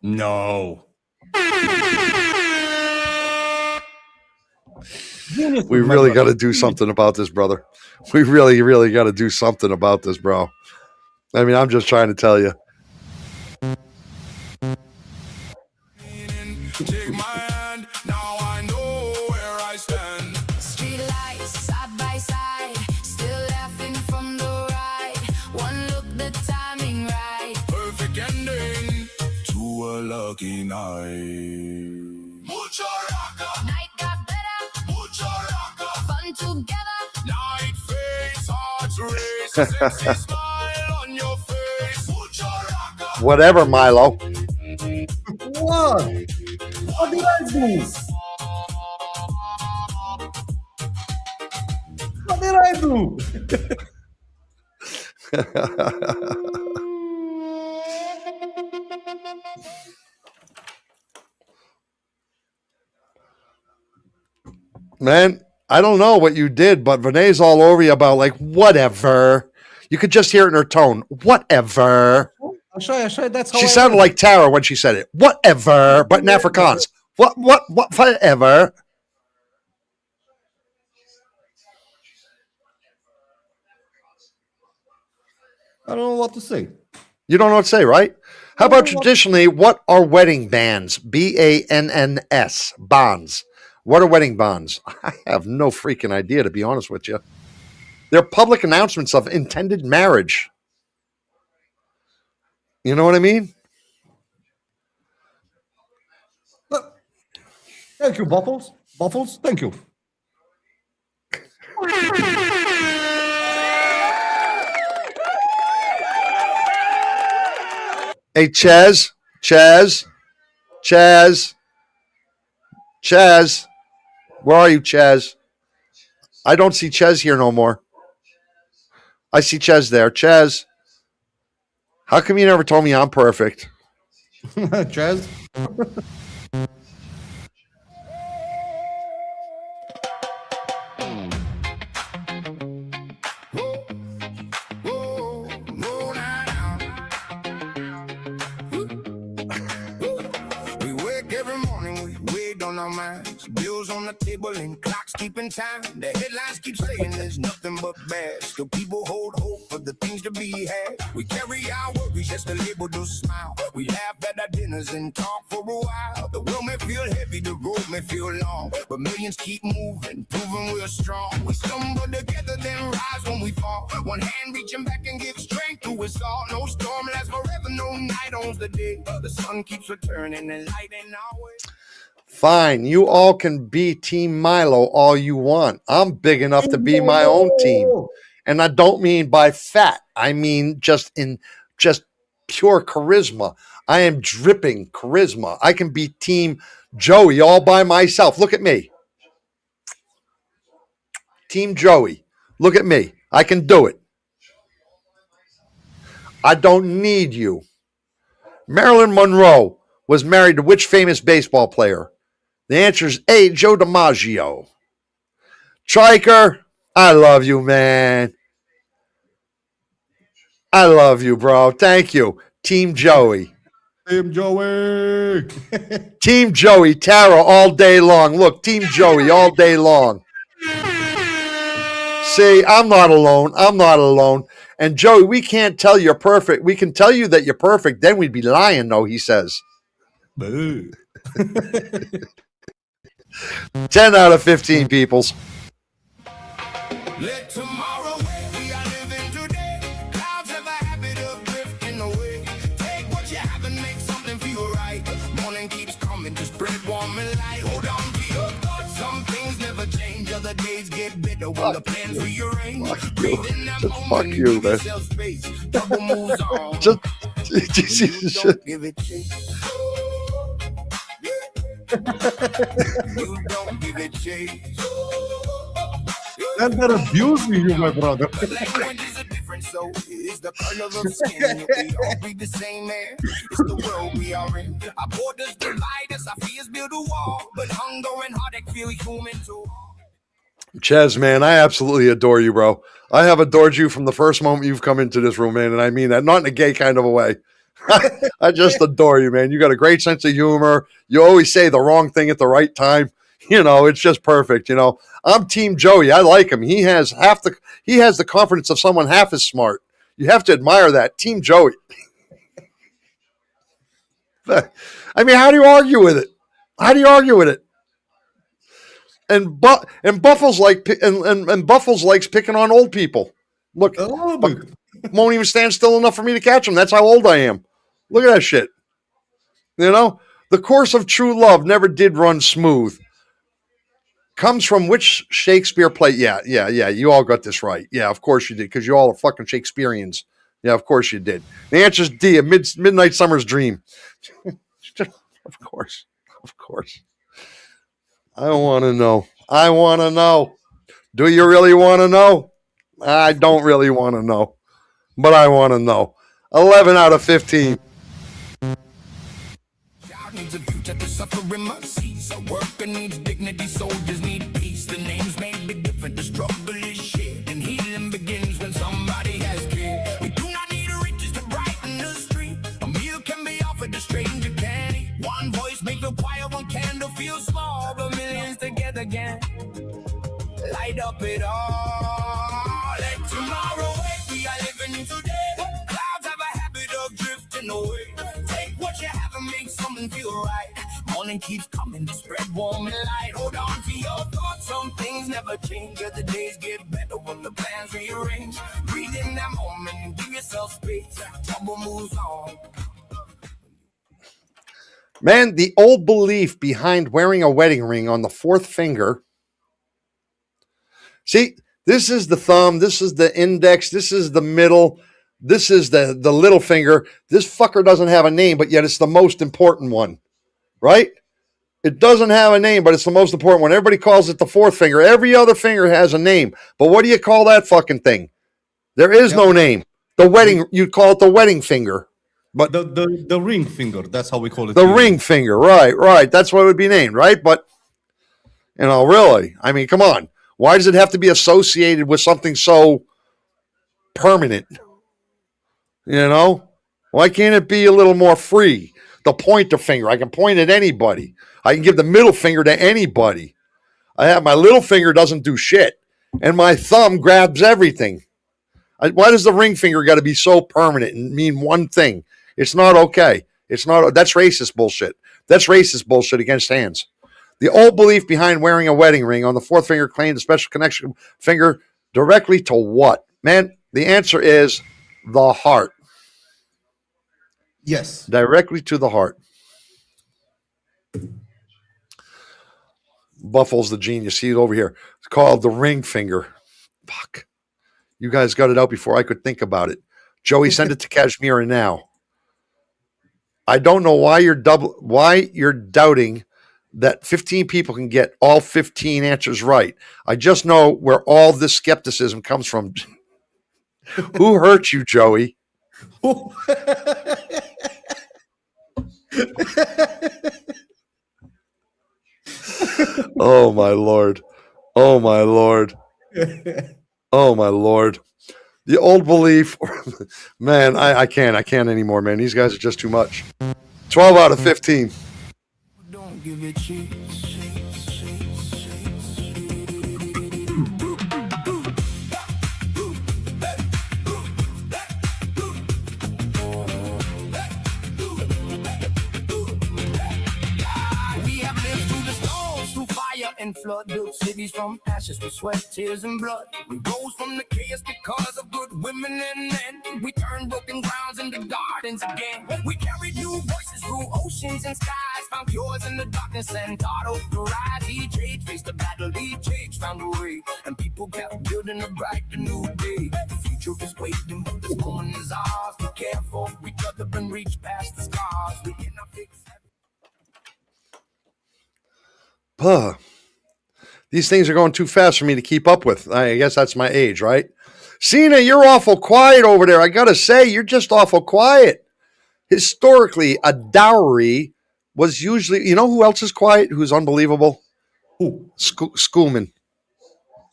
No. We really got to do something about this, brother. We really, really got to do something about this, bro. I mean, I'm just trying to tell you. Take my hand, now I know where I stand. Street lights, side by side, still laughing from the ride. One look, the timing right. Perfect ending to a lucky night. Mucho rocka, Night got better, mucho rocka. fun together. Night face, hearts race, sexy smile on your face. Mucho rocka. Whatever, Milo. What? What did I do? What did I do? Man, I don't know what you did, but Renee's all over you about like, whatever. You could just hear it in her tone. Whatever. I'll show you. That's how She I sounded am. like Tara when she said it. Whatever, but in Afrikaans. What, whatever. I don't know what to say. You don't know what to say, right? How about traditionally, what are wedding bands? BANNS. Bonds. What are wedding bonds? I have no freaking idea, to be honest with you. They're public announcements of intended marriage. You know what I mean? Thank you, Buffles. Buffles, thank you. Hey, Chaz. Where are you, Chaz? I don't see Chaz here no more. I see Chaz there. Chaz, how come you never told me I'm perfect? Chaz. Whoa, whoa, now. We wake every morning, we wait on our minds. Bills on the table and clocks keeping time. The headlines keep saying there's nothing but bad. Still people hold hope for the things to be had. We carry our worries just to label to smile. We laugh at our dinners and talk for a while. The world may feel heavy, the road may feel long, but millions keep moving, proving we're strong. We stumble together, then rise when we fall. One hand reaching back and gives strength to us all. No storm lasts forever, no night owns the day. The sun keeps returning and light in our way. Fine, you all can be Team Milo all you want. I'm big enough to be my own team. And I don't mean by fat. I mean just pure charisma. I am dripping charisma. I can be Team Joey all by myself. Look at me. Team Joey. Look at me. I can do it. I don't need you. Marilyn Monroe was married to which famous baseball player? The answer is A, Joe DiMaggio. Triker, I love you, man. I love you, bro. Thank you. Team Joey. Team Joey. Team Joey, Tara all day long. Look, Team Joey all day long. See, I'm not alone. And Joey, we can't tell you're perfect. We can tell you that you're perfect. Then we'd be lying, though, he says. 10 out of 15 peoples. Let tomorrow wait, we are living today. Clouds have a habit of drifting away. Take what you have and make something feel right. Morning keeps coming, just spread warm and light. Hold on to your thoughts, some things never change. Other days get better when the plans rearrange. Breathe in that moment fuck and you, give man. yourself space. Trouble moves on. Just Don't give it chase. You don't give it chase. And they're abusing you, my brother. Languages are different, so is the color of skin. We all breathe the same air. It's the world we are in. Our borders divide us, our fears build a wall. But hunger and heartache feel human too. Ches, man, I absolutely adore you, bro. I have adored you from the first moment you've come into this room, man, and I mean that not in a gay kind of a way. I just adore you, man. You got a great sense of humor. You always say the wrong thing at the right time. It's just perfect. I'm Team Joey. I like him. He has the confidence of someone half as smart. You have to admire that. Team Joey. I mean, how do you argue with it? How do you argue with it? And Buffles and Buffles likes picking on old people. Look, won't even stand still enough for me to catch him. That's how old I am. Look at that shit. The course of true love never did run smooth. Comes from which Shakespeare play? Yeah. You all got this right. Yeah, of course you did, because you all are fucking Shakespeareans. Yeah, of course you did. The answer is D, a midnight summer's dream. Of course. I want to know. Do you really want to know? I don't really want to know, but I want to know. 11 out of 15. Needs a future to suffering mercies. A worker needs dignity, soldiers need peace. The names may be different, the struggle is shared, and healing begins when somebody has care. We do not need riches to brighten the street. A meal can be offered, a stranger can eat. One voice may feel quiet, one candle feels small, but millions together can light up it all. Let tomorrow wake, we are living today. Clouds have a habit of drifting away. Take what you have and make something feel right. Morning keeps coming to spread warm and light. Hold on to your thoughts, some things never change. The days get better when the plans rearrange. Breathe in that moment and give yourself space. Trouble moves on. Man, the old belief behind wearing a wedding ring on the fourth finger. See, this is the thumb, this is the index, this is the middle, this is the little finger. This fucker doesn't have a name, but yet it's the most important one, right? It doesn't have a name, but it's the most important one. Everybody calls it the fourth finger. Every other finger has a name. But what do you call that fucking thing? There is no name. You'd call it the wedding finger. But the ring finger, that's how we call it. The ring finger, right. That's what it would be named, right? But, really, I mean, come on. Why does it have to be associated with something so permanent? Why can't it be a little more free? The pointer finger, I can point at anybody. I can give the middle finger to anybody. My little finger doesn't do shit, and my thumb grabs everything. Why does the ring finger got to be so permanent and mean one thing? It's not okay. That's racist bullshit. That's racist bullshit against hands. The old belief behind wearing a wedding ring on the fourth finger claimed a special connection finger directly to what? Man, the answer is the heart. Yes. Directly to the heart. Buffalo's the genius. See it over here. It's called the ring finger. Fuck. You guys got it out before I could think about it. Joey, send it to Kashmira now. I don't know why you're doubting that 15 people can get all 15 answers right. I just know where all this skepticism comes from. Who hurt you, Joey? Oh my Lord. Oh my Lord. Oh my Lord. The old belief, man, I can't anymore, man. These guys are just too much. 12 out of 15. Don't give it cheap. And flood built cities from ashes to sweat, tears, and blood. We rose from the chaos because of good women and men. We turned broken grounds into gardens again. We carried new voices through oceans and skies, found cures in the darkness and taught hope to rise. Each age faced a battle, each age found a way, and people kept building a brighter new day. The future is waiting, but this moment is ours. Be careful, we cut up and reach past the scars. We cannot fix everything. These things are going too fast for me to keep up with. I guess that's my age, right? Cena, you're awful quiet over there. I got to say, you're just awful quiet. Historically, a dowry was usually, you know who else is quiet, who's unbelievable? Who? Schoolman.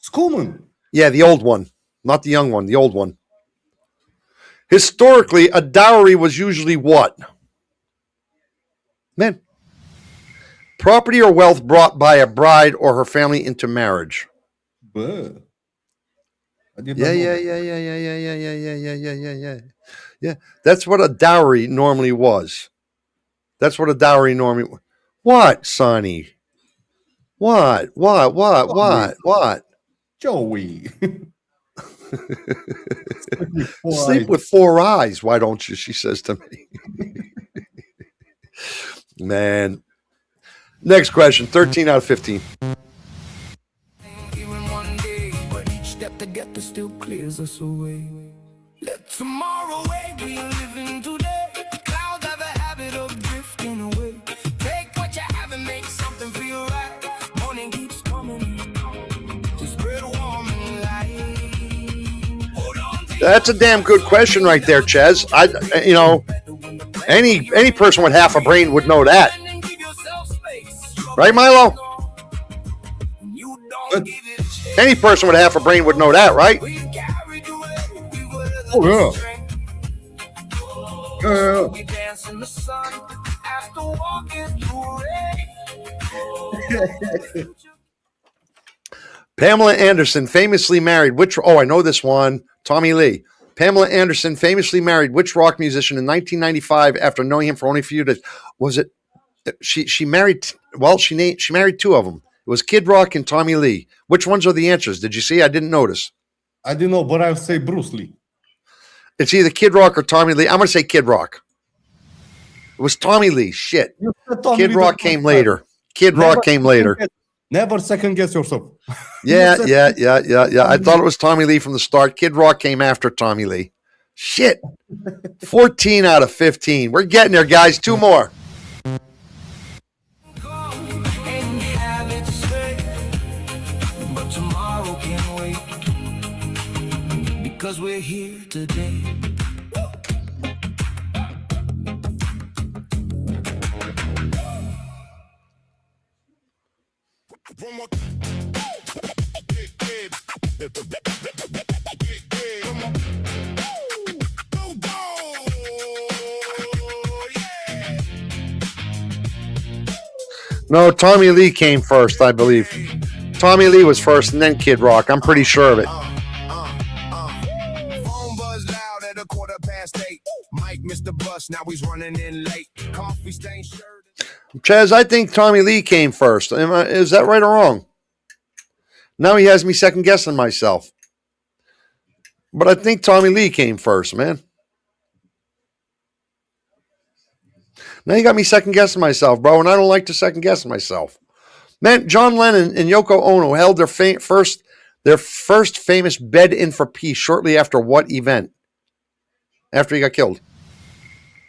Schoolman. Yeah, the old one, not the young one, the old one. Historically, a dowry was usually what? Man, property or wealth brought by a bride or her family into marriage. Buh. I did Yeah, not know yeah, that. yeah, yeah, yeah, yeah, yeah, yeah, yeah, yeah, yeah, yeah, yeah. Yeah, that's what a dowry normally was. That's what a dowry normally. What, Sonny? What? What? What? Joey. What? What? Joey. With 4 Sleep eyes. with 4 eyes. Why don't you? She says to me. Man. Next question. 13 out of 15. Even one day, but each step to get there still clears us away. Let tomorrow wait, we are living today. Clouds have a habit of drifting away. Take what you have and make something feel right. Morning keeps coming, just spread warm and light. Hold on to That's a damn good question right there, Ches. Any person with half a brain would know that. and give yourself space. Right, Milo? You But- don't give it a chance. Any person with half a brain would know that, right? We carried away, we were the Oh, yeah. strength. Yeah. We dance in the sun after walking through rain. Pamela Anderson famously married which? Oh, I know this one. Tommy Lee. Pamela Anderson famously married which rock musician in 1995 after knowing him for only a few days? Was it? She married. Well, she married 2 of them. It was Kid Rock and Tommy Lee. Which ones are the answers? Did you see? I didn't notice. I didn't know, but I'll say Bruce Lee. It's either Kid Rock or Tommy Lee. I'm going to say Kid Rock. It was Tommy Lee. Shit. You said Tommy Kid Lee Rock the came first time. later. Kid Never Rock came later. Never second guess yourself. Yeah, said- yeah. I thought it was Tommy Lee from the start. Kid Rock came after Tommy Lee. Shit. 14 out of 15. We're getting there, guys. 2 more. Come and have it straight, but tomorrow can't wait because we're here today. No, Tommy Lee came first, I believe. Tommy Lee was first and then Kid Rock. I'm pretty sure of it. Phone buzz loud at 8:15. Mike missed the bus, now he's running in late. Coffee stained shirt. Chaz, I think Tommy Lee came first. Is that right or wrong? Now he has me second guessing myself. But I think Tommy Lee came first, man. Now you got me second guessing myself, bro, and I don't like to second guess myself. Man, John Lennon and Yoko Ono held their first famous bed in for peace shortly after what event? After he got killed.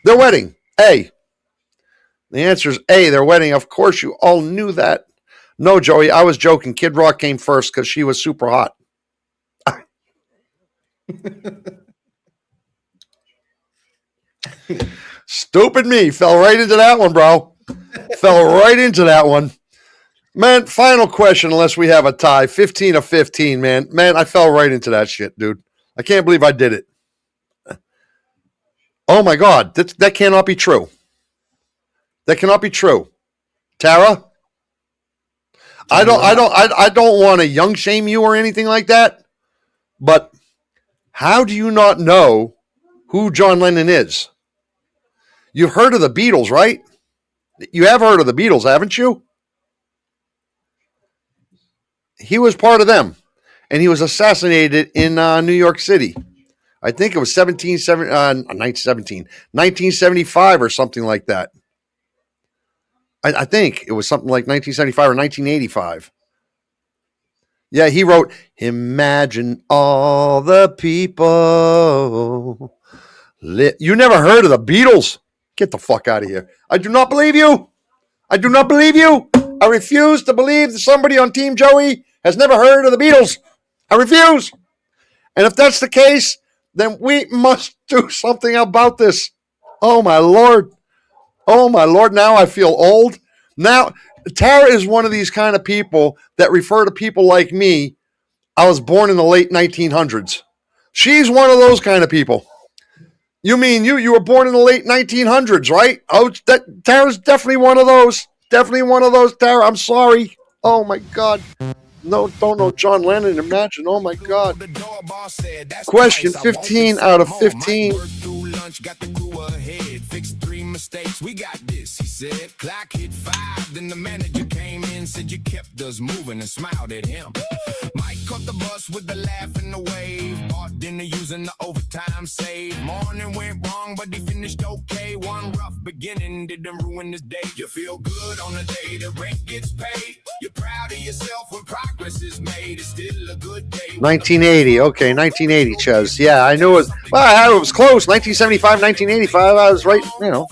Their wedding. A. The answer is A, their wedding. Of course, you all knew that. No, Joey, I was joking. Kid Rock came first because she was super hot. Stupid me. Fell right into that one, bro. Fell right into that one. Man, final question, unless we have a tie. 15 of 15, man. Man, I fell right into that shit, dude. I can't believe I did it. Oh my God, that cannot be true. That cannot be true. Tara? I don't want to young shame you or anything like that. But how do you not know who John Lennon is? You've heard of the Beatles, right? You have heard of the Beatles, haven't you? He was part of them, and he was assassinated in New York City. I think it was 1975 or something like that. I think it was something like 1975 or 1985. Yeah, he wrote, "Imagine all the people." You never heard of the Beatles? Get the fuck out of here. I do not believe you. I do not believe you. I refuse to believe that somebody on Team Joey has never heard of the Beatles. I refuse. And if that's the case, then we must do something about this. Oh, my Lord. Oh, my Lord. Now I feel old. Now, Tara is one of these kind of people that refer to people like me I was born in the late 1900s. She's one of those kind of people. You mean you were born in the late 1900s, right? Oh, Tara's definitely one of those. Definitely one of those, Tara. I'm sorry. Oh, my God. No, don't know John Lennon. Imagine. Oh, my God. Question 15 out of 15. Got the crew ahead, fixed 3 mistakes. We got this, he said. Clock hit 5, then the manager came in, said you kept us moving and smiled at him. Mike caught the bus with the laugh and the wave. Bought dinner using the overtime save. Morning went wrong, but he finished okay. One rough beginning didn't ruin his day. You feel good on the day the rent gets paid. You're proud of yourself when progress is made. It's still a good day. 1980. Okay, 1980, Ches. Yeah, I knew it. Well, it was close. 1975, 1985. I was right,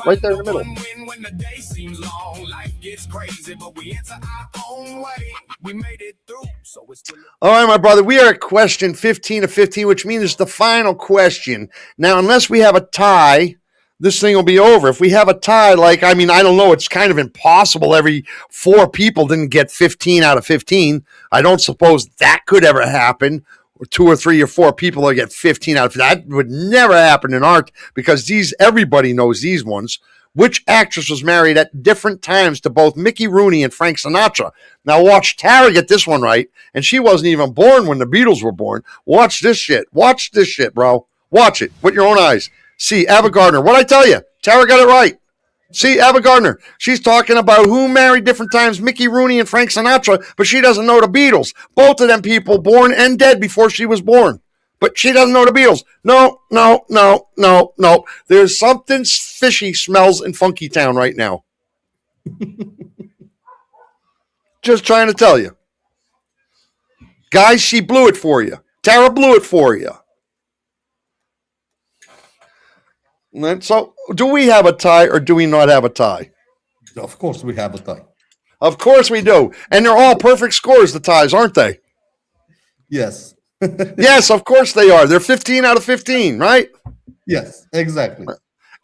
right there in the middle. When the day seems long, life gets crazy, but we answer our own way. We made it through, so it's still. All right, my brother. We are at question 15 of 15, which means it's the final question. Now, unless we have a tie, this thing will be over. If we have a tie, I don't know. It's kind of impossible. Every 4 people didn't get 15 out of 15. I don't suppose that could ever happen. Or 2 or 3 or 4 people will get 15 out of 15. That would never happen in art because everybody knows these ones. Which actress was married at different times to both Mickey Rooney and Frank Sinatra? Now watch Tara get this one right, and she wasn't even born when the Beatles were born. Watch this shit. Watch this shit, bro. Watch it with your own eyes. See, Ava Gardner. What'd I tell you? Tara got it right. See, Ava Gardner. She's talking about who married different times, Mickey Rooney and Frank Sinatra, but she doesn't know the Beatles. Both of them people born and dead before she was born. But she doesn't know the Beatles. No. There's something fishy smells in Funky Town right now. Just trying to tell you. Guys, she blew it for you. Tara blew it for you. So, do we have a tie or do we not have a tie? Of course we have a tie. Of course we do. And they're all perfect scores, the ties, aren't they? Yes. Yes, of course they are. They're 15 out of 15, right? Yes, exactly.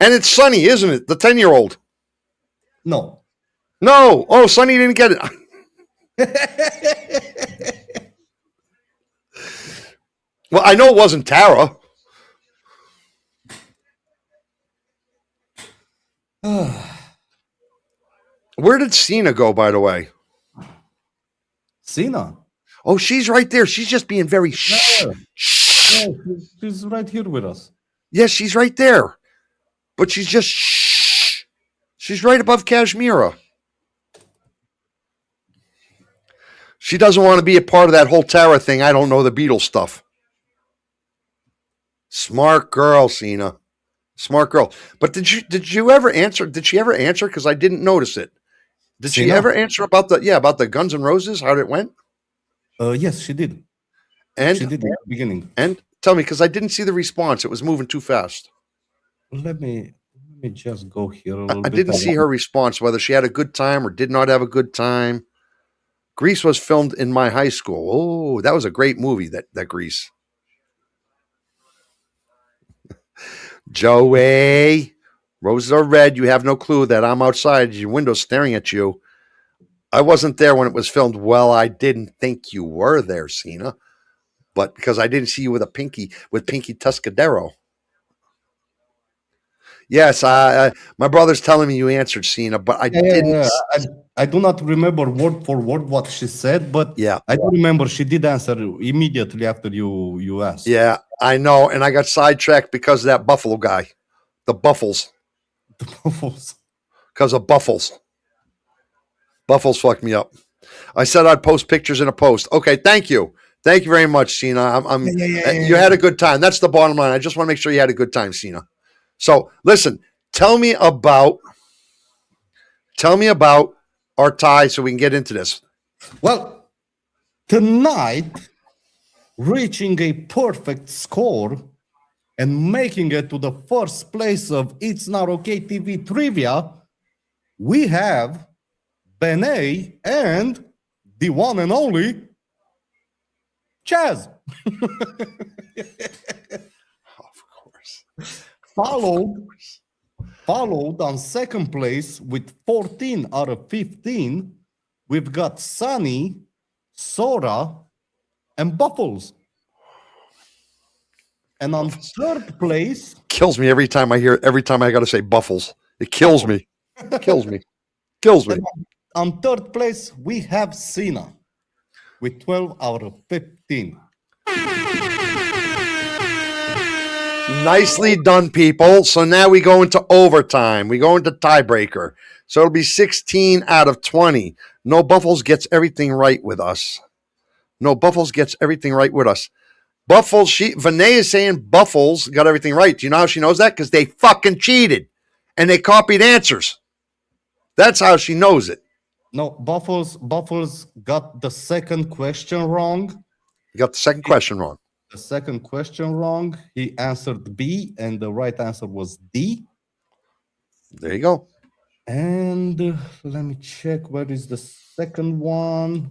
And it's Sonny, isn't it? The 10-year-old. No. No. Oh, Sonny didn't get it. Well, I know it wasn't Tara. Where did Cena go, by the way? Cena? Oh, she's right there. She's just being very shh. Yeah, she's right here with us. Yes, she's right there. But she's just shh. She's right above Kashmira. She doesn't want to be a part of that whole Tara thing. I don't know the Beatles stuff. Smart girl, Cena. Smart girl. But did you ever answer? Did she ever answer? Because I didn't notice it. Did she ever answer about the Guns N' Roses? How it went? Yes, she did. And she did in the beginning. And tell me, because I didn't see the response. It was moving too fast. Let me just go here a I little bit. didn't see her response, whether she had a good time or did not have a good time. Grease was filmed in my high school. Oh, that was a great movie, that Grease. Joey, roses are red. You have no clue that I'm outside your window staring at you. I wasn't there when it was filmed. Well, I didn't think you were there, Cena, but because I didn't see you with Pinky Tuscadero. Yes, my brother's telling me you answered, Cena, but I didn't. Yeah. I do not remember word for word what she said, but yeah, I do remember she did answer immediately after you asked. Yeah, I know, and I got sidetracked because of that Buffalo guy, the Buffles. The Buffles. Because of Buffles. Buffles fucked me up. I said I'd post pictures in a post. Okay, thank you. Thank you very much, Cena. You had a good time. That's the bottom line. I just want to make sure you had a good time, Cena. So, listen, tell me about our tie so we can get into this. Well, tonight, reaching a perfect score and making it to the first place of It's Not Okay TV Trivia, we have Benet and the one and only Chaz. Of course. Followed on second place with 14 out of 15. We've got Sunny, Sora, and Buffles. And on third place, Kills me every time I got to say Buffles. It kills me. Kills me. Kills me. on third place, we have Cena with 12 out of 15. Nicely done, people. So now we go into overtime. We go into tiebreaker. So it'll be 16 out of 20. No Buffles gets everything right with us. No Buffles gets everything right with us. Buffles, Vinay is saying Buffles got everything right. Do you know how she knows that? Because they fucking cheated and they copied answers. That's how she knows it. No, Buffles got the second question wrong. You got the second question wrong. The second question wrong. He answered B, and the right answer was D. There you go. And let me check. Where is the second one?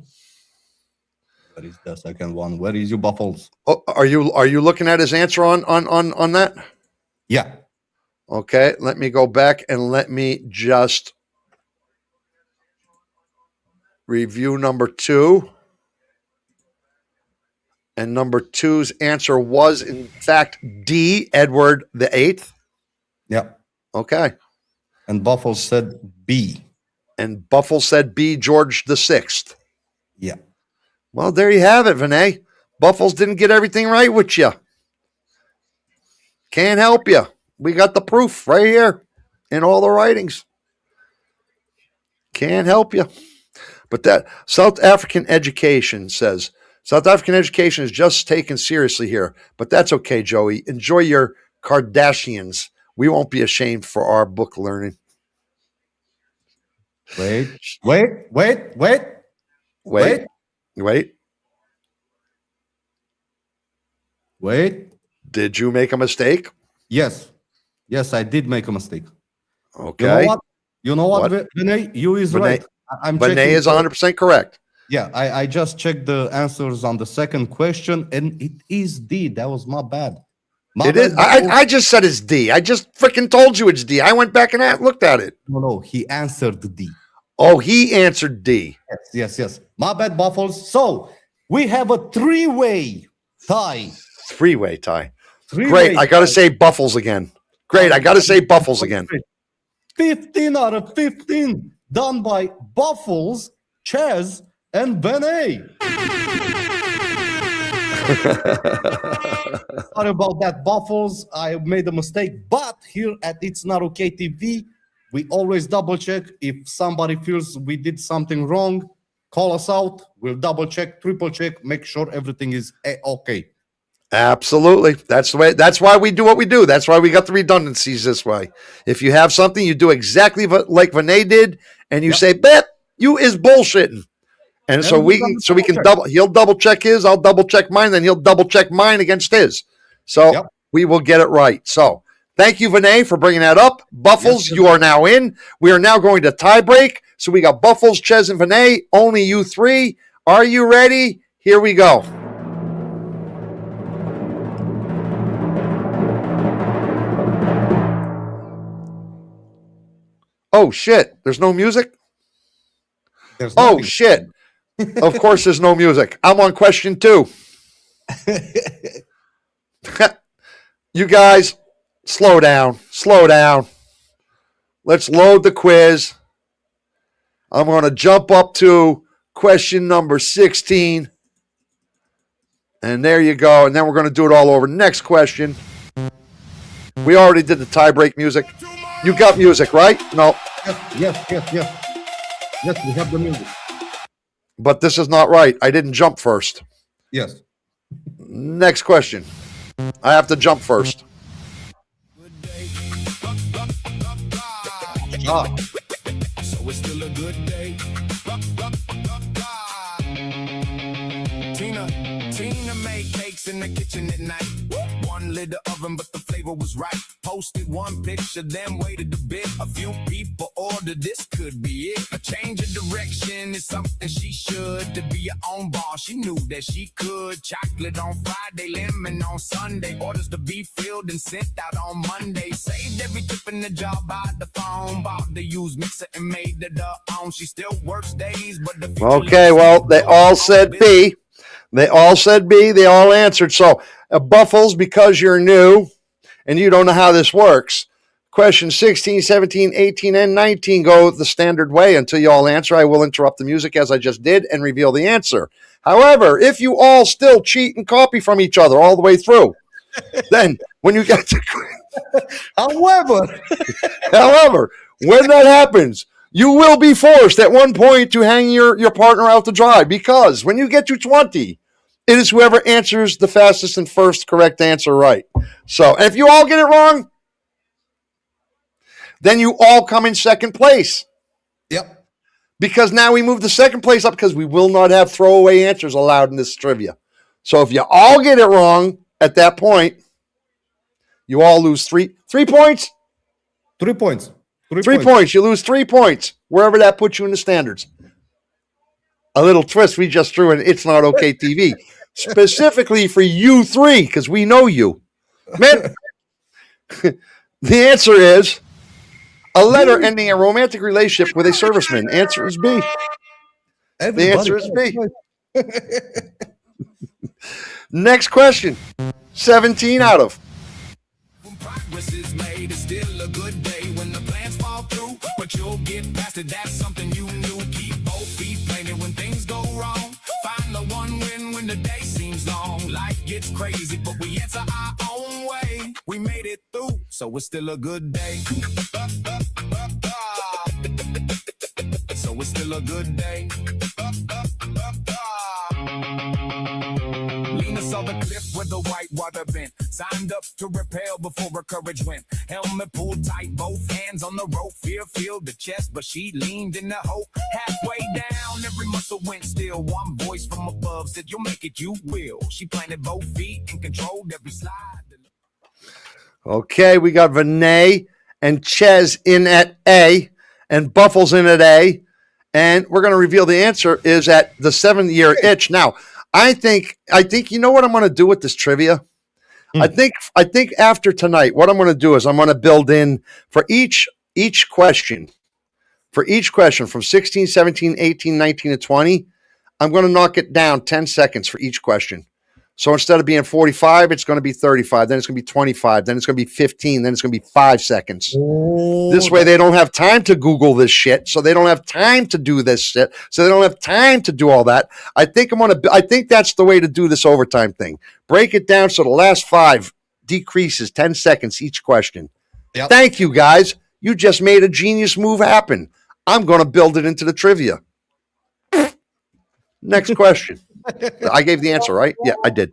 Where is the second one? Where is your Buffles? Oh, are you looking at his answer on that? Yeah. Okay, let me go back and let me just review number 2. And number 2's answer was, in fact, D, Edward the 8th. Yeah. Okay. And Buffles said B. And Buffle said B, George the 6th. Yeah. Well, there you have it, Vinay. Buffles didn't get everything right with you. Can't help you. We got the proof right here in all the writings. Can't help you. But that South African education says, South African education is just taken seriously here. But that's okay, Joey. Enjoy your Kardashians. We won't be ashamed for our book learning. Wait. Did you make a mistake? Yes, I did make a mistake. Okay. You know what? Vinay, you is Vinay- right. I'm Vinay checking. is 100% correct. Yeah, I just checked the answers on the second question, and it is D. That was my bad. It is. I just said it's D. I just freaking told you it's D. I went back and looked at it. No, he answered D. Oh, he answered D. Yes. My bad, Buffles. So we have a three-way tie. Three-way tie. Great. I got to say Buffles again. Great. I got to say Buffles again. 15 out of 15 done by Buffles, Chaz, and Vinay. Sorry about that, Buffles. I made a mistake, but here at It's Not Okay TV, we always double check. If somebody feels we did something wrong, call us out. We'll double check, triple check, make sure everything is okay. Absolutely. That's the way. That's why we do what we do. That's why we got the redundancies this way. If you have something, you do exactly like Vinay did, and you say, "Bet you is bullshitting." And so we can double. He'll double check his. I'll double check mine. Then he'll double check mine against his. So we will get it right. So thank you, Vinay, for bringing that up. Buffles, you are now in. We are now going to tie break. So we got Buffles, Ches, and Vinay. Only you three. Are you ready? Here we go. Oh shit! There's no music. Oh shit! Of course, there's no music. I'm on question 2. You guys, slow down. Let's load the quiz. I'm going to jump up to question number 16. And there you go. And then we're going to do it all over. Next question. We already did the tie break music. You got music, right? No. Yes, we have the music. But this is not right. I didn't jump first. Yes. Next question. I have to jump first. So it's still a good day. Tina made cakes in the kitchen at night. One lit the oven, but the flavor was right. Posted one picture, then waited a bit. A few people ordered, this could be it. A change of direction is something she should. To be her own boss, she knew that she could. Chocolate on Friday, lemon on Sunday. Orders to be filled and sent out on Monday. Saved every tip in the jar by the phone. Bought the used mixer and made it her own. She still works days, but the Okay, well, they all said B. They all said B. They all answered. So, Buffles, because you're new and you don't know how this works, question 16, 17, 18, and 19 go the standard way. Until you all answer, I will interrupt the music as I just did and reveal the answer. However, if you all still cheat and copy from each other all the way through, then when you get to... However, when that happens, you will be forced at one point to hang your partner out to dry, because when you get to 20, it is whoever answers the fastest and first correct answer right. So, if you all get it wrong, then you all come in second place. Yep. Because now we move the second place up, because we will not have throwaway answers allowed in this trivia. So if you all get it wrong at that point, you all lose three points. 3 points. 3 points. You lose 3 points, wherever that puts you in the standards. A little twist we just threw in It's Not Okay TV, specifically for you three, because we know you. Man, the answer is a letter ending a romantic relationship with a serviceman. Answer is B. The answer is B. Next question. 17 out of. When progress is made, it's still a good day. When the plans fall through, but you'll get past it. That's something you knew. Keep both feet planted when things go wrong. Find the one win when the day seems long. Life gets crazy, but we answer our own way. We made it through, so it's still a good day. So it's still a good day. Lena saw the cliff where the white water bent. Signed up to repel before her courage went. Helmet pulled tight, both hands on the rope. Fear filled the chest, but she leaned in the hope. Halfway down, every muscle went still. One voice from above said, "You'll make it, you will." She planted both feet and controlled every slide. Okay, we got Vinay and Ches in at A, and Buffles in at A, and we're going to reveal the answer is at the 7-year itch. Now, I think you know what I'm going to do with this trivia? I think after tonight, what I'm going to do is I'm going to build in for each question from 16, 17, 18, 19, and 20, I'm going to knock it down 10 seconds for each question. So instead of being 45, it's going to be 35. Then it's going to be 25. Then it's going to be 15. Then it's going to be 5 seconds. This way they don't have time to Google this shit. So they don't have time to do this shit. So they don't have time to do all that. I think that's the way to do this overtime thing. Break it down so the last 5 decreases 10 seconds each question. Yep. Thank you, guys. You just made a genius move happen. I'm going to build it into the trivia. Next question. I gave the answer, right? Yeah, I did.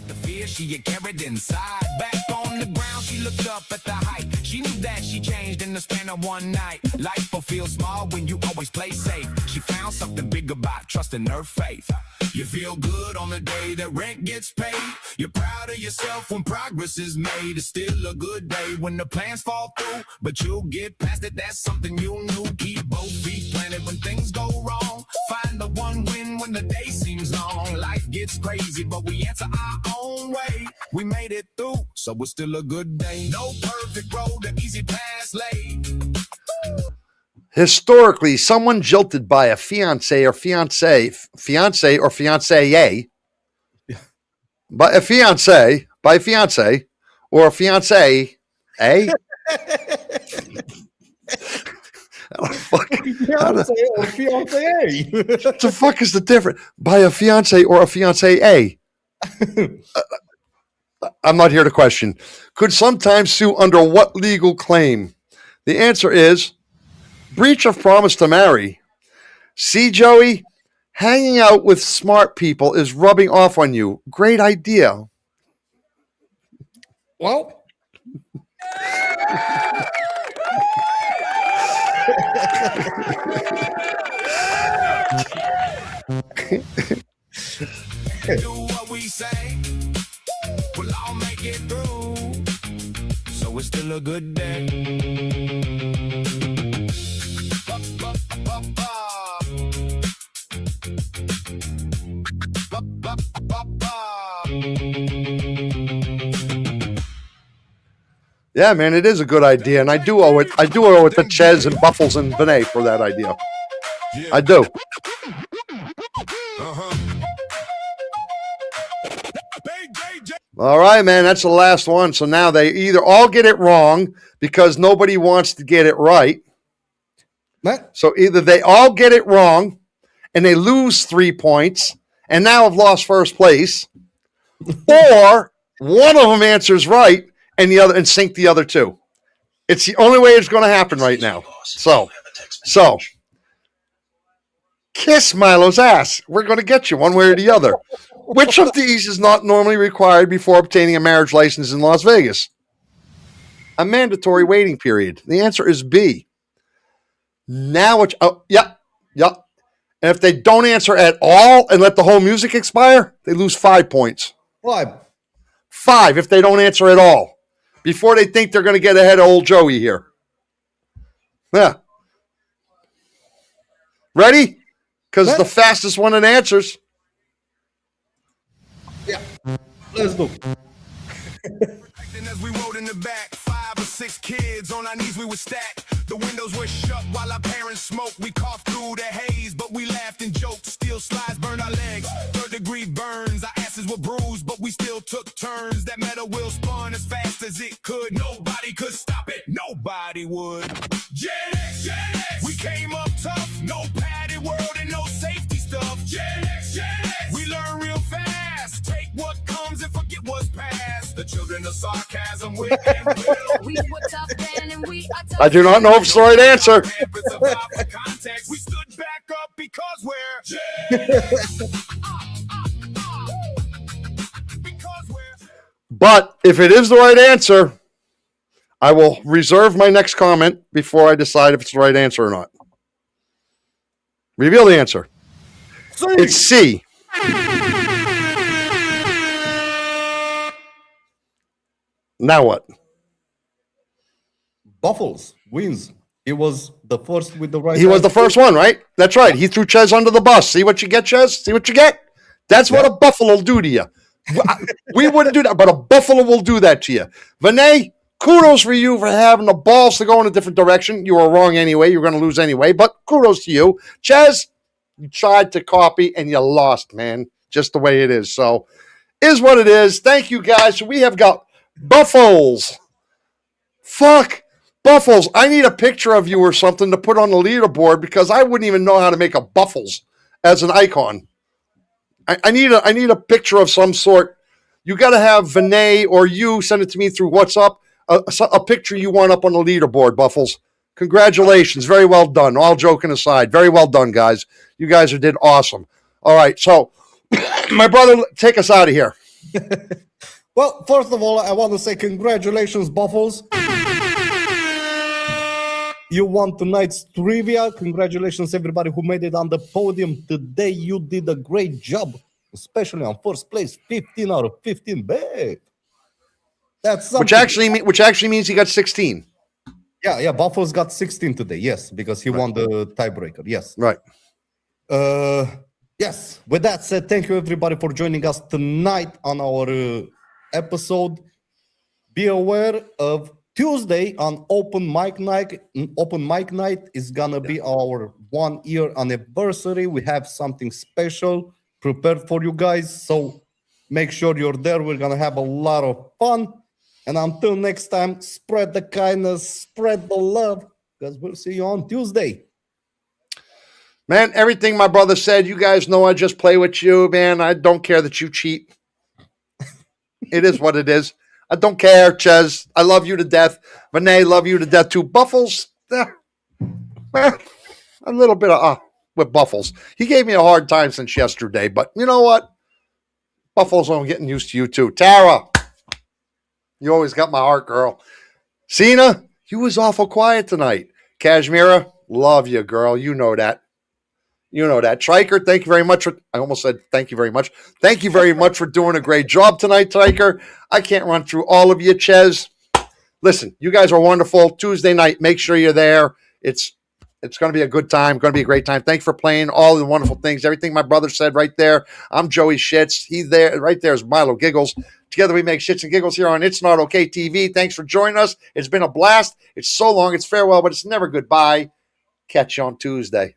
The fear she had carried inside. Back on the ground, she looked up at the height. She knew that she changed in the span of one night. Life will feel small when you always play safe. She found something big about trusting her faith. You feel good on the day that rent gets paid. You're proud of yourself when progress is made. It's still a good day when the plans fall through, but you'll get past it. That's something you knew. Keep both feet planted when things go wrong. Find the one win when the day seems long. Life gets crazy, but we answer our own way. We made it through, so it's still a good day. No perfect road, an easy pass laid. Historically, someone jilted by a fiance or fiancee, by a fiance or a fiancee, Fiance or fiance. What the fuck is the difference? By a fiance or a fiancee? I'm not here to question. Could sometimes sue under what legal claim? The answer is breach of promise to marry. See, Joey, hanging out with smart people is rubbing off on you. Great idea. Well, Do what we say, we'll all make it through, so it's still a good day. Yeah, man, it is a good idea, and I do owe it to Ches and Buffles and Vinay for that idea. I do. All right, man. That's the last one. So now they either all get it wrong because nobody wants to get it right. Man, So either they all get it wrong and they lose 3 points and now have lost first place, or one of them answers right and the other and sink the other two. It's the only way it's going to happen right now. So kiss Milo's ass. We're going to get you one way or the other. Which of these is not normally required before obtaining a marriage license in Las Vegas? A mandatory waiting period. The answer is B. Now it's yep. And if they don't answer at all and let the whole music expire, they lose 5 points. 5 if they don't answer at all. Before they think they're going to get ahead of old Joey here. Yeah. Ready? Because the fastest one that answers. Yeah. Let's go. As we rode in the back, 5 or 6 kids on our knees we would stack. The windows were shut while our parents smoked. We coughed through the haze, but we laughed and joked. Steel slides burned our legs, 3rd-degree burns. Our asses were bruised, but we still took turns. That metal wheel spun as fast as it could. Nobody could stop it, nobody would. Gen X, we came up tough. No padded world and no safety stuff. Gen X, we learn real fast. Take what comes and forget what's past. The children of sarcasm with and will. We were tough then and we are tough. I do not know if it's the right answer. We stood back up because we're But if it is the right answer, I will reserve my next comment before I decide if it's the right answer or not. Reveal the answer. It's C. Now what? Buffles wins. He was the first with the right. He was the first one, right? That's right. He threw Ches under the bus. See what you get, Ches? See what you get? That's what a buffalo will do to you. We wouldn't do that, but a buffalo will do that to you. Vinay, kudos for you for having the balls to go in a different direction. You were wrong anyway. You're going to lose anyway, but kudos to you. Ches, you tried to copy and you lost, man. Just the way it is. So, is what it is. Thank you, guys. So we have got Buffles. Fuck. Buffles. I need a picture of you or something to put on the leaderboard because I wouldn't even know how to make a Buffles as an icon. I need a picture of some sort. You got to have Vinay or you send it to me through WhatsApp. A picture you want up on the leaderboard, Buffles. Congratulations. Very well done. All joking aside. Very well done, guys. You guys did awesome. All right. So, my brother, take us out of here. Well, first of all, I want to say congratulations, Buffles. You won tonight's trivia. Congratulations, everybody who made it on the podium today. You did a great job, especially on first place. 15 out of 15, babe. That's something. Which actually means he got 16. Yeah. Buffalo's got 16 today. Yes, because he won the tiebreaker. Yes. Right. Yes. With that said, thank you everybody for joining us tonight on our episode. Be aware of Tuesday on open mic night. Open mic night is gonna be our 1 year anniversary. We have something special prepared for you guys, so make sure you're there. We're gonna have a lot of fun. And until next time, spread the kindness, spread the love, because we'll see you on Tuesday. Man, everything my brother said, you guys know I just play with you, man. I don't care that you cheat. It is what it is. I don't care, Ches. I love you to death. Vinay, love you to death too. Buffles, a little bit of with Buffles. He gave me a hard time since yesterday, but you know what? Buffles, I'm getting used to you too. Tara, you always got my heart, girl. Cena, you was awful quiet tonight. Kashmira, love you, girl. You know that. You know that. Triker, thank you very much. I almost said thank you very much. Thank you very much for doing a great job tonight, Triker. I can't run through all of you, Ches. Listen, you guys are wonderful. Tuesday night, make sure you're there. It's going to be a good time. Going to be a great time. Thank you for playing all the wonderful things. Everything my brother said right there. I'm Joey Schitz. He's there. Right there is Milo Giggles. Together we make Schitz and Giggles here on It's Not Okay TV. Thanks for joining us. It's been a blast. It's so long. It's farewell, but it's never goodbye. Catch you on Tuesday.